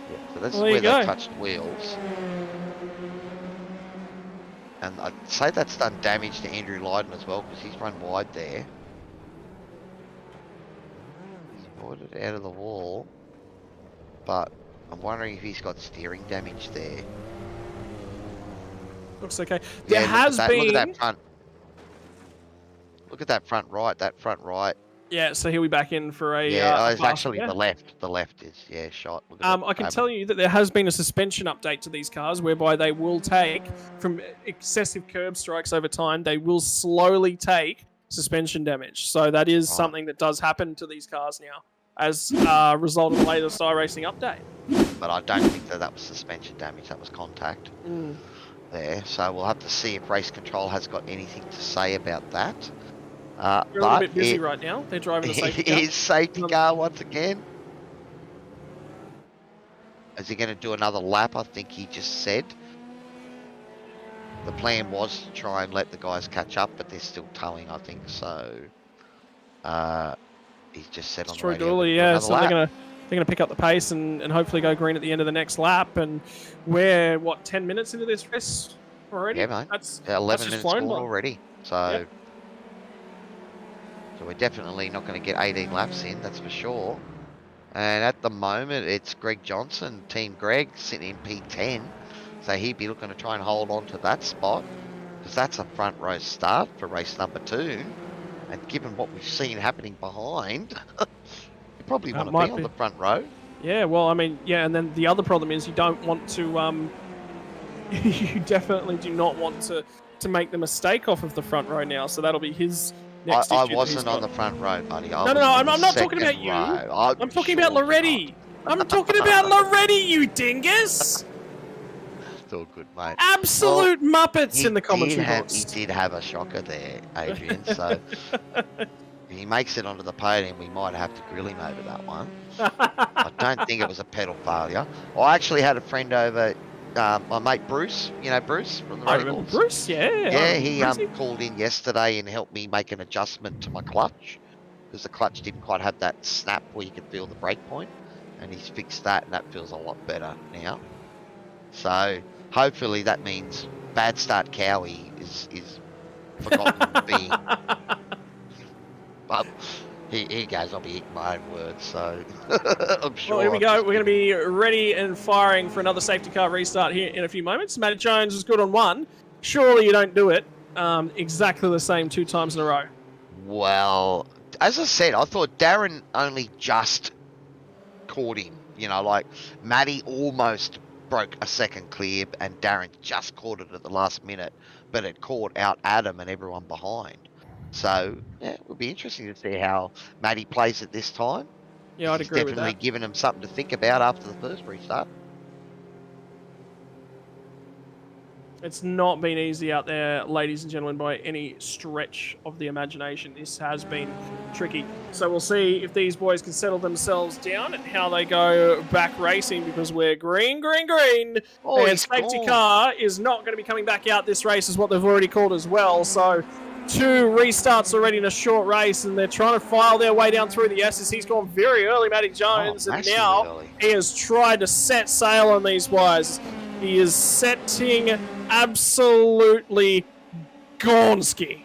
Yeah, so this is where they touched wheels. And I'd say that's done damage to Andrew Lydon as well, because he's run wide there. He's avoided out of the wall. But I'm wondering if he's got steering damage there.
Looks okay.
Yeah,
There has been...
Look at that front. Look at that front right. That front right.
Yeah, so he'll be back in for a...
Yeah, it's actually the left. The left is, shot.
I can tell you that there has been a suspension update to these cars whereby they will take, from excessive curb strikes over time, they will slowly take suspension damage. So that is something that does happen to these cars now as a result of the latest iRacing update.
But I don't think that was suspension damage. That was contact. there. So we'll have to see if race control has got anything to say about that.
They're a little bit busy right now. They're driving the safety car.
It is safety car once again. Is he going to do another lap? I think he just said. The plan was to try and let the guys catch up, but they're still towing, I think. So he's just said on the radio.
Dooley, yeah. So they're gonna pick up the pace and hopefully go green at the end of the next lap. And we're 10 minutes into this race already?
Yeah, mate.
That's
11 minutes gone
by.
already. So so we're definitely not going to get 18 laps in, that's for sure. And at the moment, it's Greg Johnson, Team Greg, sitting in P10. So he'd be looking to try and hold on to that spot, because that's a front row start for race number 2. And given what we've seen happening behind, you probably want to be on the front row.
Yeah, well, I mean, yeah, and then the other problem is you don't want to, you definitely do not want to make the mistake off of the front row now. So that'll be his next
I
issue
wasn't on the front row, buddy.
No, I'm not talking about you. I'm talking about Loretti. I'm talking about Loretti, you dingus.
It's all good, mate.
Absolute Muppets in the commentary box.
He did have a shocker there, Adrian. So if he makes it onto the podium, we might have to grill him over that one. I don't think it was a pedal failure. I actually had a friend over, my mate Bruce. You know Bruce from the
I remember Bruce, yeah.
Yeah, he called in yesterday and helped me make an adjustment to my clutch, because the clutch didn't quite have that snap where you could feel the brake point, and he's fixed that, and that feels a lot better now. So hopefully that means bad start Cowie is forgotten being. But he goes, I'll be eating my own words, so I'm sure.
Well, here we go. We're going to be ready and firing for another safety car restart here in a few moments. Matty Jones is good on one. Surely you don't do it exactly the same 2 times in a row.
Well, as I said, I thought Darren only just caught him. You know, like Matty almost broke a second clear, and Darren just caught it at the last minute, but it caught out Adam and everyone behind. So, yeah, it would be interesting to see how Matty plays it this time.
Yeah, I'd agree with that.
Definitely giving him something to think about after the first restart.
It's not been easy out there, ladies and gentlemen, by any stretch of the imagination. This has been tricky. So we'll see if these boys can settle themselves down and how they go back racing, because we're green.
Oh,
and safety car is not going to be coming back out this race, is what they've already called as well. So 2 restarts already in a short race, and they're trying to file their way down through the S's. He's gone very early, Matty Jones, and now
early.
He has tried to set sail on these boys. He is setting absolutely Gonski.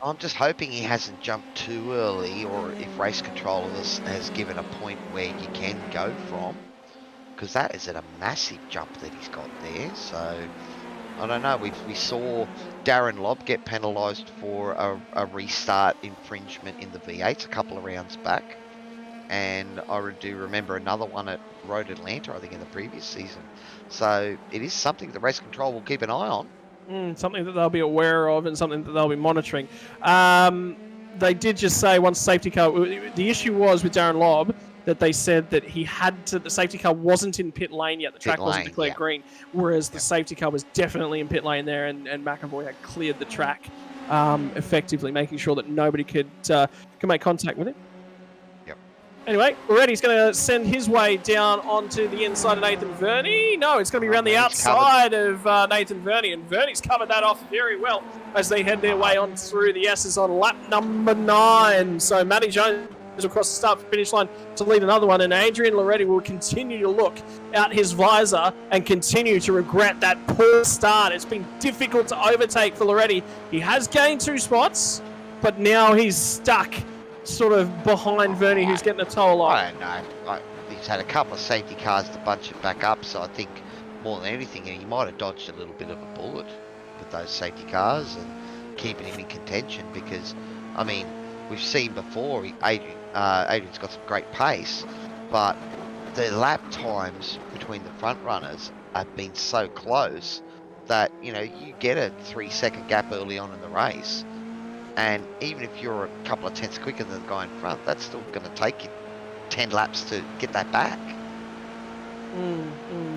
I'm just hoping he hasn't jumped too early, or if race control has given a point where you can go from, because that is a massive jump that he's got there. So I don't know. We saw Darren Lobb get penalised for a restart infringement in the V8s a couple of rounds back, and I do remember another one at Road Atlanta, I think, in the previous season. So it is something that race control will keep an eye on.
Something that they'll be aware of, and something that they'll be monitoring. They did just say once safety car. The issue was with Darren Lobb that they said that he had to. The safety car wasn't in pit lane yet. The track wasn't declared green, whereas the safety car was definitely in pit lane there, and McAvoy had cleared the track effectively, making sure that nobody could make contact with it. Anyway, Reddy's going to send his way down onto the inside of Nathan Verney. No, it's going to be around the outside of Nathan Verney, and Verney's covered that off very well as they head their way on through the S's on lap number 9. So Matty Jones across the start-finish line to lead another one, and Adrian Loretti will continue to look out his visor and continue to regret that poor start. It's been difficult to overtake for Loretti. He has gained 2 spots, but now he's stuck sort of behind Verney, who's getting a toll off.
I don't know. He's had a couple of safety cars to bunch it back up, so I think more than anything, he might have dodged a little bit of a bullet with those safety cars and keeping him in contention, because, I mean, we've seen before, Adrian's got some great pace, but the lap times between the front runners have been so close that, you know, you get a 3-second gap early on in the race. And even if you're a couple of tenths quicker than the guy in front, that's still going to take you 10 laps to get that back.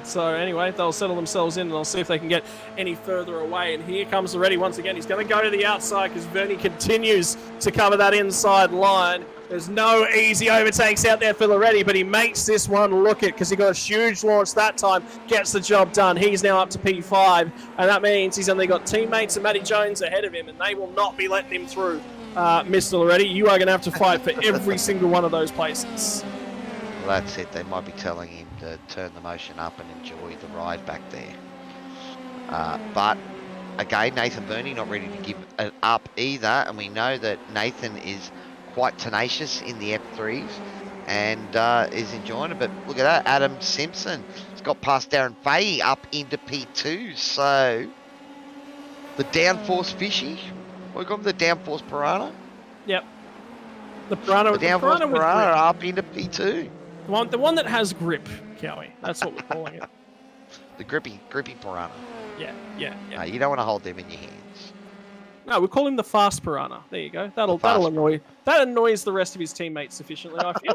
So anyway, they'll settle themselves in and they'll see if they can get any further away. And here comes Loretti once again. He's going to go to the outside because Vernie continues to cover that inside line. There's no easy overtakes out there for Loretti, but he makes this one look it because he got a huge launch that time, gets the job done. He's now up to P5, and that means he's only got teammates and Matty Jones ahead of him, and they will not be letting him through. Mr. Loretti, you are going to have to fight for every single one of those places.
Well, that's it. They might be telling him to turn the motion up and enjoy the ride back there. But again, Nathan Burney not ready to give it up either, and we know that Nathan is quite tenacious in the F3s and is enjoying it. But look at that, Adam Simpson has got past Darren Fahey up into P2. So the downforce fishy, we got the downforce piranha.
Yep. The piranha.
The downforce piranha up into P2.
The one that has grip, Cowie. That's what we're calling it.
The grippy piranha.
Yeah.
No, you don't want to hold them in your hands.
No, we call him the fast piranha. There you go. That'll annoys the rest of his teammates sufficiently, I feel.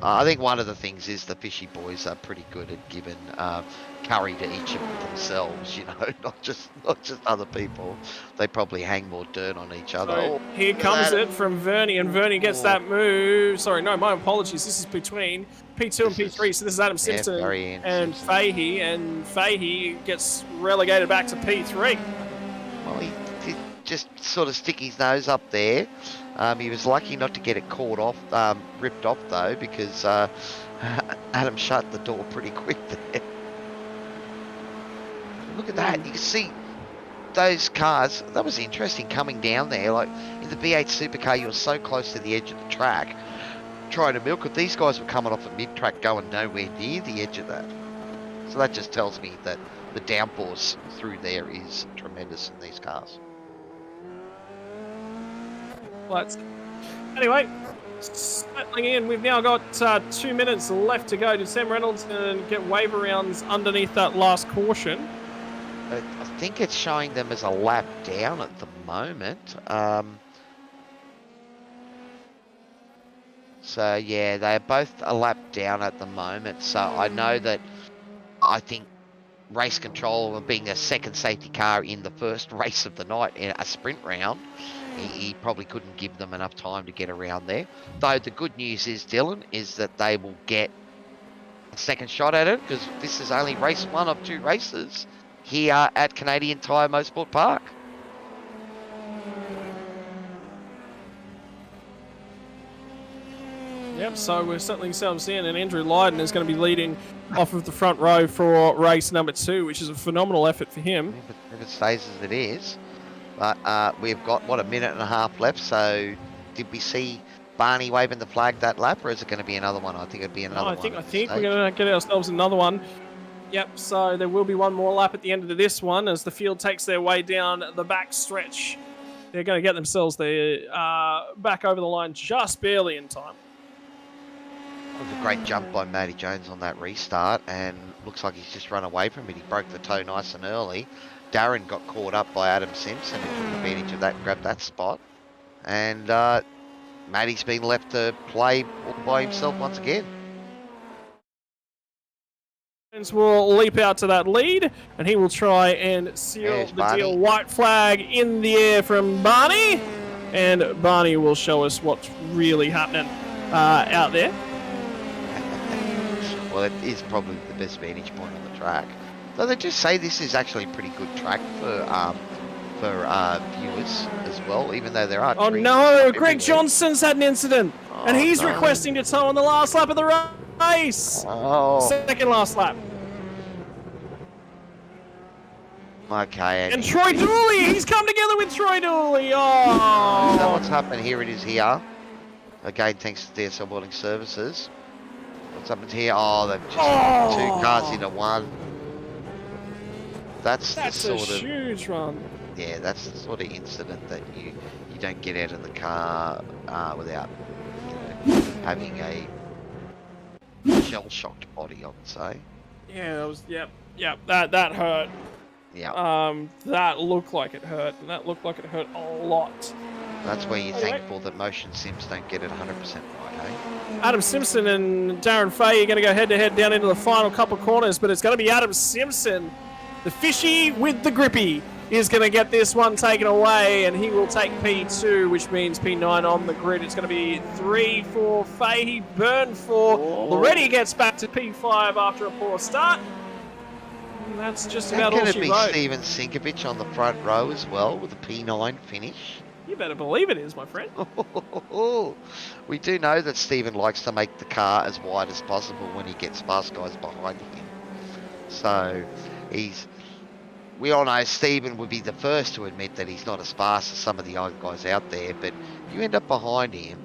I think one of the things is the fishy boys are pretty good at giving curry to each of themselves, you know, not just other people. They probably hang more dirt on each other.
So here comes it from Vernie, and Vernie gets that move. Sorry, no, my apologies. This is between P2 and P3, so this is Adam Simpson and Fahey, and Fahey gets relegated back to P3.
Well, he just sort of stick his nose up there. He was lucky not to get it caught off, ripped off though, because Adam shut the door pretty quick there. Look at that, you can see those cars. That was interesting coming down there. Like in the V8 Supercar, you were so close to the edge of the track trying to milk it. These guys were coming off a mid-track going nowhere near the edge of that. So that just tells me that the downforce through there is tremendous in these cars.
Anyway, settling in. We've now got 2 minutes left to go. Did Sam Reynolds get waiver rounds underneath that last caution?
I think it's showing them as a lap down at the moment. So yeah, they're both a lap down at the moment. So I know that I think race control being a second safety car in the first race of the night in a sprint round, he probably couldn't give them enough time to get around there. Though the good news is, Dylan, is that they will get a second shot at it because this is only race one of 2 races here at Canadian Tire Motorsport Park.
Yep, so we're settling ourselves in, and Andrew Lydon is going to be leading off of the front row for race number 2, which is a phenomenal effort for him.
If it stays as it is. But we've got, what, a minute and a half left, so did we see Barney waving the flag that lap, or is it going to be another one? I think it'd be another one.
I think we're going to get ourselves another one. Yep, so there will be one more lap at the end of this one as the field takes their way down the back stretch. They're going to get themselves back over the line just barely in time.
It was a great jump by Matty Jones on that restart, and looks like he's just run away from it. He broke the toe nice and early. Darren got caught up by Adam Simpson, who took advantage of that and grabbed that spot. And Matty's been left to play all by himself once again.
Will leap out to that lead, and he will try and seal the deal. White flag in the air from Barney, and Barney will show us what's really happening out there.
Well, it is probably the best vantage point on the track. Though they just say this is actually a pretty good track for viewers as well, even though there are.
Oh no, Greg Johnson's had an incident, and he's requesting to tow on the last lap of the race.
Oh.
Second last lap.
Okay.
And Troy Dooley, he's come together with Troy Dooley. Oh.
So what's happened here? It is here. Again, thanks to DSL Welding Services. What's happened here? Oh, they've just put 2 cars into one. That's the sort of
huge one.
Yeah, that's the sort of incident that you don't get out of the car without having a shell-shocked body, I would say.
Yeah, that was that hurt.
Yeah.
That looked like it hurt, and that looked like it hurt a lot.
That's where you're
Anyway.
thankful that motion sims don't get it 100% right, hey?
Adam Simpson and Darren Fay are going to go head-to-head down into the final couple corners, but it's going to be Adam Simpson, the fishy with the grippy, is going to get this one taken away, and he will take P2, which means P9 on the grid. It's going to be 3 for Fahey, Burn 4. Loretti gets back to P5 after a poor start. And that's just about all
Can it
she
be
wrote.
Steven Sinkovich on the front row as well with a P9 finish?
You better believe it is, my friend.
We do know that Steven likes to make the car as wide as possible when he gets fast guys behind him. So we all know Steven would be the first to admit that he's not as fast as some of the other guys out there, but you end up behind him,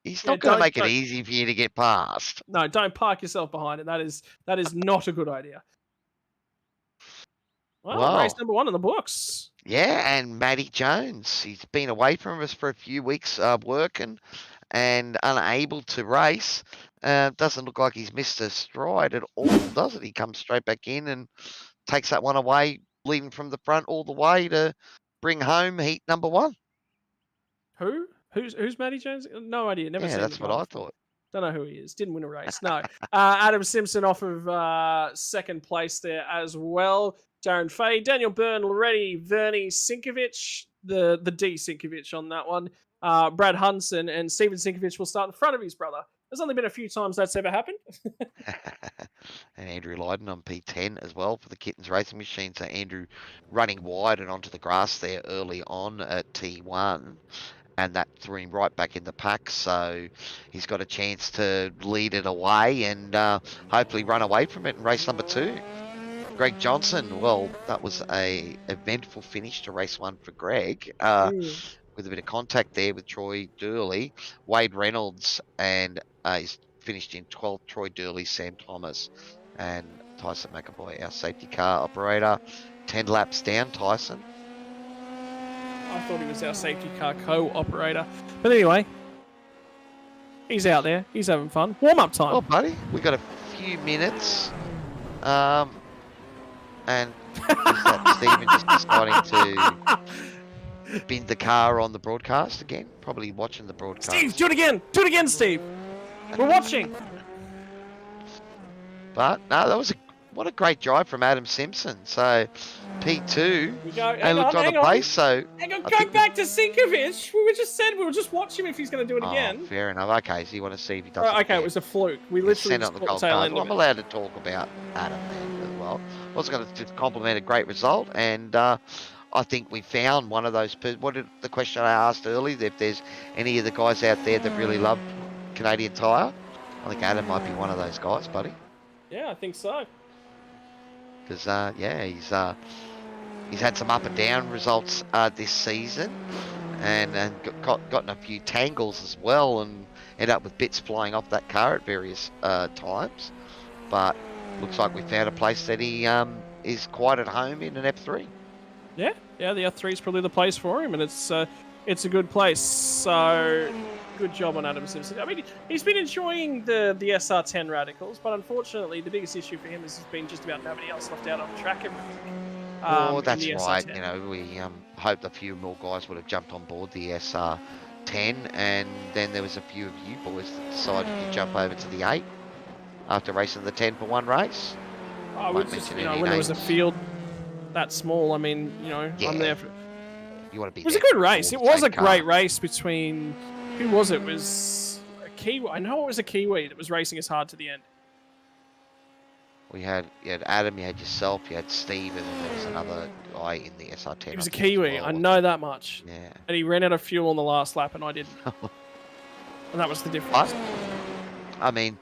he's not going to make it easy for you to get past.
No, don't park yourself behind it. That is not a good idea. Well, race number 1 in the books.
Yeah, and Matty Jones, he's been away from us for a few weeks working and unable to race. Doesn't look like he's missed a stride at all, does it? He comes straight back in and takes that one away, leading from the front all the way to bring home heat number 1.
Who? Who's Matty Jones? No idea. Never seen him.
That's what I thought.
Don't know who he is. Didn't win a race. No. Adam Simpson off of second place there as well. Darren Fay, Daniel Byrne, Loretti, Vernie Sinkovich, the D Sinkovich on that one. Brad Hudson and Steven Sinkovich will start in front of his brother. There's only been a few times that's ever happened.
And Andrew Lydon on P10 as well for the Kittens Racing Machine. So Andrew running wide and onto the grass there early on at T1. And that threw him right back in the pack. So he's got a chance to lead it away and hopefully run away from it in race number 2. Greg Johnson, well, that was a eventful finish to race 1 for Greg. With a bit of contact there with Troy Durley, Wade Reynolds, and he's finished in 12th, Troy Durley, Sam Thomas, and Tyson McAvoy, our safety car operator. 10 laps down, Tyson.
I thought he was our safety car co-operator. But anyway, he's out there. He's having fun. Warm-up time.
Well, buddy, we got a few minutes. And is that Stephen just deciding to bin the car on the broadcast again? Probably watching the broadcast.
Steve, do it again. Do it again, Steve. We're watching.
But, no, that was what a great drive from Adam Simpson. So, P2.
We go,
and looked on the pace, so...
Hang on, go back to Sinkovich. We just said we'll just watch him if he's going to do it again.
Fair enough. Okay, so you want to see if he does it
Okay,
again.
it was a fluke. We literally
Send
just
on the
caught
gold
the tail
card.
end
Well,
of
I'm
it.
allowed to talk about Adam then as well. I was going to compliment a great result, and I think we found one of those... What did the question I asked earlier, if there's any of the guys out there that really love Canadian Tire? I think Adam might be one of those guys, buddy.
Yeah, I think so.
Because, yeah, he's had some up and down results this season, and gotten a few tangles as well, and ended up with bits flying off that car at various times. But looks like we found a place that he is quite at home in an F3.
Yeah, the F3 is probably the place for him, and it's a good place. So good job on Adam Simpson. I mean, he's been enjoying the SR10 radicals, but unfortunately, the biggest issue for him has been just about nobody else left out on the track.
Oh, that's
in the
right.
SR10.
You know, we hoped a few more guys would have jumped on board the SR10, and then there was a few of you boys that decided to jump over to the 8 after racing the 10 for one race.
Oh, it's just, when there was a field that small, I mean, I'm there for...
You want to be.
It was a good race. It was a great race between... Who was it? It was a Kiwi. I know it was a Kiwi that was racing as hard to the end.
You had Adam, you had yourself, you had Steve, and then there was another guy in the SR10.
He was a Kiwi.
Well.
I know that much.
Yeah.
And he ran out of fuel on the last lap, and I didn't. And that was the difference.
But, I mean,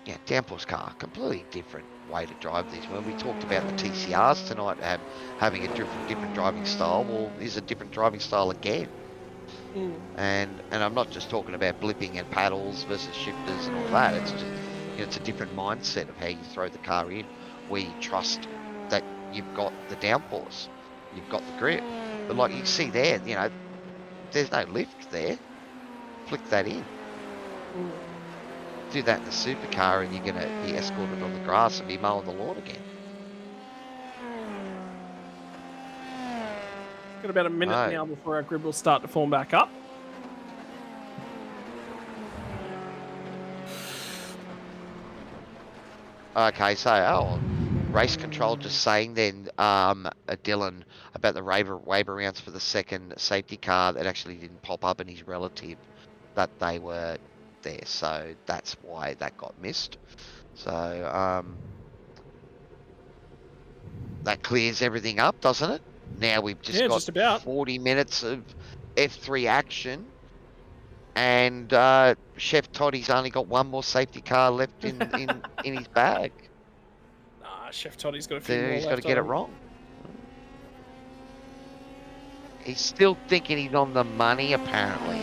yeah, Downpour's car, completely different way to drive these. When we talked about the TCRs tonight having a different driving style, well, there's a different driving style again. And I'm not just talking about blipping and paddles versus shifters and all that. It's just, it's a different mindset of how you throw the car in, where you trust that you've got the downforce, you've got the grip. But like you see there, there's no lift there. Flick that in. Do that in the supercar, and you're going to be escorted on the grass and be mowing the lawn again.
Got about a minute
Right.
now before our grid will start to form back up.
Okay, so race control just saying then, Dylan, about the waiver rounds for the second safety car that actually didn't pop up in his relative, that they were there, so that's why that got missed. So that clears everything up, doesn't it? Now we've just
Yeah,
got
just about.
40 minutes of F3 action. And Chef Toddy's only got one more safety car left in his bag.
Chef Toddy's got a few
So
more
he's got
left
to get it
on him.
wrong. He's still thinking he's on the money, apparently.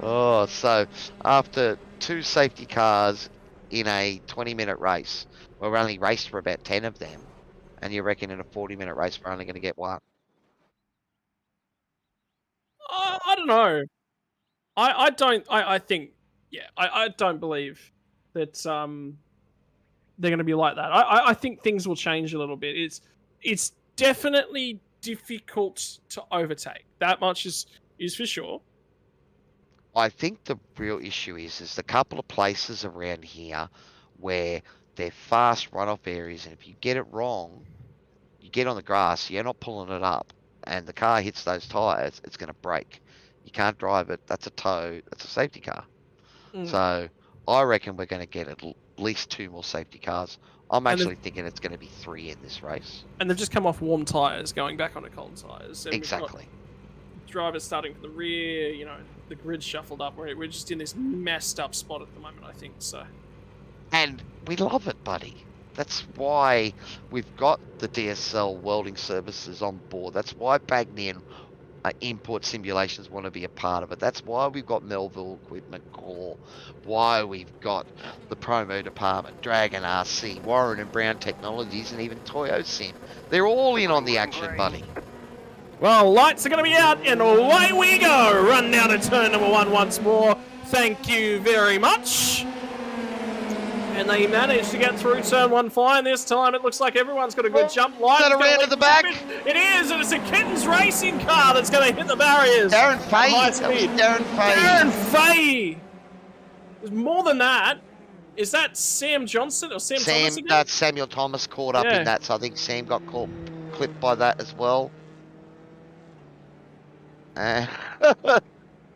Oh, so after 2 safety cars in a 20-minute race, we're only raced for about 10 of them, and you reckon in a 40-minute race we're only going to get one?
I don't know. I don't. I think. Yeah. I don't believe that they're going to be like that. I think things will change a little bit. It's definitely difficult to overtake. That much is for sure.
I think the real issue is there's a couple of places around here where they're fast runoff areas, and if you get it wrong, you get on the grass, you're not pulling it up, and the car hits those tyres, it's going to break. You can't drive it. That's a tow. That's a safety car. So I reckon we're going to get at least 2 more safety cars. I'm actually thinking it's going to be 3 in this race.
And they've just come off warm tyres, going back onto cold tyres.
Exactly.
Drivers starting from the rear, you know, the grid shuffled up. We're just in this messed up spot at the moment, I think. So.
And we love it, buddy. That's why we've got the DSL welding services on board. That's why Pagnian Import Simulations want to be a part of it. That's why we've got Melville Equipment Core. Why we've got the promo department, Dragon RC, Warren and Brown Technologies, and even Toyo Sim. They're all in on the action, buddy.
Well, lights are going to be out, and away we go. Run down to turn number 1 once more. Thank you very much. And they managed to get through turn 1 fine this time. It looks like everyone's got a good jump.
Is that around at the back?
It is, and it's a Kittens racing car that's going to hit the barriers.
Darren Fahey.
High
That was
speed.
Darren Fahey.
Darren Fahey. There's more than that. Is that Sam Johnson or Sam Thomas again?
That's Samuel Thomas caught up
Yeah.
in that, so I think Sam got clipped by that as well.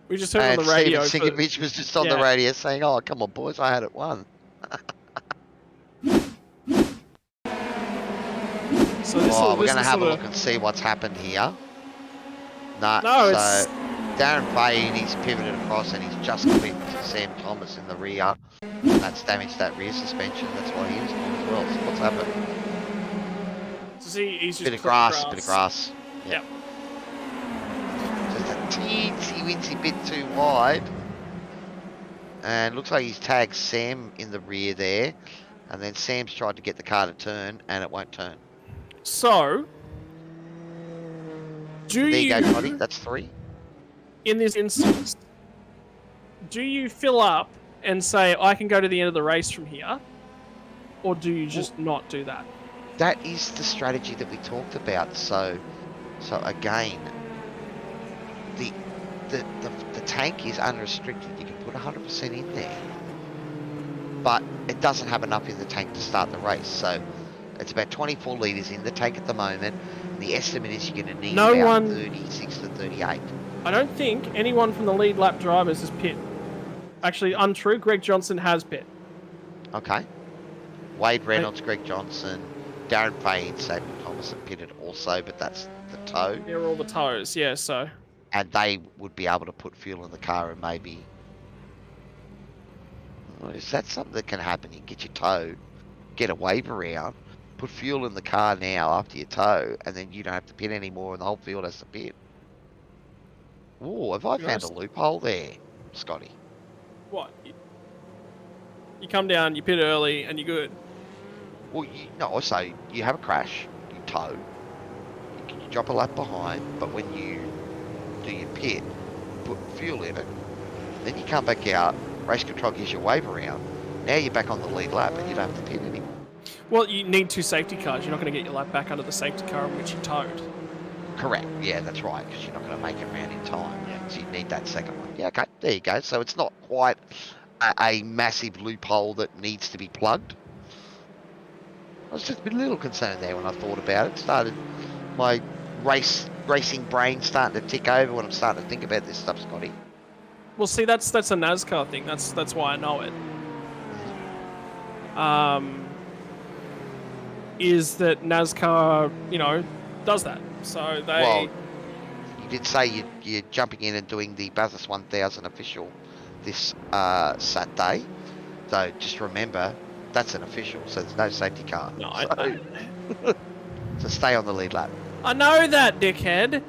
We just heard
And
on the radio.
Steven Sinkovich was just on the
Yeah.
radio saying, "Oh, come on, boys, I had it won."
So this
Oh, we're
this
going to
is
have a
sorta-
look and see what's happened here. No,
No,
so Darren Fahey, he's pivoted across and he's just clipped Sam Thomas in the rear. That's damaged that rear suspension. That's why he was caught as well. So what's happened?
So see, he's just
Bit of
clipped
grass.
Yep.
Just a teensy-wincy bit too wide. And looks like he's tagged Sam in the rear there. And then Sam's tried to get the car to turn, and it won't turn.
So,
There you go, Toddy. That's 3.
in this instance, do you fill up and say, I can go to the end of the race from here? Or do you just not do that?
That is the strategy that we talked about. So again, the tank is unrestricted. You can put 100% in there, but it doesn't have enough in the tank to start the race. So it's about 24 litres in the tank at the moment. And the estimate is you're going to need about 36 to 38.
I don't think anyone from the lead lap drivers has pit. Actually, untrue. Greg Johnson has pit.
Okay. Wade Reynolds, Greg Johnson, Darren Fahey and Samuel Thomas have pitted also, but that's the tow.
They're all the toes, yeah, so.
And they would be able to put fuel in the car and maybe... Well, is that something that can happen? You get your tow, get a wave around, put fuel in the car now after your tow, and then you don't have to pit anymore and the whole field has to pit. Ooh, have I found a loophole there, Scotty?
What? You come down, you pit early, and you're good.
Well, no, so you have a crash, you tow, you drop a lap behind, but when you do your pit, put fuel in it, then you come back out, race control gives you a wave around, now you're back on the lead lap and you don't have to pit anymore.
Well, you need 2 safety cars. You're not going to get your lap back under the safety car in which you towed.
Correct. Yeah, that's right. Because you're not going to make it around in time. Yeah. So you need that second one. Yeah. Okay. There you go. So it's not quite a massive loophole that needs to be plugged. I was just a little concerned there when I thought about it. Started my racing brain starting to tick over when I'm starting to think about this stuff, Scotty.
Well, see, that's a NASCAR thing. That's why I know it. Is that NASCAR, does that. So they...
Well, you did say you're jumping in and doing the Bathurst 1000 official this Saturday. So just remember, that's an official, so there's no safety car.
No,
So stay on the lead lap.
I know that, dickhead.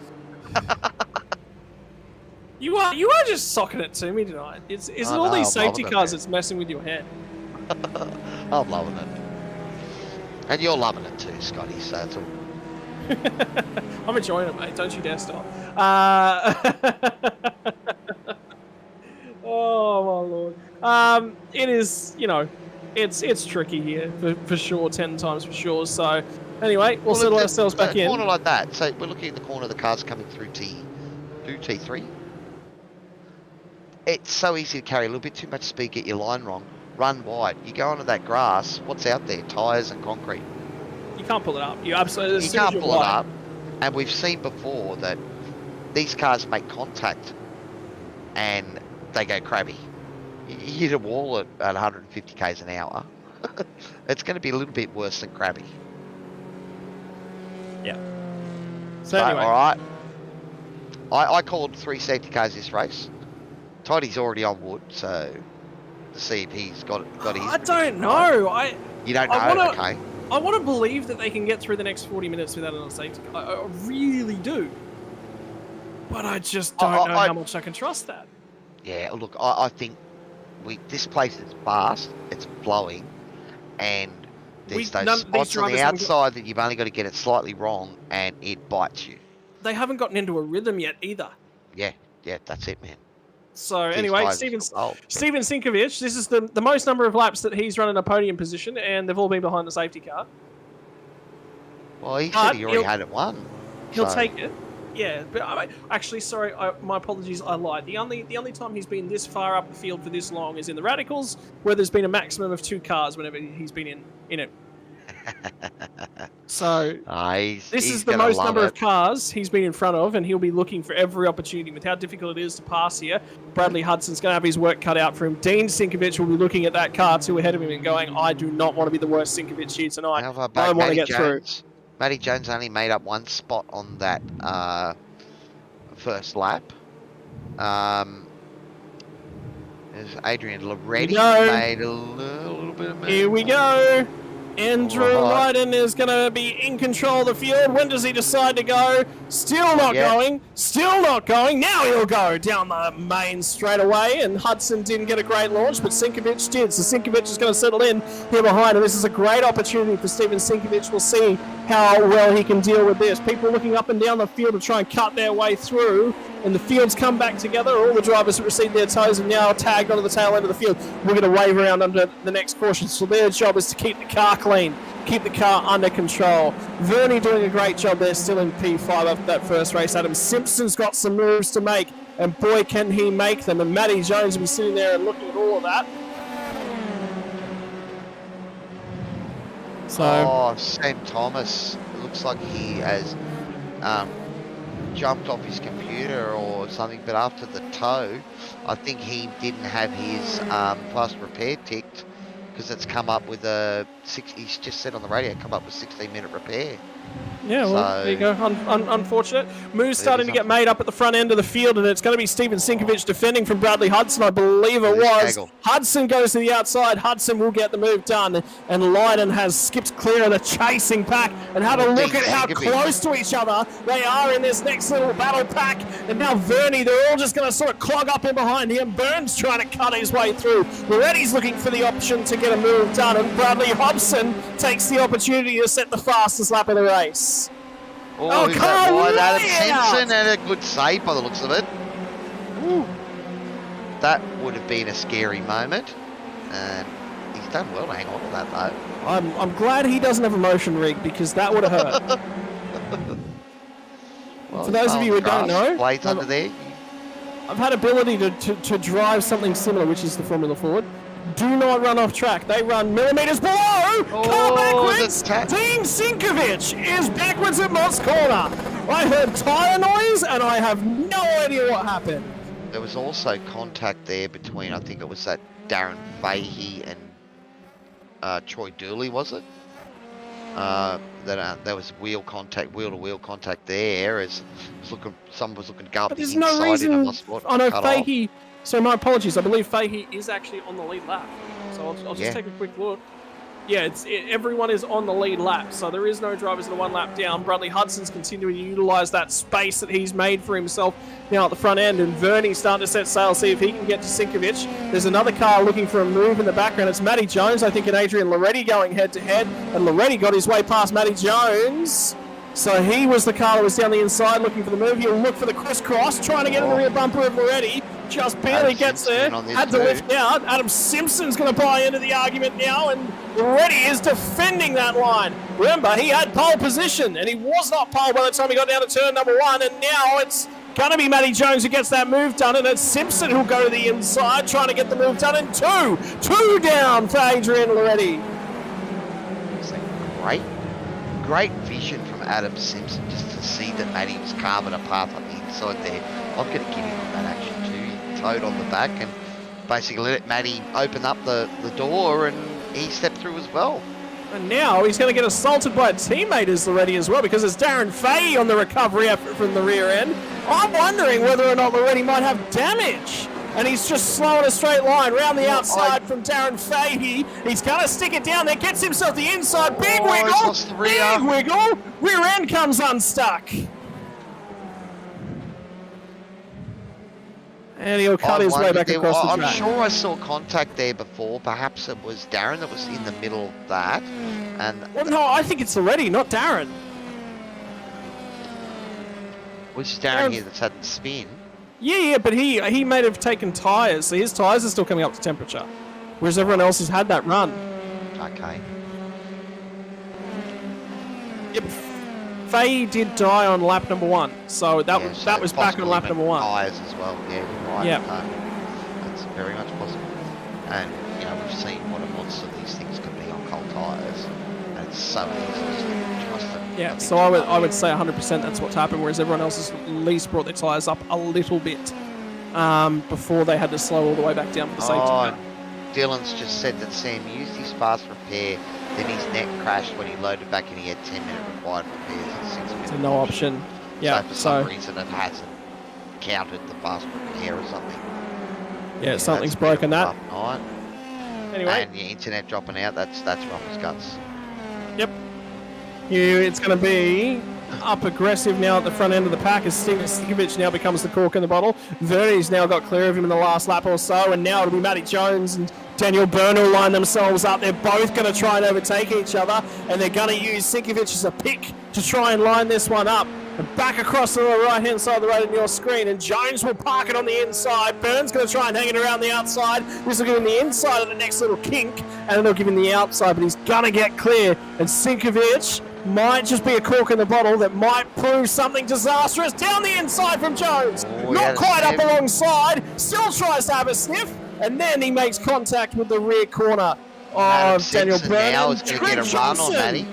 You are just socking it to me tonight. Is it all these safety cars that's messing with your head?
I'm loving it. And you're loving it too, Scotty, so it's all...
I'm enjoying it, mate. Don't you dare stop. Oh, my Lord. It is, it's tricky here, for sure, 10 times for sure. So, anyway, we'll settle ourselves back in.
A corner like that, so we're looking at the corner of the cars coming through T3. It's so easy to carry a little bit too much speed, get your line wrong. Run wide. You go onto that grass, what's out there? Tyres and concrete.
You can't pull it up. You absolutely
can't pull it up. And we've seen before that these cars make contact and they go crabby. You hit a wall at 150 k's an hour. It's going to be a little bit worse than crabby.
Yeah. So anyway.
All right. I called 3 safety cars this race. Toddy's already on wood, so to see if he's got his.
I don't know.
You don't know, okay.
I want to believe that they can get through the next 40 minutes without another safety car. I really do. But I just don't know how much I can trust that.
Yeah, look, I think this place is fast, it's flowing, and there's those spots on the outside that you've only got to get it slightly wrong, and it bites you.
They haven't gotten into a rhythm yet either.
Yeah, that's it, man.
So anyway, Steven Sinkovic, this is the most number of laps that he's run in a podium position, and they've all been behind the safety car.
Well, he said he already had it won.
He'll take it. Yeah, but actually, sorry, my apologies, I lied. The only time he's been this far up the field for this long is in the Radicals, where there's been a maximum of 2 cars whenever he's been in it. So this is the most number of cars he's been in front of, and he'll be looking for every opportunity. With how difficult it is to pass here, Bradley Hudson's going to have his work cut out for him. Dean Sinkovic will be looking at that car 2 ahead of him and going, I do not want to be the worst Sinkovic here tonight. I want to get through.
Matty Jones only made up 1 spot on that first lap. There's Adrian Loretti made a little bit of movement.
Here we go. Andrew Lydon is going to be in control of the field. When does he decide to go? Still not going. Still not going. Now he'll go down the main straight away. And Hudson didn't get a great launch, but Sinkovic did. So Sinkovic is going to settle in here behind. And this is a great opportunity for Steven Sinkovic. We'll see how well he can deal with this. People looking up and down the field to try and cut their way through. And the fields come back together. All the drivers have received their toes and now tagged onto the tail end of the field. We're going to wave around under the next caution. So their job is to keep the car clean, keep the car under control. Vernie doing a great job there, still in P5 after that first race. Adam Simpson's got some moves to make, and boy, can he make them. And Matty Jones will be sitting there and looking at all of that. So,
Sam Thomas, it looks like he has jumped off his computer or something, but after the tow, I think he didn't have his fast repair ticked, because it's come up with he's just said on the radio, come up with 16-minute repair.
Yeah, well, there you go. Unfortunate. Moves starting to get made up at the front end of the field, and it's going to be Steven Sinkovic defending from Bradley Hudson, I believe it was. Hudson goes to the outside. Hudson will get the move done, and Lydon has skipped clear of the chasing pack, and have a look at how close to each other they are in this next little battle pack. And now Vernie, they're all just going to sort of clog up in behind him. Burns trying to cut his way through. Loretti's looking for the option to get a move done, and Bradley Hobson takes the opportunity to set the fastest lap of the race.
Oh, Carl Adam Simpson, and a good save by the looks of it. Ooh. That would have been a scary moment. And he's done well to hang on to that, though.
I'm glad he doesn't have a motion rig because that would have hurt.
Well,
For those of you who don't know,
blades under there.
I've had ability to drive something similar, which is the Formula Ford. Do not run off track. They run millimeters below. Car backwards. Team Sinkovic is backwards at Mott's corner. I heard tyre noise, and I have no idea what happened.
There was also contact there between, I think it was that Darren Fahey and Troy Dooley, was it? There was wheel to wheel contact there. As someone was looking to go up
But
the
there's
inside
no reason.
in a spot.
I know Fahey. So my apologies. I believe Fahey is actually on the lead lap. So I'll just take a quick look. Yeah, everyone is on the lead lap, so there is no drivers in the one lap down. Bradley Hudson's continuing to utilise that space that he's made for himself now at the front end, and Verney's starting to set sail, see if he can get to Sinkovic. There's another car looking for a move in the background. It's Matty Jones, I think, and Adrian Loretti going head-to-head, and Loretti got his way past Matty Jones. So he was the car that was down the inside looking for the move. He'll look for the crisscross, trying to get in the rear bumper of Loretti. Just barely gets there. Had to lift out. Adam Simpson's going to buy into the argument now, and Loretti is defending that line. Remember, he had pole position, and he was not pole by the time he got down to turn number 1, and now it's going to be Matty Jones who gets that move done, and it's Simpson who'll go to the inside, trying to get the move done, and two down for Adrian Loretti.
It's a great vision from Adam Simpson just to see that Matty was carving a path on the inside there. I'm going to give him on that action too. He towed on the back and basically let Matty open up the door, and he stepped through as well.
And now he's going to get assaulted by a teammate as Loretti as well, because it's Darren Fahey on the recovery effort from the rear end. I'm wondering whether or not Loretti might have damage. And he's just slow in a straight line round the outside from Darren Fahey. He's going to stick it down there, gets himself the inside. Big wiggle, big wiggle. Rear end comes unstuck. And he'll cut his way back across the track.
I'm sure I saw contact there before. Perhaps it was Darren that was in the middle of that.
Well, no, I think it's Loretti, not Darren.
Which Darren here that's had the spin?
Yeah, but he may have taken tyres, so his tyres are still coming up to temperature, whereas everyone else has had that run.
Okay.
Yep. Fahey did die on lap number 1, so that was back on lap number 1.
Tyres as well, yeah, right.
Yep.
That's very much possible. And, you know, we've seen what a monster these things can be on cold tyres, and it's so easy to trust them.
Yeah, so I would say 100% that's what's happened, whereas everyone else has at least brought their tyres up a little bit before they had to slow all the way back down for the safety car.
Dylan's just said that Sam used his fast repair, then his net crashed when he loaded back and he had 10-minute required repairs and 6-minute
So no option. Yeah,
so for some reason it hasn't counted the fast repair or something.
Yeah, something's broken that. Anyway.
And the internet dropping out, that's rough as guts.
Yep. It's going to be up aggressive now at the front end of the pack as Sinkovic now becomes the cork in the bottle. Verni's now got clear of him in the last lap or so, and now it'll be Matty Jones and Daniel Byrne will line themselves up. They're both going to try and overtake each other, and they're going to use Sinkovic as a pick to try and line this one up. And back across to the right-hand side of the road on your screen, and Jones will park it on the inside. Byrne's going to try and hang it around the outside. This will give him the inside of the next little kink, and it'll give him the outside, but he's going to get clear. And Sinkovic might just be a cork in the bottle that might prove something disastrous. Down the inside from Jones. Not quite up alongside. Still tries to have a sniff, and then he makes contact with the rear corner of Daniel Byrne.
Now is going to get a run on Matty.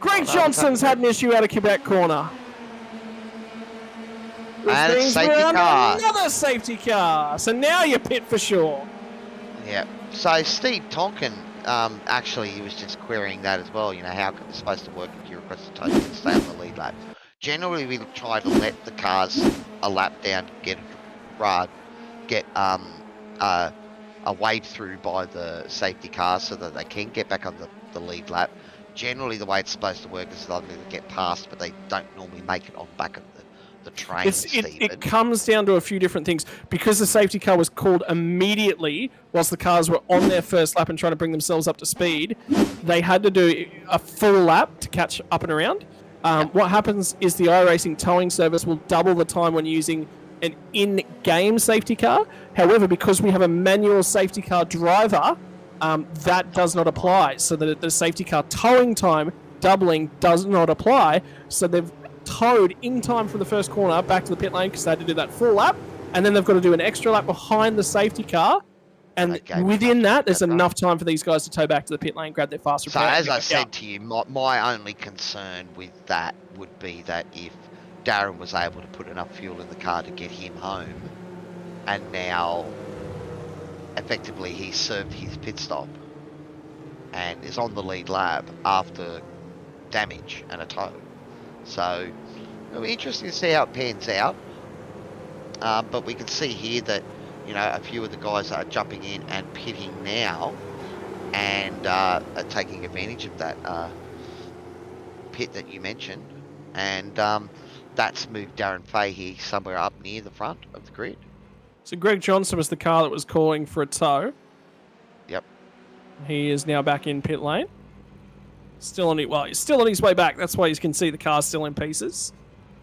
Greg Johnson's had an issue out of Quebec corner.
And it's safety car.
Another safety car. So now you're pit for sure.
Yeah. So Steve Tonkin, actually, he was just querying that as well. You know, how it's supposed to work if you're across the toast and stay on the lead lap. Generally, we try to let the cars a lap down, get a wave through by the safety car so that they can get back on the lead lap. Generally, the way it's supposed to work is they'll get past, but they don't normally make it on back of the train.
It comes down to a few different things. Because the safety car was called immediately whilst the cars were on their first lap and trying to bring themselves up to speed, they had to do a full lap to catch up and around. What happens is the iRacing towing service will double the time when using an in-game safety car. However, because we have a manual safety car driver, that does not apply. So that the safety car towing time doubling does not apply. So they've towed in time from the first corner back to the pit lane because they had to do that full lap, and then they've got to do an extra lap behind the safety car. And within that, there's enough time for these guys to tow back to the pit lane, grab their fast repair.
So as I said to you, my only concern with that would be that if Darren was able to put enough fuel in the car to get him home, and now effectively he served his pit stop and is on the lead lap after damage and a tow. So it'll be interesting to see how it pans out. But we can see here that, you know, a few of the guys are jumping in and pitting now and are taking advantage of that pit that you mentioned. And that's moved Darren Fahey somewhere up near the front of the grid.
So Greg Johnson was the car that was calling for a tow.
Yep.
He is now back in pit lane. He's still on his way back. That's why you can see the car still in pieces.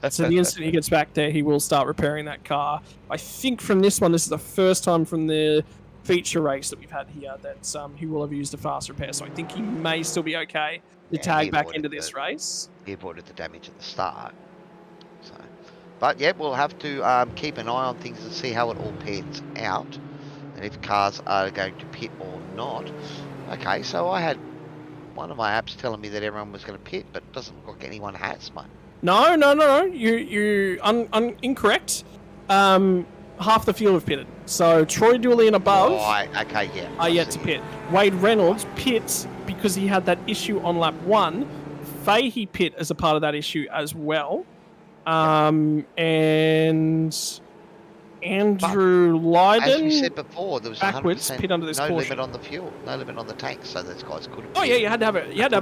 So the instant he gets back there, he will start repairing that car. I think from this one, this is the first time from the feature race that we've had here that he will have used a fast repair. So I think he may still be okay to tag back into this race.
He avoided the damage at the start. So, but yeah, we'll have to keep an eye on things and see how it all pans out, and if cars are going to pit or not. Okay, so I had one of my apps telling me that everyone was going to pit, but it doesn't look like anyone has, mate.
No. You're incorrect. Half the field have pitted. So Troy Dooley and above are yet to pit. Wade Reynolds pits because he had that issue on lap 1. Fahey pit as a part of that issue as well. And Andrew Lydon,
as we said before, there was
backwards pit under this
no
caution.
limit on the fuel, no limit on the tank, so those guys could have.
Oh yeah, you had to have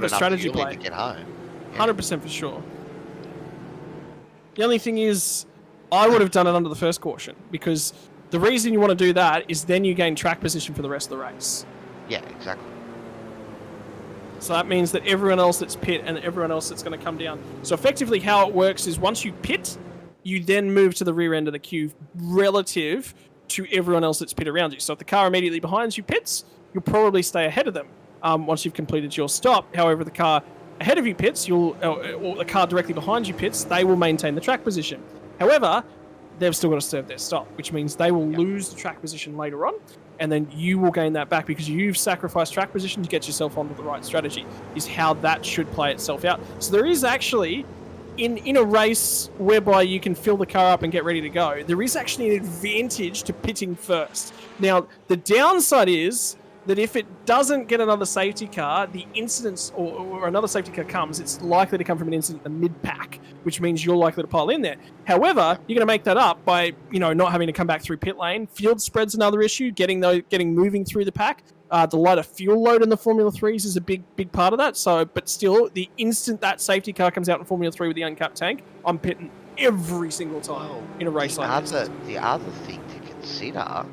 a strategy play.
To get home.
100% for sure. The only thing is, I would have done it under the first caution, because the reason you want to do that is then you gain track position for the rest of the race.
Yeah, exactly.
So that means that everyone else that's pit and everyone else that's going to come down. So effectively how it works is once you pit, you then move to the rear end of the queue relative to everyone else that's pit around you. So if the car immediately behind you pits, you'll probably stay ahead of them once you've completed your stop. However, the car ahead of you pits, or the car directly behind you pits, they will maintain the track position. However, they've still got to serve their stop, which means they will lose the track position later on, and then you will gain that back because you've sacrificed track position to get yourself onto the right strategy, is how that should play itself out. So there is actually, in a race whereby you can fill the car up and get ready to go, there is actually an advantage to pitting first. Now, the downside is that if it doesn't get another safety car, the incidents, or another safety car comes, it's likely to come from an incident in the mid-pack, which means you're likely to pile in there. However, you're going to make that up by, not having to come back through pit lane. Field spread's another issue, getting moving through the pack. The lighter fuel load in the Formula 3s is a big part of that. So, but still, the instant that safety car comes out in Formula 3 with the uncapped tank, I'm pitting every single time in a race like this.
The other thing to consider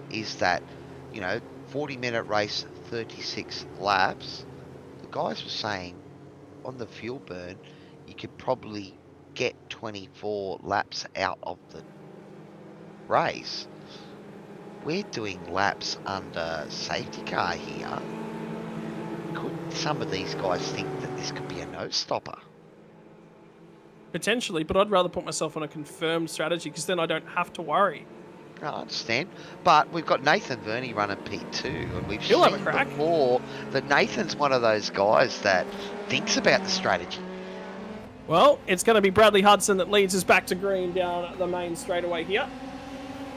is that, 40-minute race, 36 laps, the guys were saying on the fuel burn, you could probably get 24 laps out of the race. We're doing laps under safety car here. Could some of these guys think that this could be a no-stopper?
Potentially, but I'd rather put myself on a confirmed strategy because then I don't have to worry.
I understand, but we've got Nathan Verney running P2, and we've
He'll have a
seen
crack.
before that Nathan's one of those guys that thinks about the strategy.
Well, it's going to be Bradley Hudson that leads us back to green down the main straightaway here.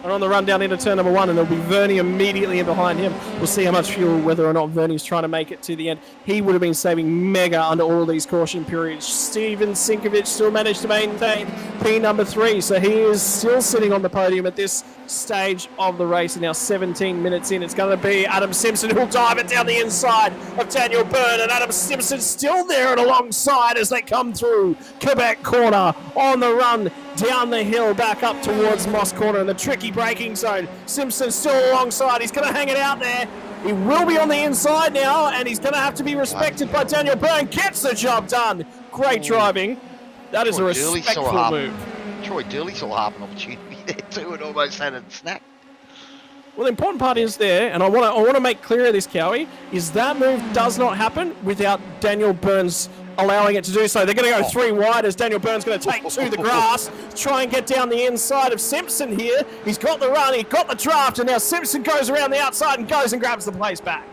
And on the run down into turn number 1, and it'll be Verney immediately in behind him. We'll see how much fuel, whether or not Verney's trying to make it to the end. He would have been saving mega under all of these caution periods. Steven Sinkovic still managed to maintain P number 3, so he is still sitting on the podium at this stage of the race. And now 17 minutes in, it's going to be Adam Simpson who'll dive it down the inside of Daniel Byrne, and Adam Simpson still there and alongside as they come through Quebec corner on the run down the hill back up towards Moss Corner in the tricky braking zone. Simpson still alongside. He's going to hang it out there. He will be on the inside now, and he's going to have to be respected by Daniel Byrne. Gets the job done. Great driving. That is a respectful move.
Troy Dooley saw half an opportunity there too and almost had a snap.
Well, the important part is there, and I want to make clear this, Cowie, is that move does not happen without Daniel Burns allowing it to do so. They're going to go 3 wide as Daniel Burns going to take to the grass, try and get down the inside of Simpson here. He's got the run, he got the draft, and now Simpson goes around the outside and goes and grabs the place back.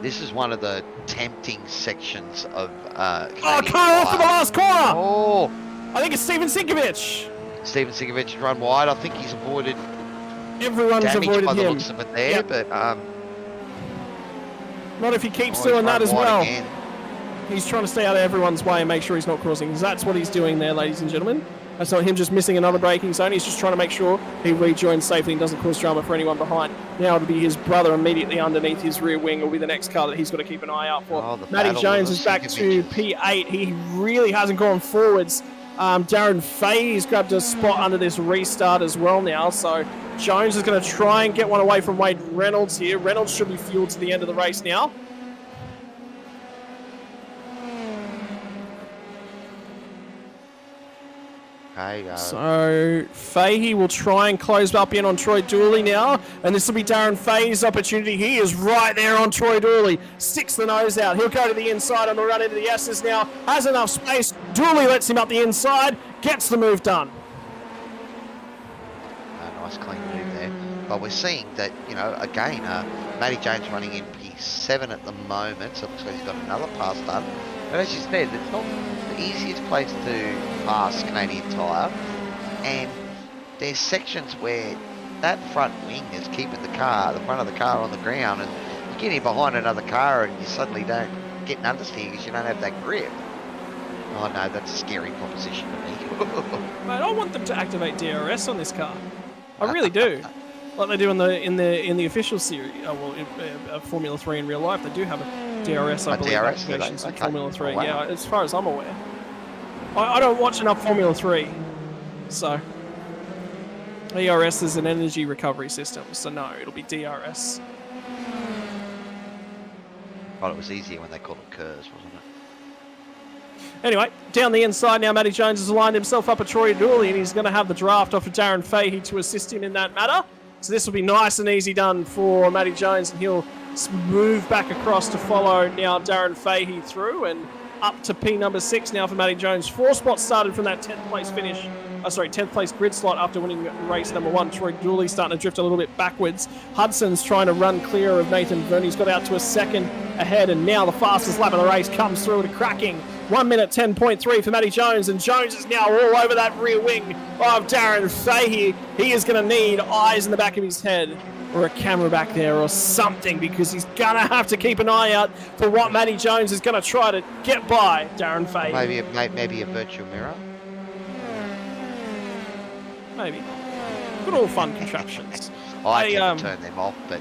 This is one of the tempting sections of
car off for the last corner!
Oh,
I think it's Steven Sinkovic.
Steven Sinkovic has run wide. I think he's avoided
Everyone's
damage
avoided
by the
him.
looks of it there,
Yep.
but
Not if he keeps
he's
doing that
run
as
wide
well.
again.
He's trying to stay out of everyone's way and make sure he's not crossing. That's what he's doing there, ladies and gentlemen. That's not him just missing another braking zone. He's just trying to make sure he rejoins safely and doesn't cause drama for anyone behind. Now it'll be his brother immediately underneath his rear wing will be the next car that he's got to keep an eye out for.
Oh, the
Matty
battle
Jones
of
is
the
back to
Sinkovic's.
P8. He really hasn't gone forwards. Darren Fahey's grabbed a spot under this restart as well now. So Jones is going to try and get one away from Wade Reynolds here. Reynolds should be fueled to the end of the race now. So Fahey will try and close up in on Troy Dooley now, and this will be Darren Fahey's opportunity. He is right there on Troy Dooley, sticks the nose out. He'll go to the inside on the run into the S's now, has enough space. Dooley lets him up the inside, gets the move done.
Nice clean move there. But we're seeing that, you know, again, Matty Jones running in P7 at the moment, so it looks like he's got another pass done. But as you said, it's not the easiest place to pass Canadian Tire, and there's sections where that front wing is keeping the front of the car on the ground, and you get in behind another car and you suddenly don't get an understeer because you don't have that grip. Oh no, that's a scary proposition to me.
Mate, I want them to activate DRS on this car. I really do. Like they do in the official series, Formula 3 in real life, they do have a DRS, I believe,
DRS,
activations in
okay.
Formula 3.
Oh, wow.
Yeah, as far as I'm aware. I don't watch enough Formula 3, so ERS is an energy recovery system, so no, it'll be DRS.
Well, it was easier when they called it KERS, wasn't it?
Anyway, down the inside now, Matty Jones has lined himself up at Troy Dooley, and he's going to have the draft off of Darren Fahey to assist him in that matter. So this will be nice and easy done for Matty Jones, and he'll move back across to follow now Darren Fahey through, and up to P number 6 now for Matty Jones. 4 spots started from that 10th place finish. 10th place grid slot after winning race number 1. Troy Dooley starting to drift a little bit backwards. Hudson's trying to run clear of Nathan Verne. He's got out to a second ahead, and now the fastest lap of the race comes through at a cracking 1 minute 10.3 for Matty Jones, and Jones is now all over that rear wing of Darren Fahey. He is going to need eyes in the back of his head, or a camera back there or something, because he's going to have to keep an eye out for what Matty Jones is going to try to get by Darren Fahey.
Maybe a virtual mirror.
Maybe. Good all fun contraptions.
I can turn them off, but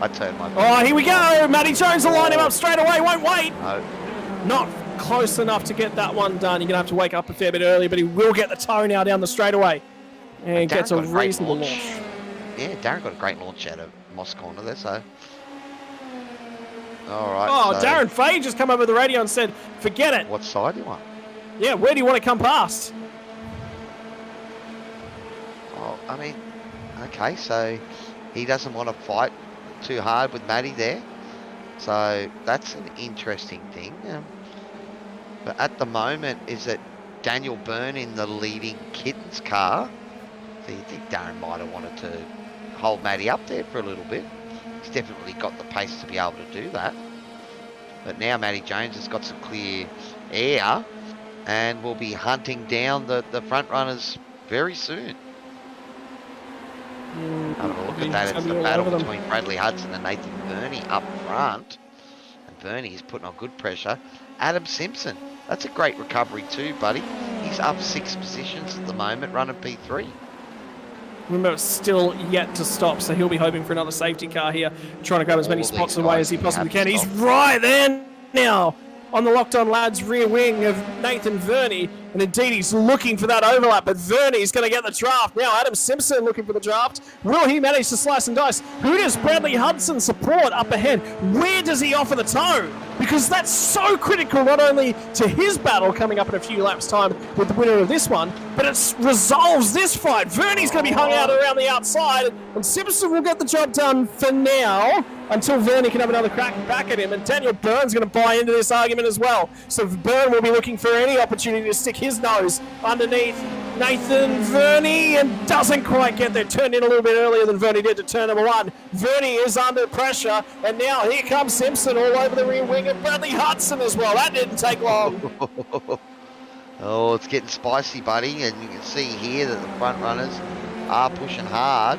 I turn my...
Oh, here we go! Matty Jones will line him up straight away, won't wait!
No.
Not close enough to get that one done. You're going to have to wake up a fair bit early, but he will get the toe now down the straightaway. And gets a reasonable launch.
Yeah, Darren got a great launch out of Moss Corner there, so... Alright,
Oh, so Darren Fahey just come over the radio and said, forget it.
What side do you want?
Yeah, where do you want to come past?
Oh, I mean, okay, so he doesn't want to fight too hard with Matty there. So that's an interesting thing. But at the moment, is it Daniel Byrne in the leading Kittens car? So you think Darren might have wanted to hold Matty up there for a little bit. He's definitely got the pace to be able to do that. But now Matty Jones has got some clear air and will be hunting down the front runners very soon. Having a look at that, it's the battle between Bradley Hudson and Nathan Verne up front. And Verne is putting on good pressure. Adam Simpson, that's a great recovery too, buddy. He's up 6 positions at the moment, running P3.
Remember, it's still yet to stop, so he'll be hoping for another safety car here, trying to grab as many spots away as he possibly can. He's right there now. on the Locked On Lads rear wing of Nathan Verney, and indeed he's looking for that overlap, but Verney's going to get the draft. Now Adam Simpson looking for the draft. Will he manage to slice and dice? Who does Bradley Hudson support up ahead? Where does he offer the toe? Because that's so critical not only to his battle coming up in a few laps' time with the winner of this one, but it resolves this fight. Verney's going to be hung out around the outside, and Simpson will get the job done for now until Verney can have another crack back at him, and Daniel Byrne's going to buy into this argument as well. So Byrne will be looking for any opportunity to stick his nose underneath Nathan Verney and doesn't quite get there. Turned in a little bit earlier than Verney did to turn number one. Verney is under pressure, and now here comes Simpson all over the rear wing of Bradley Hudson as well. That didn't take long.
Oh, it's getting spicy, buddy, and you can see here that the front runners are pushing hard.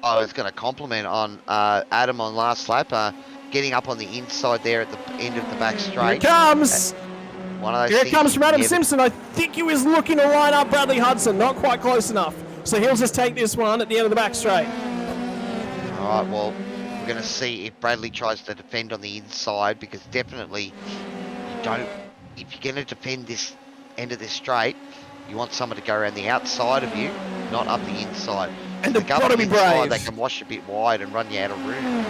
I was going to compliment on Adam on last lap, getting up on the inside there at the end of the back straight.
Here it comes.
One of those
Here it
things
comes from Adam
never-
Simpson. I think he was looking to line up Bradley Hudson. Not quite close enough. So he'll just take this one at the end of the back straight.
All right, well, we're going to see if Bradley tries to defend on the inside, because definitely you don't, if you're going to defend this end of this straight, you want someone to go around the outside of you, not up the inside.
And
If
they've
they go
got to
up
be
the inside,
brave.
They can wash a bit wide and run you out of room.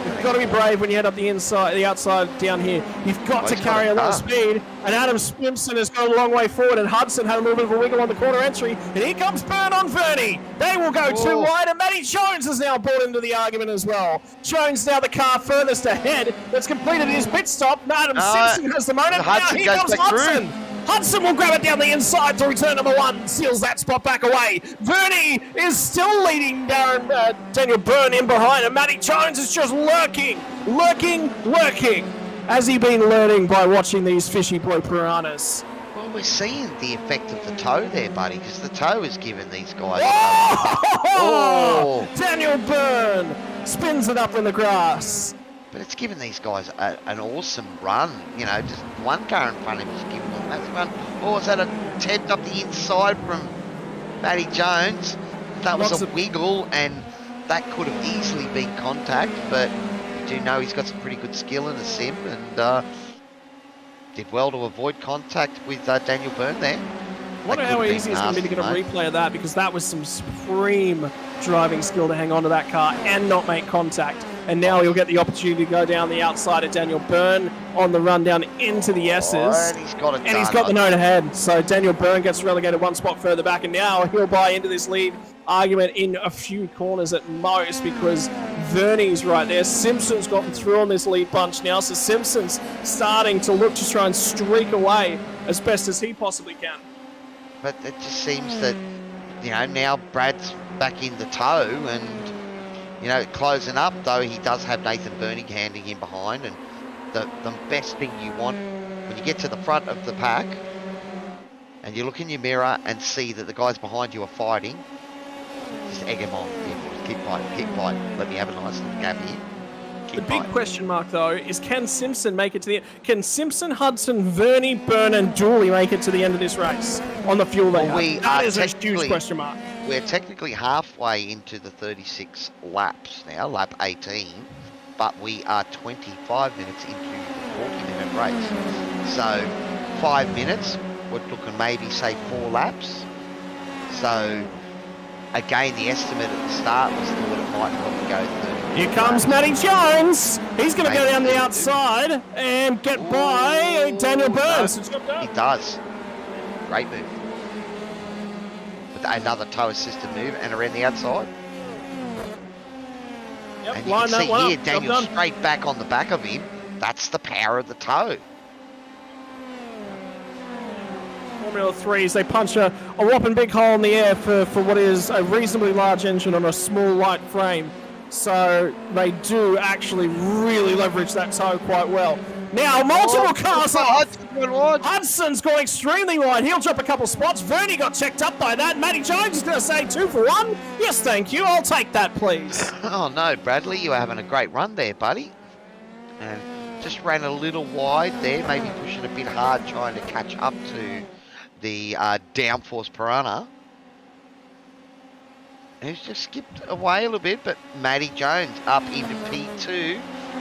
You've got to be brave when you head up the inside, the outside down here. You've got
Well,
to
he's
carry
got
a
a
lot of
car.
speed. And Adam Simpson has gone a long way forward, and Hudson had a little bit of a wiggle on the corner entry. And here comes Byrne on Verney. They will go too
Oh.
wide, and Matty Jones is now brought into the argument as well. Jones now the car furthest ahead that's completed his pit stop. Adam Simpson has the motor. Now
Hudson
here
goes
comes
back through.
Hudson. Hudson will grab it down the inside to return number one, seals that spot back away. Verney is still leading Daniel Byrne in behind, and Matty Jones is just lurking. Has he been learning by watching these fishy blue piranhas?
Well, we're seeing the effect of the toe there, buddy, because the toe is giving these guys...
Oh! Daniel Byrne spins it up in the grass.
But it's given these guys an awesome run. You know, just one car in front of him is giving them a massive run. Oh, is that a attempt up the inside from Matty Jones? That was
Lots
a
of-
wiggle, and that could have easily been contact, but you do know he's got some pretty good skill in the sim, and did well to avoid contact with Daniel Byrne there.
I wonder
That
how
could have
easy
been
it's going to be to get a
nasty,
replay of that, because that was some supreme driving skill to hang on to that car and not make contact. And now he'll get the opportunity to go down the outside of Daniel Byrne on the run down into the S's.
Oh, and he's got it
And he's
done.
got the note ahead. So Daniel Byrne gets relegated one spot further back, and now he'll buy into this lead argument in a few corners at most, because Verney's right there. Simpson's gotten through on this lead bunch now, so Simpson's starting to look to try and streak away as best as he possibly can.
But it just seems that, you know, now Brad's back in the toe, and, you know, closing up, though he does have Nathan Byrne handing him behind, and the best thing you want when you get to the front of the pack and you look in your mirror and see that the guys behind you are fighting, just egg him on. Yeah, boys, keep fighting. Let me have a nice little gap here.
The big question mark, though, is can Simpson make it to the end? Can Simpson, Hudson, Verney, Byrne, and Dooley make it to the end of this race on the fuel they have? That is a huge
technically-
question mark.
We're technically halfway into the 36 laps now, lap 18, but we are 25 minutes into the 40-minute race. So 5 minutes, we're looking maybe, say, 4 laps. So, again, the estimate at the start was thought it might probably go 30.
Here comes Matty Jones. He's going to go down the outside and get by Daniel Byrne. So job done.
He does. Great move. With another toe assisted move and around the outside.
Yep,
And you
line
can
that
see
one
here,
up. Job
Daniel
done.
straight back on the back of him. That's the power of the toe.
Formula 3s, they punch a whopping big hole in the air for what is a reasonably large engine on a small light frame. So they do actually really leverage that toe quite well. Now, multiple cars off. Hudson's gone extremely wide. He'll drop a couple spots. Verney got checked up by that. Matty Jones is going to say 2 for 1. Yes, thank you. I'll take that, please.
Oh no, Bradley, you were having a great run there, buddy. And just ran a little wide there, maybe pushing a bit hard, trying to catch up to the downforce Piranha. He's just skipped away a little bit, but Matty Jones up into P2.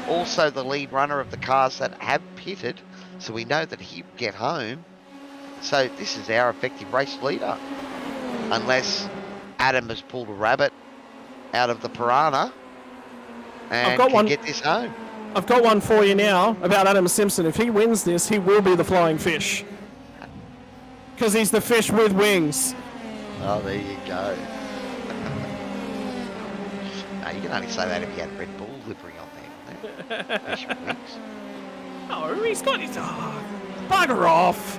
also the lead runner of the cars that have pitted, so we know that he'll get home. So this is our effective race leader. Unless Adam has pulled a rabbit out of the piranha and can get this home.
I've got one for you now about Adam Simpson. If he wins this, he will be the flying fish. Because he's the fish with wings.
Oh, there you go. No, you can only say that if you had Red Bull livery on there. Fish with wings.
Oh, he's got his... Oh, bugger off.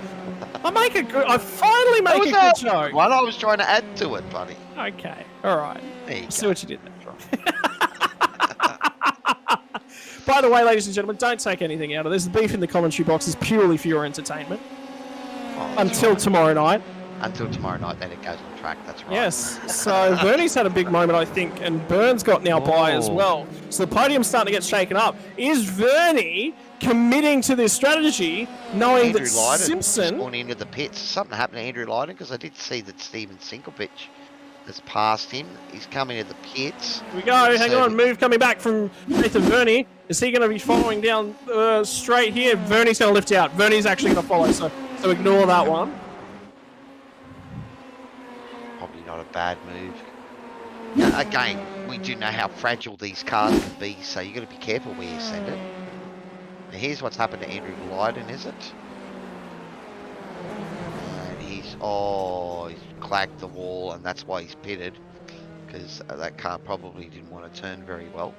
I finally make a good joke.
One I was trying to add to it, buddy.
Okay, all right.
There you
See
go.
what you did there. By the way, ladies and gentlemen, don't take anything out of this. The beef in the commentary box is purely for your entertainment.
Oh,
Until tomorrow night.
Until tomorrow night, then it goes on track. That's right.
Yes. So Vernie's had a big moment, I think, and Burns got now by as well. So the podium's starting to get shaken up. Is Vernie committing to this strategy, knowing
Andrew
that
Lydon
Simpson...
gone into the pits? Something happened to Andrew Lydon, because I did see that Steven Sinkovich has passed him. He's coming to the pits.
Here we go. Hang on. Move coming back from Nathan Vernie. Is he going to be following down straight here? Vernie's going to lift out. Vernie's actually going to follow, so ignore that one.
Probably not a bad move. Now, again, we do know how fragile these cars can be, so you've got to be careful where you send it. Now, here's what's happened to Andrew Lydon, is it? And he's clagged the wall, and that's why he's pitted, because that car probably didn't want to turn very well.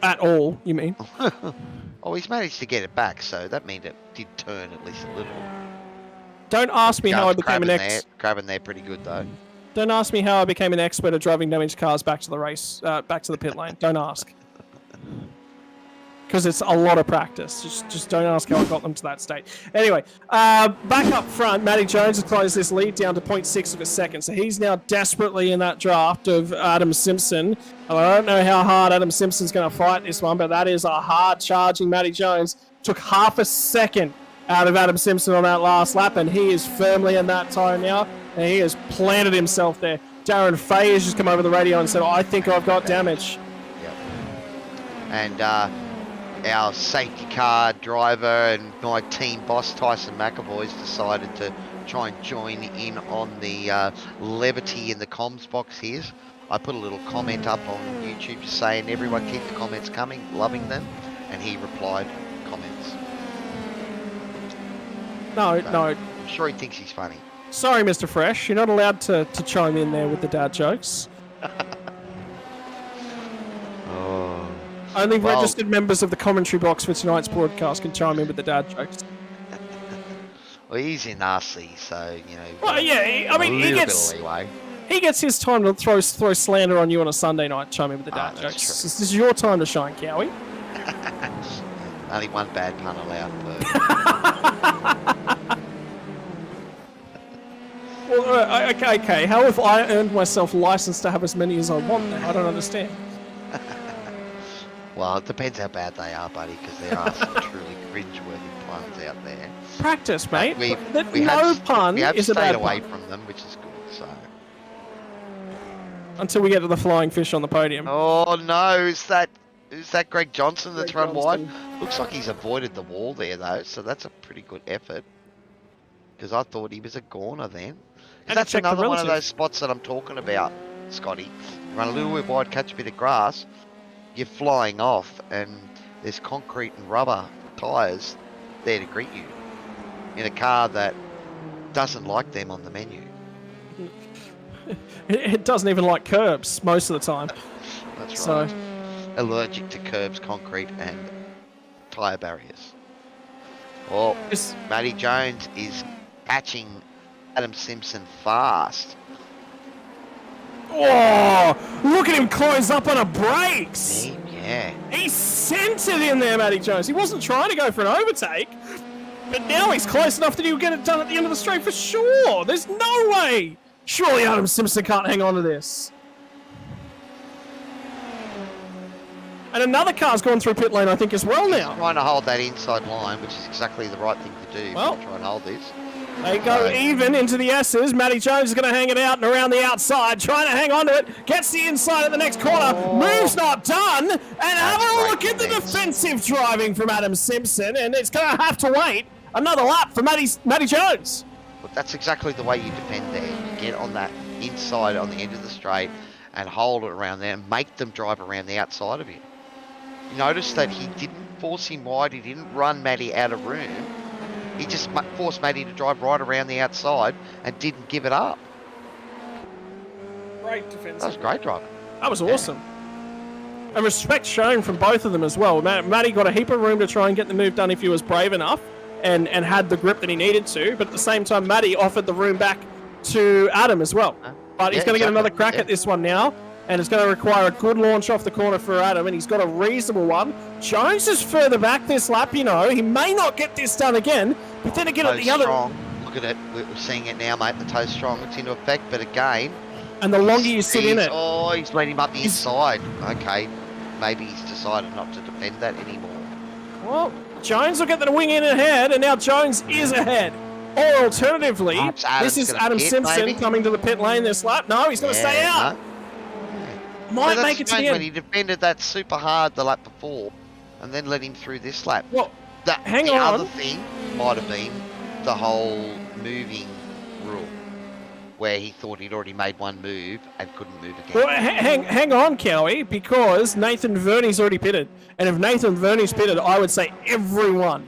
At all, you mean?
Oh, he's managed to get it back, so that means it did turn at least a little.
Don't ask me how I became an
grabbing there pretty good though.
Don't ask me how I became an expert at driving damaged cars back to the race, back to the pit lane. Don't ask. Because it's a lot of practice. Just don't ask how I got them to that state. Anyway, back up front, Matty Jones has closed this lead down to 0.6 of a second. So he's now desperately in that draft of Adam Simpson. And I don't know how hard Adam Simpson's going to fight this one, but that is a hard charging Matty Jones. Took half a second out of Adam Simpson on that last lap, and he is firmly in that tire now, and he has planted himself there. Darren Fay has just come over the radio and said, I think I've got damage.
Yep. And our safety car driver and my team boss, Tyson McAvoy's decided to try and join in on the levity in the comms box here. I put a little comment up on YouTube just saying, everyone keep the comments coming, loving them, and he replied, comments.
No.
I'm sure he thinks he's funny.
Sorry, Mr. Fresh. You're not allowed to chime in there with the dad jokes.
Oh.
Only registered members of the commentary box for tonight's broadcast can chime in with the dad jokes.
Well, he's in RC, so, you know.
Well, yeah, I mean, he gets his time to throw slander on you on a Sunday night, chime in with the dad jokes. This is your time to shine, Cowie.
Only one bad pun allowed per.
Well, okay. How have I earned myself license to have as many as I want then? I don't understand.
Well, it depends how bad they are, buddy, because there are some truly cringe-worthy puns out there.
Practice, mate.
We
pun
have
is a
stayed
bad
away
pun.
from them, which is good, so.
Until we get to the flying fish on the podium.
Oh, no, is that Greg Johnson that's
Greg
run
Johnston.
wide? Looks like he's avoided the wall there, though, so that's a pretty good effort. Because I thought he was a goner then.
And
That's
check the
another one of
relative.
those spots that I'm talking about, Scotty. Run a little bit wide, catch a bit of grass, you're flying off, and there's concrete and rubber tyres there to greet you in a car that doesn't like them on the menu.
It doesn't even like curbs most of the time.
That's right. Allergic to curbs, concrete, and tyre barriers. Well, Matty Jones is catching Adam Simpson fast.
Oh, look at him close up on a brakes.
Yeah.
He sent it in there, Matty Jones. He wasn't trying to go for an overtake, but now he's close enough that he'll get it done at the end of the straight for sure. There's no way. Surely Adam Simpson can't hang on to this. And another car's gone through pit lane, I think, as well now.
He's trying to hold that inside line, which is exactly the right thing to do.
Well,
try and hold this.
They go even into the S's. Matty Jones is going to hang it out and around the outside, trying to hang on to it. Gets the inside at the next corner. Move's not done. And have a look at the defensive driving from Adam Simpson. And it's going to have to wait another lap for Matty Jones.
But that's exactly the way you defend there. You get on that inside on the end of the straight and hold it around there and make them drive around the outside of you. You notice that he didn't force him wide. He didn't run Matty out of room. He just forced Matty to drive right around the outside and didn't give it up.
Great defense.
That was great driving.
That was awesome. And respect shown from both of them as well. Matty got a heap of room to try and get the move done if he was brave enough and had the grip that he needed to. But at the same time, Matty offered the room back to Adam as well. But he's going to get another crack at this one now. And it's going to require a good launch off the corner for Adam, and he's got a reasonable one. Jones is further back this lap, you know. He may not get this done again, but then again at the other...
strong. Look at it. We're seeing it now, mate. The toe's strong. It's into effect, but again...
And the longer you sit in it...
Oh, he's let him up the inside. Okay, maybe he's decided not to defend that anymore.
Well, Jones will get the wing in ahead, and now Jones is ahead. Or alternatively, this is Adam Simpson coming to the pit lane this lap. No, he's going to stay out.
No.
Might make it to the end.
When he defended that super hard the lap before, and then let him through this lap.
Well, hang
on. The other
on.
thing might have been the whole moving rule, where he thought he'd already made one move and couldn't move again.
Well, hang on, Cowie, because Nathan Verney's already pitted. And if Nathan Verney's pitted, I would say everyone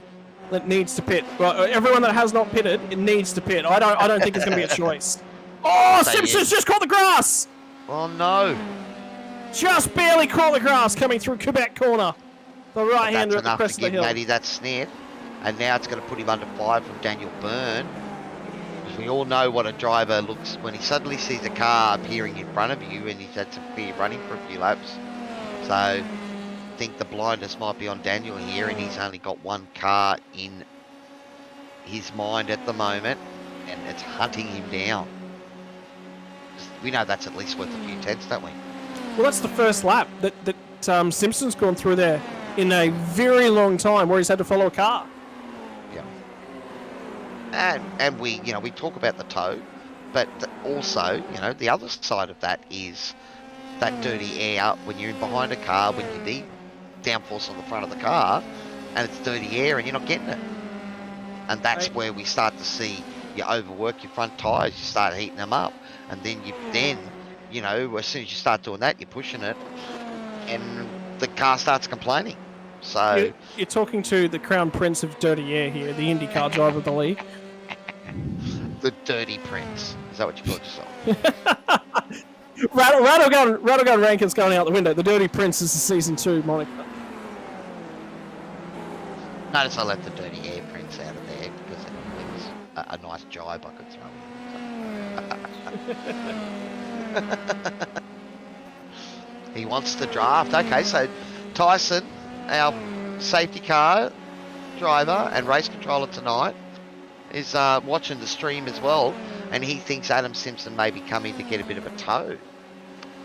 that needs to pit. Well, everyone that has not pitted, it needs to pit. I don't think it's going to be a choice. Oh, Simpson's just caught the grass!
Oh, no.
Just barely caught the grass coming through Quebec corner. The right-hander at the crest of the hill.
Matty that sniff, and now it's going to put him under 5 from Daniel Byrne. Because we all know what a driver looks when he suddenly sees a car appearing in front of you and he's had to be running for a few laps. So I think the blindness might be on Daniel here, and he's only got one car in his mind at the moment, and it's hunting him down. We know that's at least worth a few tenths, don't we?
Well, that's the first lap that Simpson's gone through there in a very long time, where he's had to follow a car.
Yeah. And we talk about the toe, but also, the other side of that is that dirty air when you're in behind a car, when you need downforce on the front of the car, and it's dirty air and you're not getting it. And that's where we start to see you overwork your front tyres, you start heating them up, and then as soon as you start doing that, you're pushing it, and the car starts complaining. So
you're talking to the crown prince of dirty air here, the IndyCar driver of the league.
The dirty prince. Is that what you call yourself?
Rattlegun rankings going out the window. The dirty prince is the season 2 moniker.
Notice I left the dirty air prince out of there because it was a nice jibe I could throw in. He wants the draft. Okay, so Tyson, our safety car driver and race controller tonight, is watching the stream as well, and he thinks Adam Simpson may be coming to get a bit of a tow.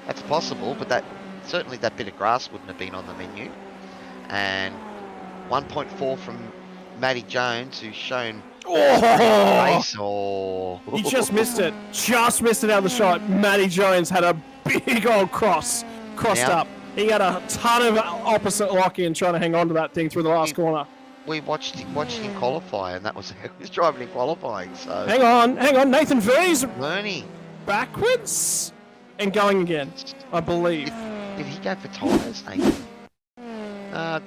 That's possible, but certainly that bit of grass wouldn't have been on the menu. And 1.4 from Matty Jones, who's shown race.
He just missed it. Just missed it out of the shot. Matty Jones had a big old crossed up. He had a ton of opposite lock-in trying to hang on to that thing through the last corner.
We watched him qualify, and that was how he was driving in qualifying. So
hang on. Nathan Verney's
Bernie
backwards and going again, I believe.
Did he go for tyres, Nathan?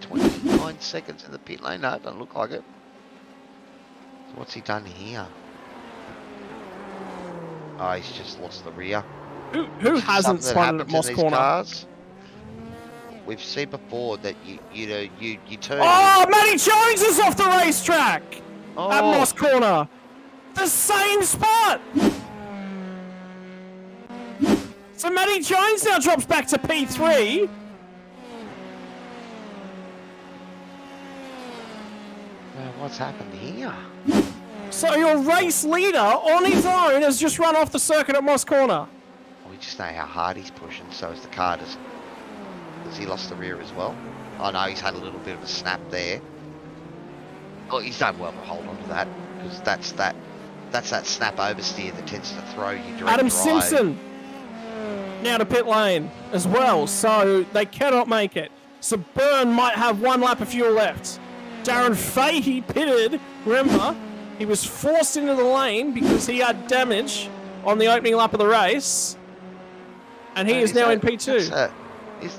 29 seconds in the pit lane. No, it doesn't look like it. So what's he done here? Oh, he's just lost the rear.
Who hasn't spun at Moss corner?
Cars. We've seen before that you turn.
Oh, Matty Jones is off the racetrack at Moss corner. The same spot. So Matty Jones now drops back to P3.
What's happened here?
So your race leader on his own has just run off the circuit at Moss corner.
We just know how hard he's pushing. So as the car does he lost the rear as well? Oh no, he's had a little bit of a snap there. Oh, he's done well to hold on to that, because that's that that's that snap oversteer that tends to throw you direct
Adam
drive.
Simpson now to pit lane as well, so they cannot make it. So Byrne might have 1 lap of fuel left. Darren Fahey pitted, remember, he was forced into the lane because he had damage on the opening lap of the race, and he is now in P2.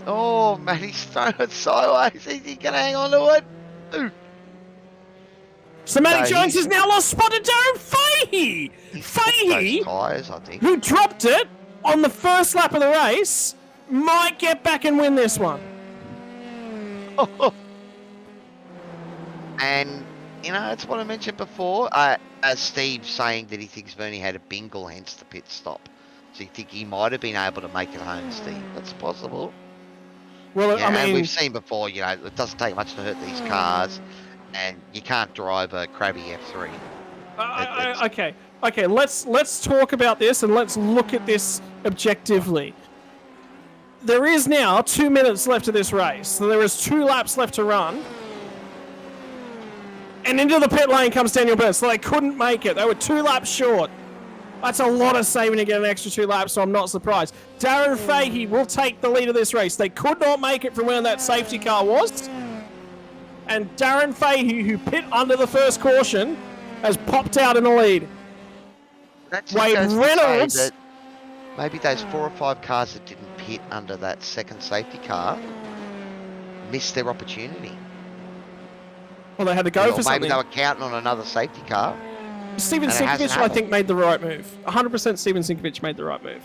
Oh, man, he's thrown it sideways. Is he going to hang on to it? Ooh.
So Matty Jones has now lost spot to Darren Fahey. Fahey,
tyres, I think.
who dropped it on the first lap of the race, might get back and win this one.
And, you know, it's what I mentioned before. Steve saying that he thinks Bernie had a bingle, hence the pit stop. So you think he might have been able to make it home, Steve? That's possible.
Well,
Yeah,
I mean,
and we've seen before, you know, it doesn't take much to hurt these cars, and you can't drive a crabby F3.
Okay. Let's talk about this and let's look at this objectively. There is now 2 minutes left of this race, so there is 2 laps left to run. And into the pit lane comes Daniel Byrne, so they couldn't make it. They were 2 laps short. That's a lot of saving to get an extra 2 laps, so I'm not surprised. Darren Fahey will take the lead of this race. They could not make it from where that safety car was. And Darren Fahey, who pit under the first caution, has popped out in the lead. Wade Reynolds.
Maybe those 4 or 5 cars that didn't pit under that second safety car missed their opportunity.
Well, they had to go for something.
Maybe they were counting on another safety car.
Steven Sinkovich, I think, made the right move. 100% Steven Sinkovich made the right move.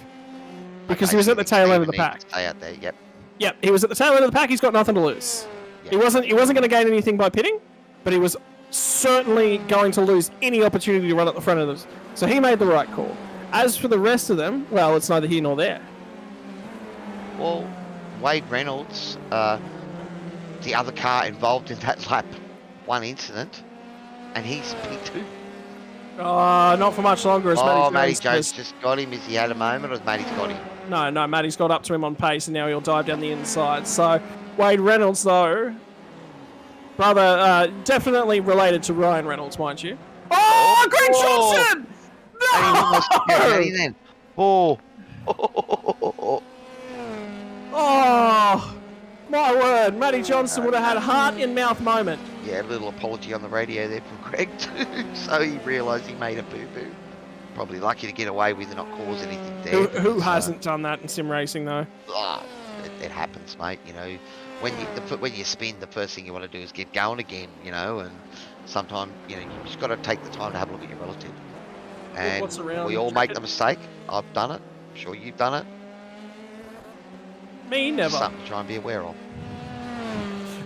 Because he was at the tail end of the pack.
Stay out there, yep.
Yep, he was at the tail end of the pack. He's got nothing to lose. Yep. He wasn't going to gain anything by pitting, but he was certainly going to lose any opportunity to run at the front of them. So he made the right call. As for the rest of them, well, it's neither here nor there.
Well, Wade Reynolds, the other car involved in that lap 1 incident, and he's P2.
Not for much longer. As
Matty Jones just got him. Has he had a moment, or has Matty's got him?
No, Matty's got up to him on pace, and now he'll dive down the inside. So Wade Reynolds, though, brother, definitely related to Ryan Reynolds, mind you. Oh, Greg Johnson! No! Oh, my word. Matty Johnson would have had a heart-in-mouth moment.
Yeah, a little apology on the radio there from Greg too. So he realised he made a boo-boo. Probably lucky to get away with and not cause anything there.
Who hasn't done that in sim racing, though?
It happens, mate. You know, when you spin, the first thing you want to do is get going again. You know, and sometimes you just got to take the time to have a look at your relative. And we all make the mistake. I've done it. I'm sure you've done it.
Me, never.
Something to try and be aware of.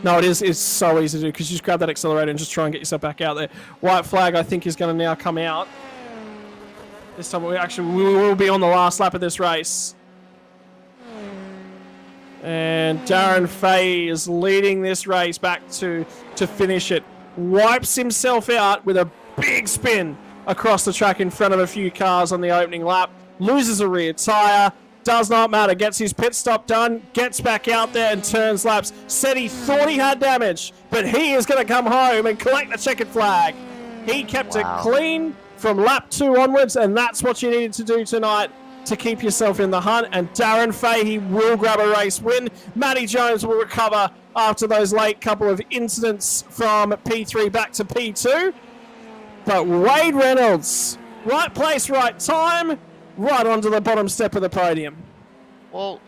No, it's so easy to do because you just grab that accelerator and just try and get yourself back out there. White flag, I think, is going to now come out. This time we will be on the last lap of this race. And Darren Fahey is leading this race back to finish it. Wipes himself out with a big spin across the track in front of a few cars on the opening lap. Loses a rear tyre. Does not matter. Gets his pit stop done. Gets back out there and turns laps. Said he thought he had damage, but he is going to come home and collect the checkered flag. He kept it clean from lap 2 onwards, and that's what you needed to do tonight to keep yourself in the hunt. And Darren Fahey will grab a race win. Matty Jones will recover after those late couple of incidents from P3 back to P2. But Wade Reynolds, right place, right time, right onto the bottom step of the podium.
Well,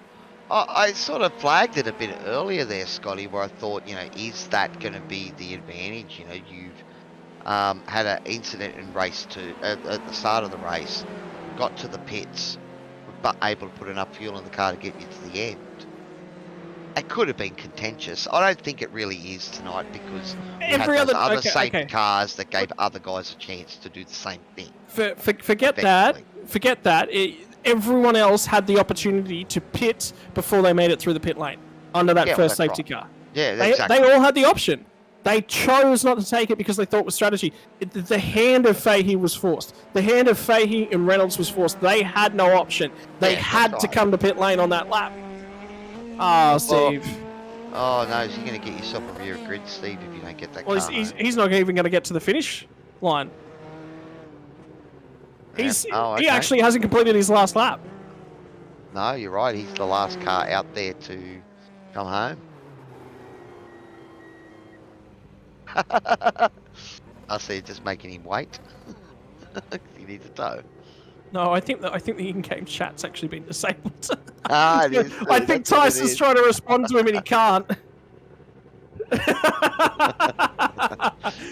I sort of flagged it a bit earlier there, Scotty, where I thought, is that going to be the advantage? You've had an incident in race 2 at the start of the race, got to the pits, but able to put enough fuel in the car to get you to the end. It could have been contentious. I don't think it really is tonight because we had those other safety cars that gave other guys a chance to do the same thing.
Forget that. Everyone else had the opportunity to pit before they made it through the pit lane under that first safety car.
Yeah,
exactly. They all had the option. They chose not to take it because they thought it was strategy. The hand of Fahey was forced. The hand of Fahey and Reynolds was forced. They had no option. They had to come to pit lane on that lap. Steve.
Oh, no, is he going to get yourself a rear grid, Steve, if you don't get that car?
He's not even going to get to the finish line.
Oh,
He
okay.
actually hasn't completed his last lap.
No, you're right. He's the last car out there to come home. I see you're just making him wait. He needs a tow.
No, I think the in-game chat's actually been disabled.
Ah, it is.
I think
That's what it
Tyson's
is.
trying to respond to him and he can't.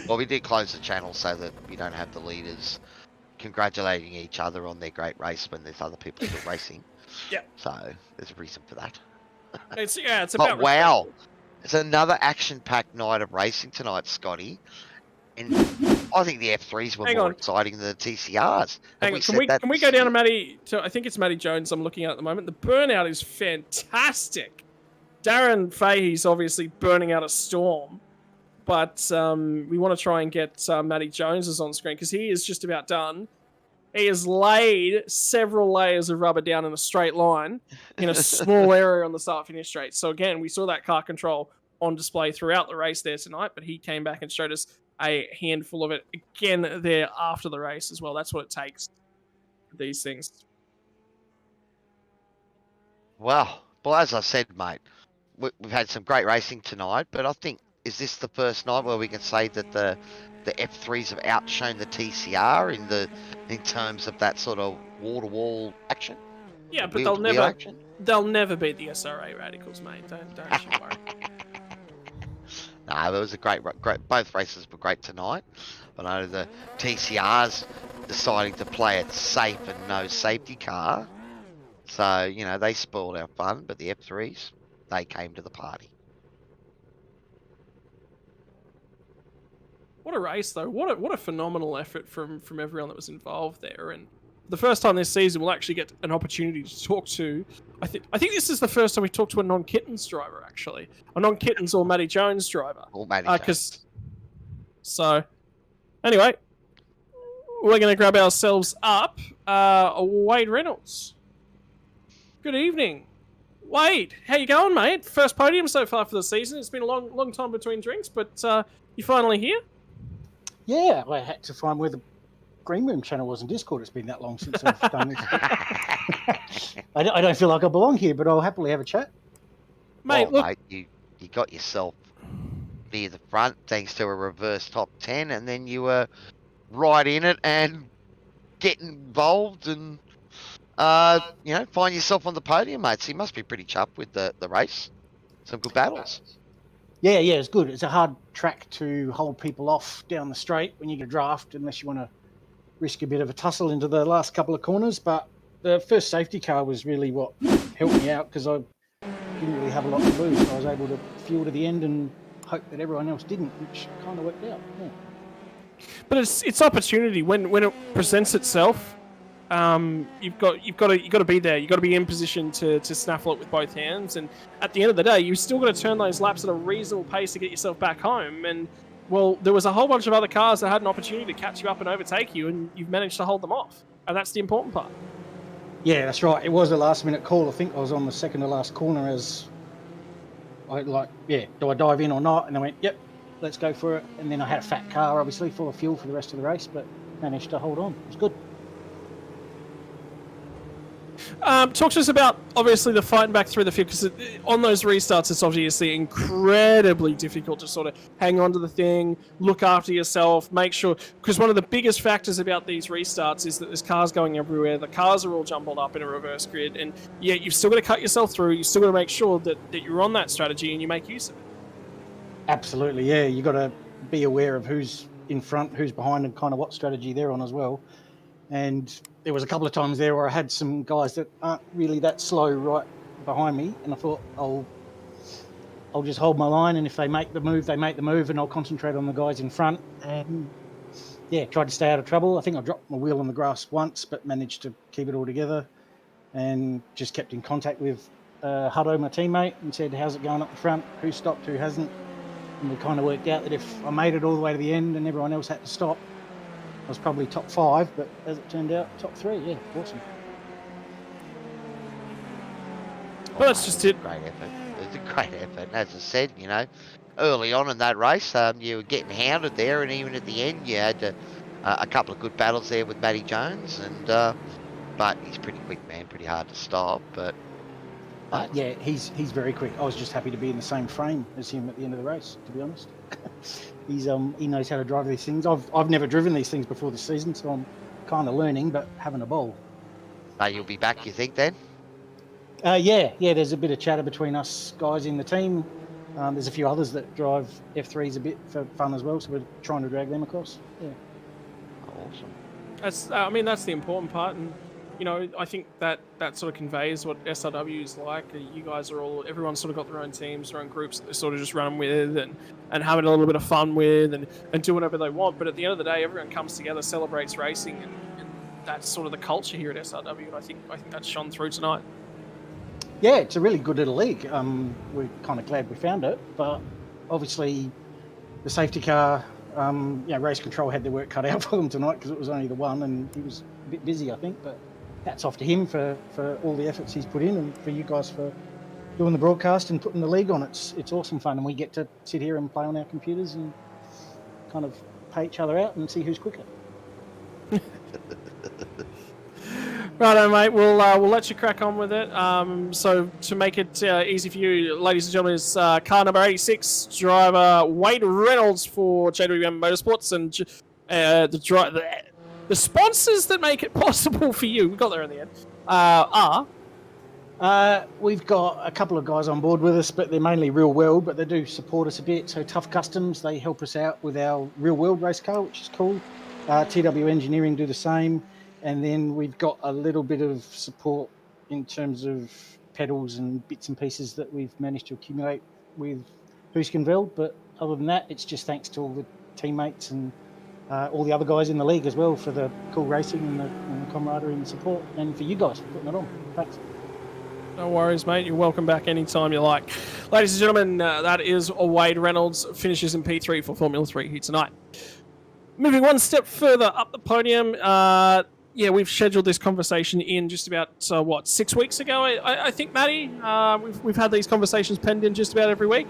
Well, we did close the channel so that we don't have the leaders congratulating each other on their great race when there's other people still racing.
Yeah.
So there's a reason for that.
It's about.
But wow, it's another action-packed night of racing tonight, Scotty. And I think the F3s were
Hang
more
on.
exciting than the TCRs.
Hang on, can we go down to Matty? I think it's Matty Jones I'm looking at the moment. The burnout is fantastic. Darren Fahey's obviously burning out a storm, but we want to try and get Matty Jones's on screen because he is just about done. He has laid several layers of rubber down in a straight line in a small area on the start-finish straight. So again, we saw that car control on display throughout the race there tonight, but he came back and showed us a handful of it again there after the race as well. That's what it takes for these things.
Well, as I said, mate, we've had some great racing tonight, but I think, is this the first night where we can say that the F3s have outshone the TCR in terms of that sort of wall-to-wall action?
Yeah, but
Wheel-to-wheel action?
they'll never beat the SRA radicals, mate. Don't you worry.
No, it was a great. Both races were great tonight. But I know the TCR's deciding to play it safe and no safety car. So, you know, they spoiled our fun. But the F3s, they came to the party.
What a race, though. What a phenomenal effort from everyone that was involved there. And the first time this season, we'll actually get an opportunity to talk to. I think this is the first time we talked to a non-Kittens driver, actually, a non-Kittens or Matty Jones driver.
Or Matty Jones.
So, anyway, we're going to grab ourselves up Wade Reynolds. Good evening, Wade. How you going, mate? First podium so far for the season. It's been a long time between drinks, but you finally here.
Yeah, I had to find where the Green Room channel was in Discord. It's been that long since I've done this. I don't feel like I belong here, but I'll happily have a chat.
Mate, look.
Mate, you got yourself near the front thanks to a reverse top 10, and then you were right in it and get involved and find yourself on the podium, mate. So you must be pretty chuffed with the race. Some good battles.
Yeah, it's good. It's a hard track to hold people off down the straight when you get a draft, unless you want to risk a bit of a tussle into the last couple of corners. But the first safety car was really what helped me out because I didn't really have a lot to lose. So I was able to fuel to the end and hope that everyone else didn't, which kind of worked out. Yeah.
But it's opportunity when it presents itself. You've got to be there. You've got to be in position to snaffle it with both hands. And at the end of the day, you've still got to turn those laps at a reasonable pace to get yourself back home. And well, there was a whole bunch of other cars that had an opportunity to catch you up and overtake you, and you've managed to hold them off. And that's the important part.
Yeah, that's right. It was a last-minute call. I think I was on the second to last corner as do I dive in or not? And I went, yep, let's go for it. And then I had a fat car, obviously, full of fuel for the rest of the race, but managed to hold on. It was good.
Talk to us about, obviously, the fighting back through the field, because on those restarts, it's obviously incredibly difficult to sort of hang on to the thing, look after yourself, make sure, because one of the biggest factors about these restarts is that there's cars going everywhere, the cars are all jumbled up in a reverse grid, and yet you've still got to cut yourself through, you've still got to make sure that you're on that strategy and you make use of it.
Absolutely, yeah. You've got to be aware of who's in front, who's behind, and kind of what strategy they're on as well. And there was a couple of times there where I had some guys that aren't really that slow right behind me, and I thought I'll just hold my line, and if they make the move, they make the move, and I'll concentrate on the guys in front. And yeah, tried to stay out of trouble. I think I dropped my wheel on the grass once, but managed to keep it all together, and just kept in contact with Hutto, my teammate, and said, how's it going up the front? Who stopped, who hasn't? And we kind of worked out that if I made it all the way to the end and everyone else had to stop, I was probably top 5, but as it turned out, top 3. Yeah, awesome.
Well, that's just it.
Great effort. It's a great effort. And as I said, early on in that race, you were getting hounded there, and even at the end, you had to a couple of good battles there with Matty Jones, and but he's pretty quick, man. Pretty hard to stop, but
Yeah, he's very quick. I was just happy to be in the same frame as him at the end of the race, to be honest. He knows how to drive these things. I've never driven these things before this season, so I'm kind of learning, but having a ball.
you'll be back, you think, then?
Yeah. There's a bit of chatter between us guys in the team. There's a few others that drive F3s a bit for fun as well, so we're trying to drag them across. Yeah.
Awesome.
That's the important part, and I think that sort of conveys what SRW is like. You guys are everyone's sort of got their own teams, their own groups that they sort of just run with and having a little bit of fun with and do whatever they want. But at the end of the day, everyone comes together, celebrates racing, and that's sort of the culture here at SRW. And I think that's shone through tonight.
Yeah, it's a really good little league. We're kind of glad we found it, but obviously the safety car, race control had their work cut out for them tonight because it was only the one, and he was a bit busy, I think. But hats off to him for all the efforts he's put in, and for you guys for doing the broadcast and putting the league on. It's awesome fun, and we get to sit here and play on our computers and kind of pay each other out and see who's quicker.
Righto, mate. We'll let you crack on with it. So to make it easy for you, ladies and gentlemen, is car number 86, driver Wade Reynolds for JWM Motorsports, and the sponsors that make it possible for you. We got there in the end.
We've got a couple of guys on board with us, but they're mainly real world, but they do support us a bit. So Tough Customs, they help us out with our real world race car, which is cool. TW Engineering do the same. And then we've got a little bit of support in terms of pedals and bits and pieces that we've managed to accumulate with Huskenveld. But other than that, it's just thanks to all the teammates and all the other guys in the league as well for the cool racing and the camaraderie and support, and for you guys for putting it on. Thanks.
No worries, mate. You're welcome back anytime you like. Ladies and gentlemen, that is Wade Reynolds, finishes in P3 for Formula 3 here tonight. Moving one step further up the podium, we've scheduled this conversation in just about, 6 weeks ago, I think, Matty? We've had these conversations penned in just about every week.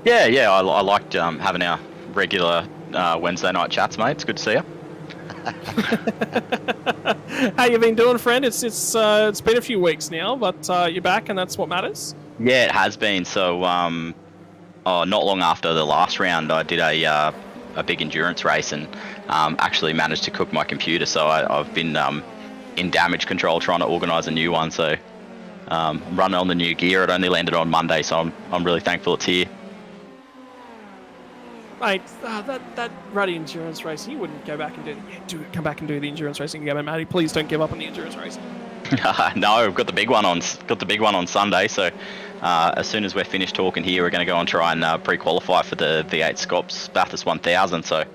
Yeah, I liked having our regular Wednesday night chats, mate. It's good to see you.
How you been doing, friend? It's been a few weeks now, but you're back, and that's what matters.
Yeah, it has been. So, not long after the last round, I did a big endurance race and actually managed to cook my computer. So I've been in damage control trying to organise a new one. So I'm running on the new gear. It only landed on Monday, so I'm really thankful it's here.
Mate, that ruddy endurance racing, you wouldn't go back and come back and do the endurance racing again, Matty. Please don't give up on the endurance racing.
No, we've got the big one on Sunday. So as soon as we're finished talking here, we're going to go and try and pre-qualify for the V8 Scops Bathurst 1000. So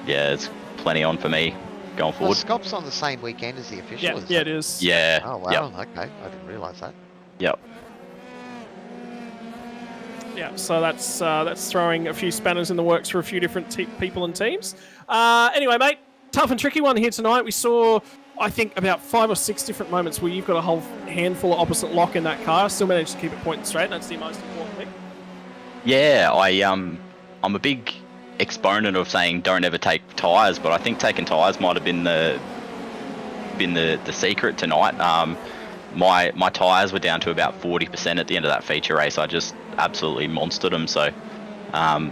it's plenty on for me going forward.
Scops on the same weekend as the official.
Yeah, it is.
Yeah.
Oh wow.
Yep.
Okay, I didn't realise that.
Yep.
Yeah, so that's throwing a few spanners in the works for a few different people and teams. Anyway, mate, tough and tricky one here tonight. We saw, I think, about 5 or 6 different moments where you've got a whole handful of opposite lock in that car. Still managed to keep it pointing straight. That's the most important thing. Yeah,
I'm a big exponent of saying don't ever take tyres, but I think taking tyres might have been the secret tonight. My tyres were down to about 40% at the end of that feature race. I just absolutely monstered them. So, I've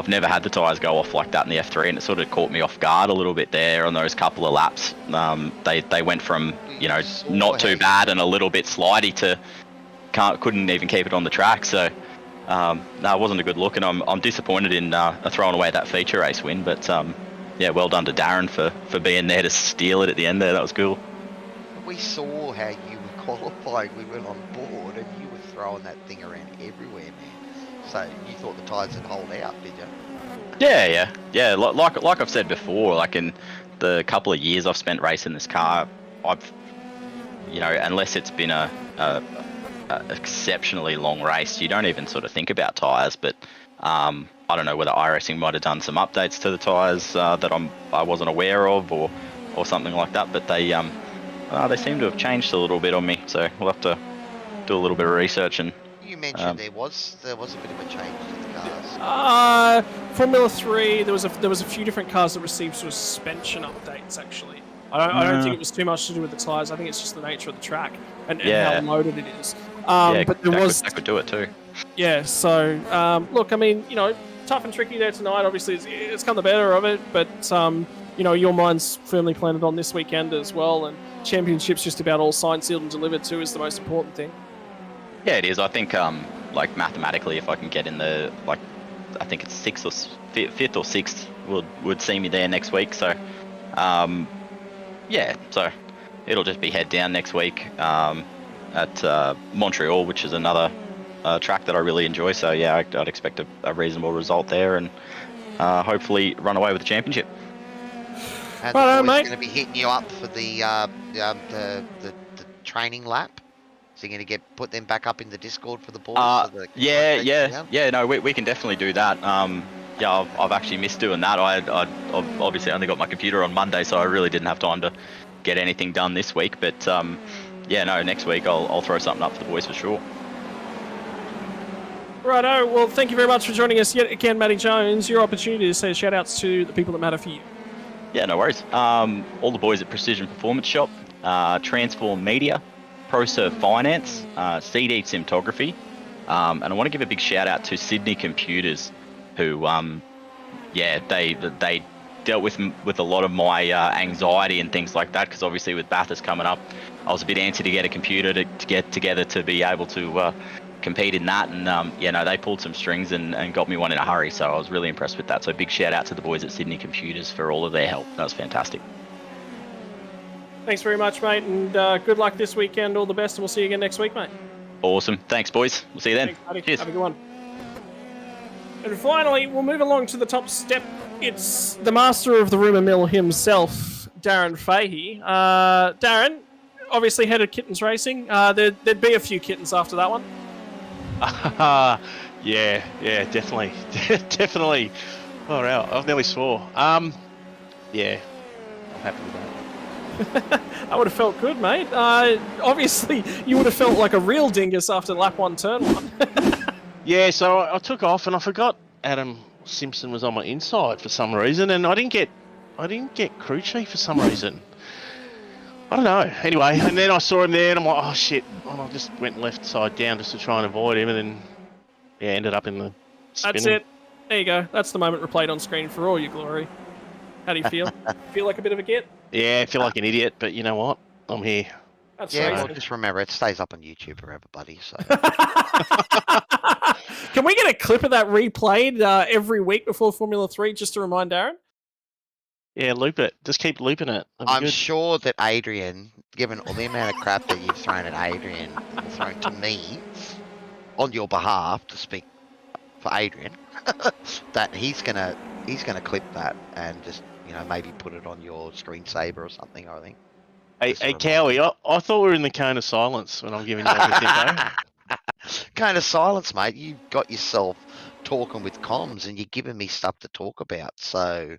never had the tyres go off like that in the F3, and it sort of caught me off guard a little bit there on those couple of laps. They went from not too bad and a little bit slidey to couldn't even keep it on the track. So, it wasn't a good look, and I'm disappointed in throwing away that feature race win. But well done to Darren for being there to steal it at the end there. That was cool.
We saw how you were qualifying. We went on board and you were throwing that thing around everywhere, man. So you thought the tyres would hold out, did you?
Yeah. Like I've said before, like in the couple of years I've spent racing this car, I've, unless it's been a exceptionally long race, you don't even sort of think about tyres. But I don't know whether iRacing might have done some updates to the tyres that I wasn't aware of, or something like that. But they seem to have changed a little bit on me, so we'll have to do a little bit of research and
mentioned there was a bit of a change to the cars.
Formula 3, there was a few different cars that received sort of suspension updates. Actually, I don't think it was too much to do with the tyres. I think it's just the nature of the track and how loaded it is. But there
that could do it too.
Yeah. So look, I mean, tough and tricky there tonight. Obviously, it's come the better of it, but your mind's firmly planted on this weekend as well, and championships just about all signed, sealed, and delivered too is the most important thing.
Yeah, it is. I think, like mathematically, if I can get in the I think it's fifth or sixth would see me there next week. So, yeah. So it'll just be head down next week at Montreal, which is another track that I really enjoy. So yeah, I'd expect a reasonable result there, and hopefully run away with the championship.
And the boys going to be hitting you up for the training lap. So you're going to put them back up in the Discord for the boys? No,
we can definitely do that. Yeah, I've actually missed doing that. I've obviously only got my computer on Monday, so I really didn't have time to get anything done this week. But next week I'll throw something up for the boys for sure.
Righto, well, thank you very much for joining us yet again, Matty Jones. Your opportunity to say shout-outs to the people that matter for you.
Yeah, no worries. All the boys at Precision Performance Shop, Transform Media, ProServe Finance, CD Cinematography, and I want to give a big shout out to Sydney Computers, who, they dealt with a lot of my anxiety and things like that, because obviously with Bathurst coming up, I was a bit antsy to get a computer to get together to be able to compete in that, and they pulled some strings and got me one in a hurry, so I was really impressed with that. So big shout out to the boys at Sydney Computers for all of their help. That was fantastic.
Thanks very much, mate, and good luck this weekend. All the best, and we'll see you again next week, mate.
Awesome. Thanks, boys. We'll see you then.
Thanks, buddy.
Cheers.
Have a good one. And finally, we'll move along to the top step. It's the master of the rumour mill himself, Darren Fahey. Darren, obviously head of Kittens Racing. There'd be a few kittens after that one.
Yeah, definitely. Definitely. Oh, wow, I've nearly swore. Yeah, I'm happy with that.
That would have felt good, mate. Obviously, you would have felt like a real dingus after lap 1, turn 1.
Yeah, so I took off and I forgot Adam Simpson was on my inside for some reason, and I didn't get crew chief for some reason. I don't know. Anyway, and then I saw him there, and I'm like, oh shit! And I just went left side down just to try and avoid him, and then ended up in the spinning.
That's it. There you go. That's the moment replayed on screen for all your glory. How do you feel? Feel like a bit of a git?
Yeah, I feel like an idiot, but you know what? I'm here.
That's
well, just remember, it stays up on YouTube forever, buddy. So.
Can we get a clip of that replayed every week before Formula 3 just to remind Darren?
Yeah, loop it. Just keep looping it.
I'm sure that Adrian, given all the amount of crap that you've thrown at Adrian, thrown to me on your behalf to speak for Adrian, that he's gonna clip that and just maybe put it on your screensaver or something. I think.
Hey Cowie, I thought we were in the cone of silence when I'm giving you everything, though.
Cone of silence, mate. You've got yourself talking with comms, and you're giving me stuff to talk about. So,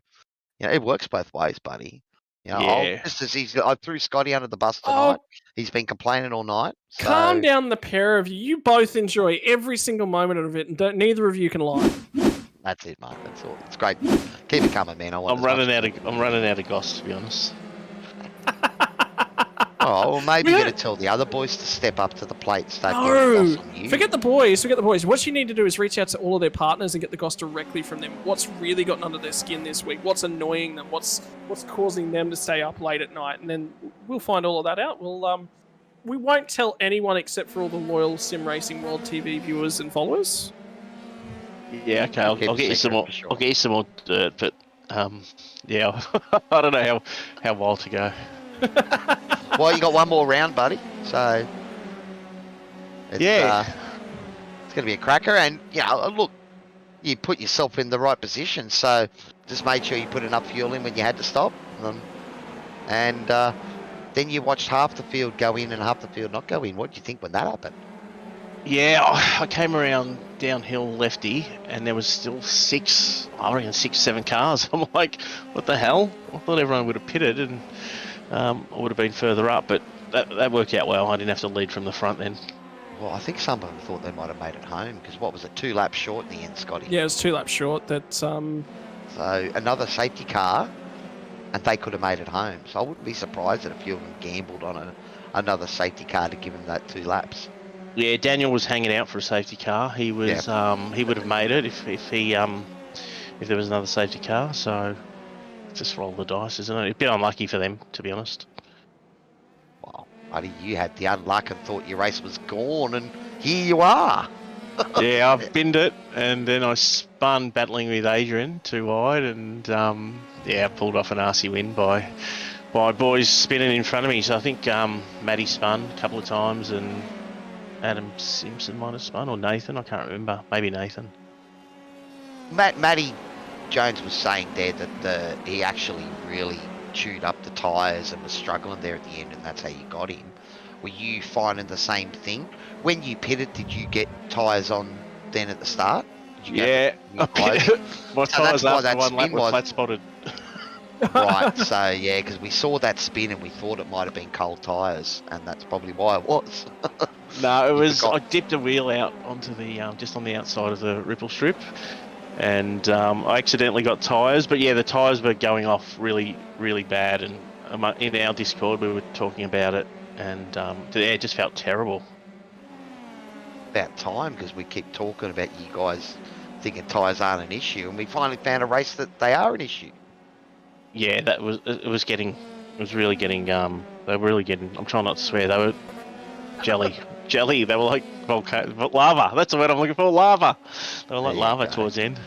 it works both ways, buddy. Just as easy. I threw Scotty under the bus tonight. He's been complaining all night. So.
Calm down, the pair of you. You both enjoy every single moment of it, and neither of you can lie.
That's it, mate. That's all. It's great. Keep it coming, man.
I'm running out of goss, to be honest.
Oh, well, maybe you're going to tell the other boys to step up to the plate and start getting goss on you.
Forget the boys. What you need to do is reach out to all of their partners and get the goss directly from them. What's really gotten under their skin this week? What's annoying them? What's causing them to stay up late at night? And then we'll find all of that out. We won't tell anyone except for all the loyal Sim Racing World TV viewers and followers.
Yeah, okay. I'll get you some more. Sure. I'll get you some more dirt, but yeah, I don't know how wild to go.
Well, you got one more round, buddy. So it's going to be a cracker. And look, you put yourself in the right position. So just made sure you put enough fuel in when you had to stop. And then you watched half the field go in and half the field not go in. What do you think when that happened?
Yeah, I came around downhill lefty, and there was still 6, 7 cars. I'm like, what the hell? I thought everyone would have pitted, and I would have been further up, but that worked out well. I didn't have to lead from the front then.
Well, I think some of them thought they might have made it home because what was it, 2 laps short in the end, Scotty?
Yeah, it was 2 laps short.
So another safety car, and they could have made it home. So I wouldn't be surprised that a few of them gambled on another safety car to give them that 2 laps.
Yeah, Daniel was hanging out for a safety car. He was he would have made it if there was another safety car. So just roll the dice, isn't it? A bit unlucky for them, to be honest.
Wow, buddy, you had the unluck and thought your race was gone, and here you are.
Yeah, I've binned it, and then I spun battling with Adrian too wide, and I pulled off a nasty win by boys spinning in front of me. So I think Matty spun a couple of times, and Adam Simpson might have spun, or Nathan, I can't remember. Maybe Nathan.
Matty Jones was saying there that he actually really chewed up the tyres and was struggling there at the end, and that's how you got him. Were you finding the same thing? When you pitted, did you get tyres on then at the start?
Yeah, my tyres after one lap were flat spotted.
Right, so yeah, because we saw that spin and we thought it might have been cold tyres, and that's probably why it was.
No, it was. I dipped a wheel out onto the just on the outside of the ripple strip, and I accidentally got tyres. But yeah, the tyres were going off really, really bad, and in our Discord we were talking about it, and it just felt terrible.
About time, because we keep talking about you guys thinking tyres aren't an issue, and we finally found a race that they are an issue.
Yeah, they were really getting, I'm trying not to swear, they were jelly, they were like lava, that's the word I'm looking for, lava. They were like lava towards the end.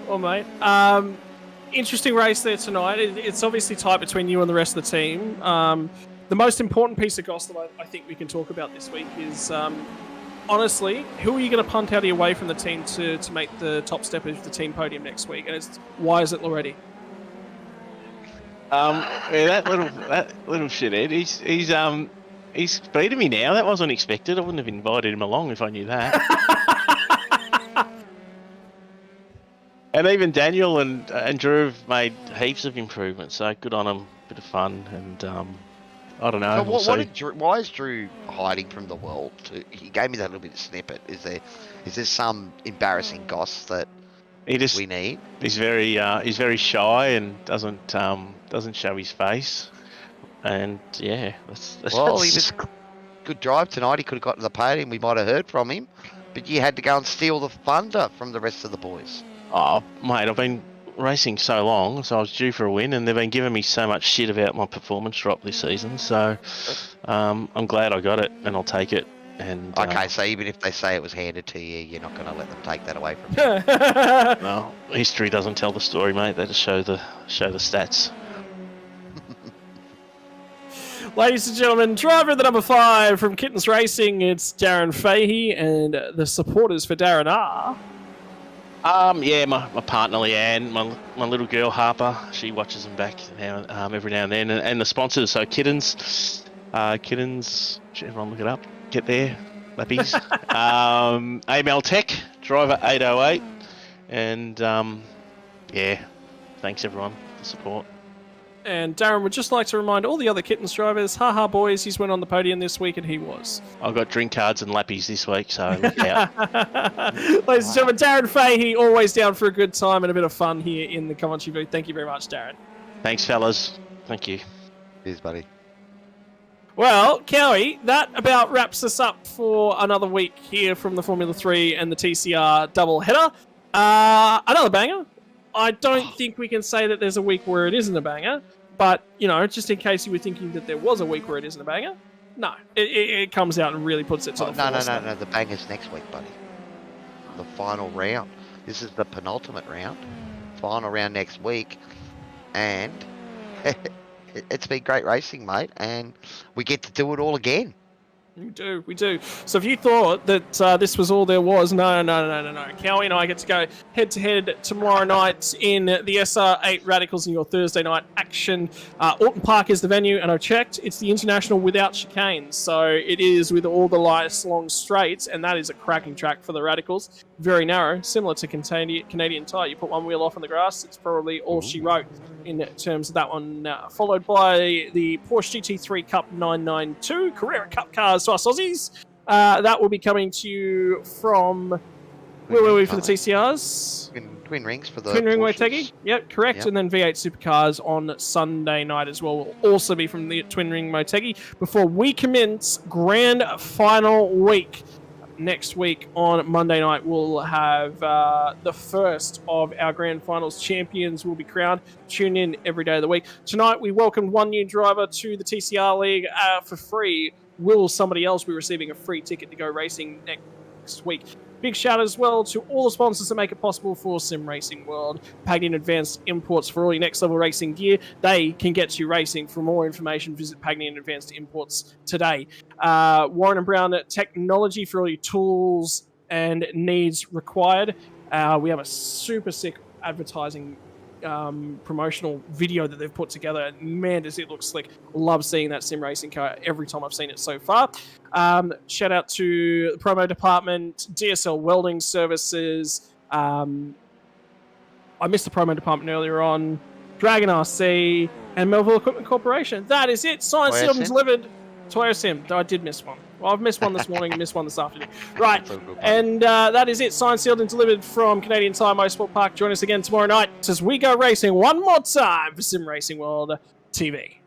Well, mate, interesting race there tonight. It's obviously tight between you and the rest of the team. The most important piece of gossip I think we can talk about this week is, honestly, who are you going to punt out of your way from the team to make the top step of the team podium next week? And why is it Loretti?
That little shithead, he's beating me now. That wasn't expected. I wouldn't have invited him along if I knew that. And even Daniel and Drew have made heaps of improvements, so good on them. Bit of fun, and I don't know.
So why is Drew hiding from the world? He gave me that little bit of snippet. Is there some embarrassing goss that we need?
He's very shy and doesn't show his face. And yeah, that's
he was good drive tonight. He could have got to the podium. We might have heard from him, but you had to go and steal the thunder from the rest of the boys.
Oh, mate, I've been racing so long, so I was due for a win, and they've been giving me so much shit about my performance drop this season. So I'm glad I got it, and I'll take it. And
okay, so even if they say it was handed to you, you're not going to let them take that away from you.
No, history doesn't tell the story, mate. They just show the stats.
Ladies and gentlemen, driver of the number 5 from Kittens Racing, it's Darren Fahey, and the supporters for Darren are...
Yeah, my partner Leanne, my little girl Harper, she watches them back now, every now and then, and the sponsors, so Kittens, everyone look it up, get there, lappies, AML Tech, driver 808, and yeah, thanks everyone for the support.
And Darren would just like to remind all the other Kittens drivers, haha boys, he's went on the podium this week and he was.
I've got drink cards and lappies this week, so look out.
Ladies and gentlemen, Darren Fahey, always down for a good time and a bit of fun here in the commentary booth. Thank you very much, Darren.
Thanks, fellas. Thank you.
Cheers, buddy.
Well, Cowie, that about wraps us up for another week here from the Formula 3 and the TCR double header. Another banger. I don't think we can say that there's a week where it isn't a banger, but, you know, just in case you were thinking that there was a week where it isn't a banger, no, it comes out and really puts it to the full.
No, the banger's next week, buddy. The final round. This is the penultimate round. Final round next week, and it's been great racing, mate, and we get to do it all again.
We do. So if you thought that this was all there was, no. Cowie and I get to go head-to-head tomorrow night in the SR8 Radicals in your Thursday night action. Alton Park is the venue, and I've checked. It's the International without chicanes. So it is with all the nice long straights, and that is a cracking track for the Radicals. Very narrow, similar to Canadian Tire. You put one wheel off on the grass, it's probably all she wrote in terms of that one. Followed by the Porsche GT3 Cup 992 Carrera Cup cars to us Aussies. That will be coming to you from... Where were we for the TCRs?
Twin Rings for the
Twin Ring
Porsches.
Motegi. Yep, correct.
Yep.
And then V8 Supercars on Sunday night as well will also be from the Twin Ring Motegi before we commence grand final week. Next week on Monday night, we'll have the first of our grand finals champions will be crowned. Tune in every day of the week. Tonight, we welcomed one new driver to the TCR League for free. Will somebody else be receiving a free ticket to go racing next week? Big shout as well to all the sponsors that make it possible for Sim Racing World. Pagnian Advanced Imports for all your next level racing gear. They can get you racing. For more information, visit Pagnian Advanced Imports today. Warren and Brown Technology for all your tools and needs required. We have a super sick advertising promotional video that they've put together. Man, does it look slick. Love seeing that sim racing car every time I've seen it so far. Shout out to the promo department, DSL Welding Services. I missed the promo department earlier on. Dragon RC and Melville Equipment Corporation. That is it. Signed, sealed, and delivered. Toyo Sim. I did miss one. Well, I've missed one this morning, missed one this afternoon. Right, and that is it. Signed, sealed, and delivered from Canadian Tire Motorsport Park. Join us again tomorrow night as we go racing one more time for Sim Racing World TV.